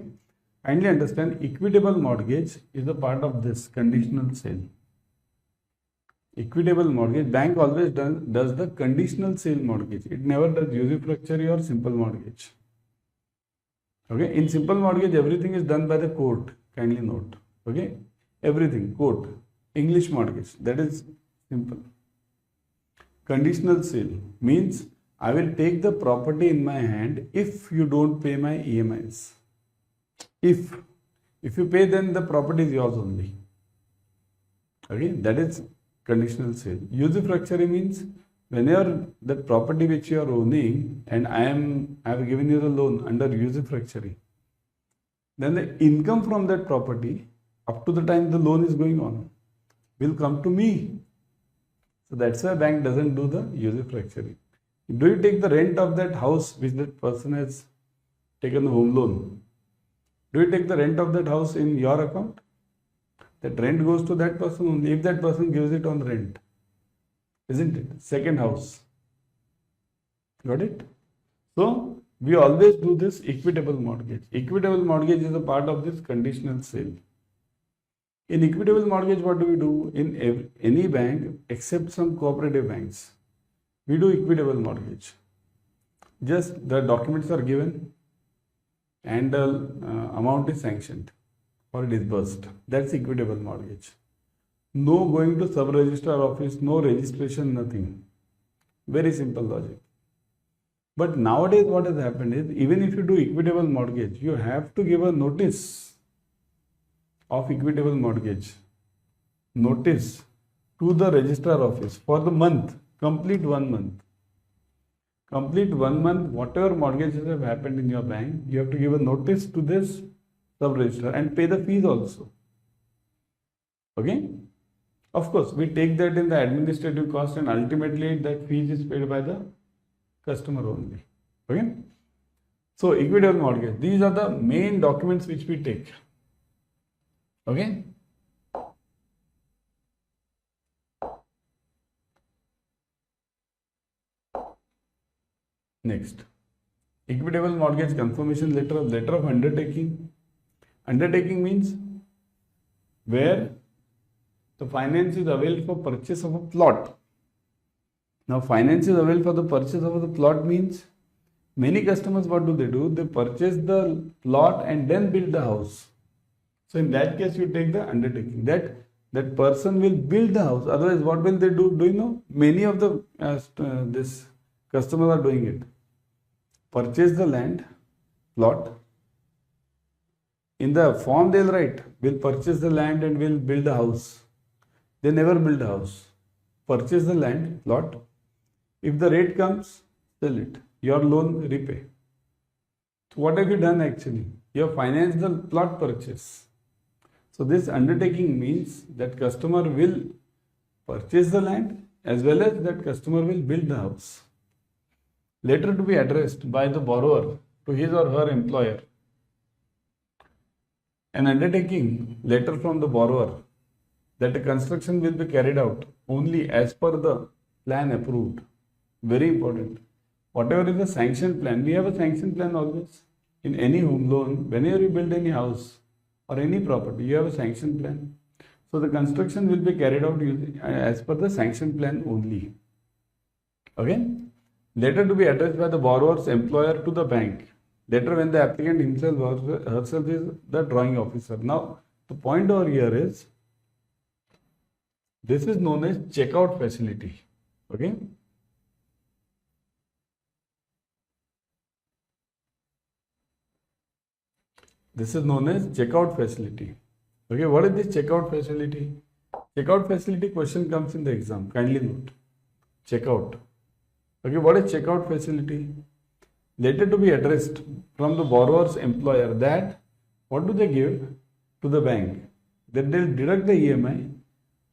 Kindly understand, equitable mortgage is a part of this conditional sale. Equitable mortgage, bank always does the conditional sale mortgage. It never does usufructuary or simple mortgage. Okay. In simple mortgage, everything is done by the court. Kindly note. Okay. Everything, court. English mortgage, that is simple. Conditional sale means I will take the property in my hand if you don't pay my EMIs. If you pay, then the property is yours only. Okay, that is conditional sale. Usufructuary means whenever the property which you are owning and I have given you the loan under usufructuary, then the income from that property up to the time the loan is going on will come to me. So that's why bank doesn't do the usufructuary. Do you take the rent of that house which that person has taken the home loan? Do you take the rent of that house in your account? That rent goes to that person only if that person gives it on rent. Isn't it? Second house. Got it? So, we always do this equitable mortgage. Equitable mortgage is a part of this conditional sale. In equitable mortgage, what do we do? In any bank except some cooperative banks, we do equitable mortgage. Just the documents are given and the amount is sanctioned or disbursed. That's equitable mortgage. No going to sub-registrar office, no registration, nothing. Very simple logic. But nowadays what has happened is, even if you do equitable mortgage, you have to give a notice of equitable mortgage, notice to the registrar office for the month, complete 1 month. Complete 1 month, whatever mortgages have happened in your bank, you have to give a notice to this sub-registrar and pay the fees also. Okay? Of course, we take that in the administrative cost, and ultimately that fees is paid by the customer only. Okay? So, equitable mortgage, these are the main documents which we take. Okay? Next, equitable mortgage confirmation letter, letter of undertaking. Undertaking means where the finance is availed for purchase of a plot. Now, finance is availed for the purchase of the plot means, many customers, what do? They purchase the plot and then build the house. So, in that case, you take the undertaking that person will build the house. Otherwise, what will they do? Do you know? Many of the this customers are doing it. Purchase the land, plot. In the form they will write, will purchase the land and will build a house. They never build a house. Purchase the land, plot. If the rate comes, sell it. Your loan repay. So what have you done actually? You have financed the plot purchase. So this undertaking means that customer will purchase the land as well as that customer will build the house. Letter to be addressed by the borrower to his or her employer. An undertaking letter from the borrower that the construction will be carried out only as per the plan approved. Very important. Whatever is the sanction plan, we have a sanction plan always. In any home loan, whenever you build any house or any property, you have a sanction plan. So the construction will be carried out as per the sanction plan only. Okay? Letter to be addressed by the borrower's employer to the bank. Later, when the applicant himself or herself is the drawing officer. Now, the point over here is, this is known as checkout facility. Okay? This is known as checkout facility. Okay, what is this checkout facility? Checkout facility question comes in the exam. Kindly note. Checkout. Okay, what is checkout facility? Letter to be addressed from the borrower's employer that, what do they give to the bank? That they'll deduct the EMI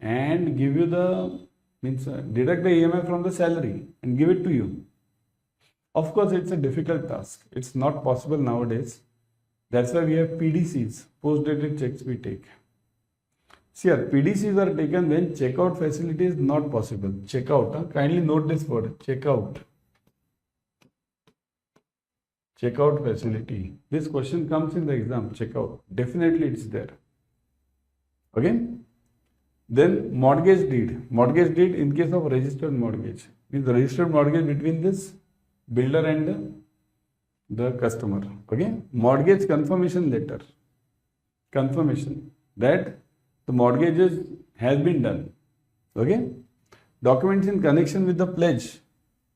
and give you deduct the EMI from the salary and give it to you. Of course, it's a difficult task. It's not possible nowadays. That's why we have PDCs, post-dated checks we take. See here, PDCs are taken when checkout facility is not possible. Checkout, kindly note this word, checkout. Checkout facility. This question comes in the exam, checkout. Definitely it's there. Okay? Then mortgage deed. Mortgage deed in case of registered mortgage. Means the registered mortgage between this builder and the customer. Okay? Mortgage confirmation letter. Confirmation that the mortgages has been done. Okay? Documents in connection with the pledge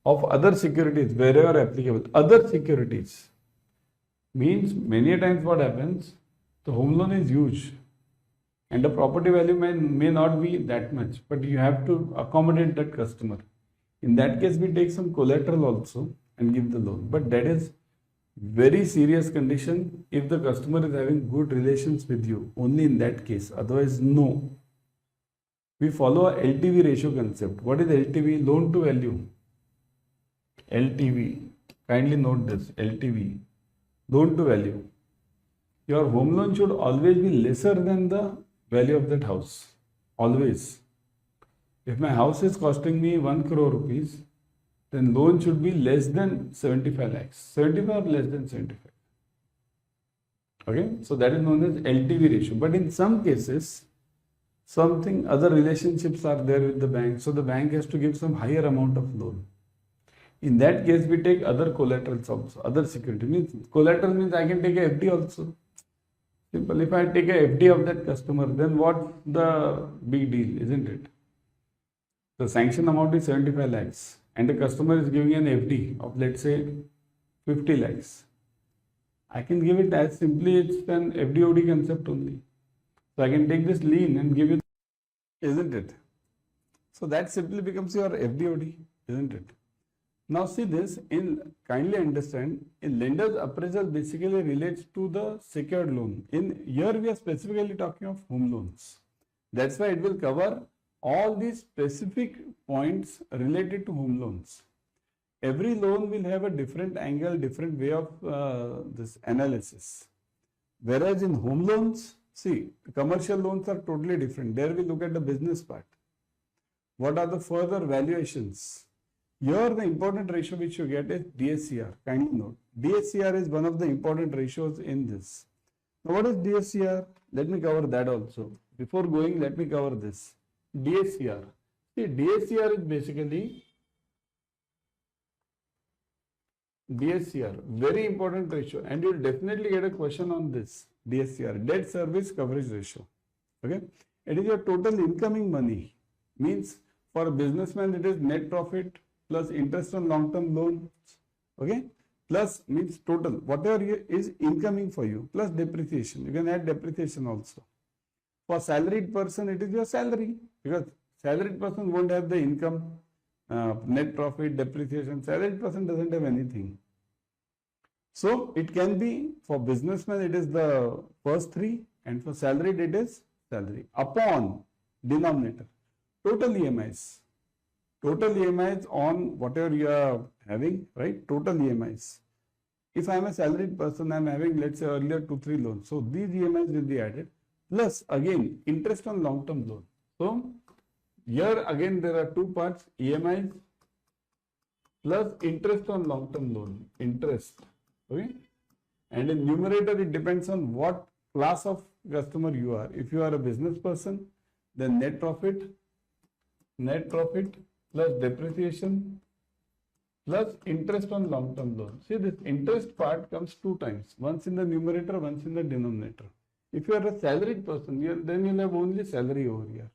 of other securities wherever applicable. Other securities means many times what happens, the home loan is huge and the property value may not be that much, but you have to accommodate that customer. In that case, we take some collateral also and give the loan. But that is very serious condition if the customer is having good relations with you. Only in that case. Otherwise, no. We follow a LTV ratio concept. What is LTV? Loan to value. LTV. Kindly note this. LTV. Loan to value. Your home loan should always be lesser than the value of that house. Always. If my house is costing me 1 crore rupees, then loan should be less than 75 lakhs. 75 or less than 75. Okay, so that is known as LTV ratio. But in some cases, other relationships are there with the bank. So the bank has to give some higher amount of loan. In that case, we take other collaterals also, other security. Means collateral means I can take a FD also. Simple. If I take a FD of that customer, then what's the big deal, isn't it? The sanction amount is 75 lakhs. and the customer is giving an FD of, let's say, 50 lakhs. I can give it as simply it's an FDOD concept only. So I can take this lien and give it, isn't it? So that simply becomes your FDOD, isn't it? Now see this, kindly understand, in lender's appraisal basically relates to the secured loan. In here we are specifically talking of home loans. That's why it will cover all these specific points related to home loans. Every loan will have a different angle, different way of this analysis. Whereas in home loans, see, commercial loans are totally different. There we look at the business part. What are the further valuations? Here the important ratio which you get is DSCR. Kindly note, DSCR is one of the important ratios in this. Now what is DSCR? Let me cover that also. Before going, let me cover this. DSCR. See, DSCR is basically very important ratio, and you'll definitely get a question on this. DSCR, debt service coverage ratio. Okay, it is your total incoming money. Means for a businessman it is net profit plus interest on long-term loans. Okay, plus means total whatever is incoming for you plus depreciation. You can add depreciation also. For salaried person it is your salary, because salaried person won't have the income, net profit, depreciation. Salaried person doesn't have anything. So it can be for businessman it is the first three, and for salaried it is salary upon denominator. Total EMIs. Total EMIs on whatever you are having, right? Total EMIs. If I am a salaried person, I am having, let's say, earlier 2-3 loans. So these EMIs will be added. Plus again interest on long-term loan. So here again there are two parts, EMIs plus interest on long-term loan, interest. Okay, and in numerator it depends on what class of customer you are. If you are a business person, then net profit plus depreciation plus interest on long-term loan. See, this interest part comes two times, once in the numerator, once in the denominator. If you are a salaried person, then you'll have only salary over here.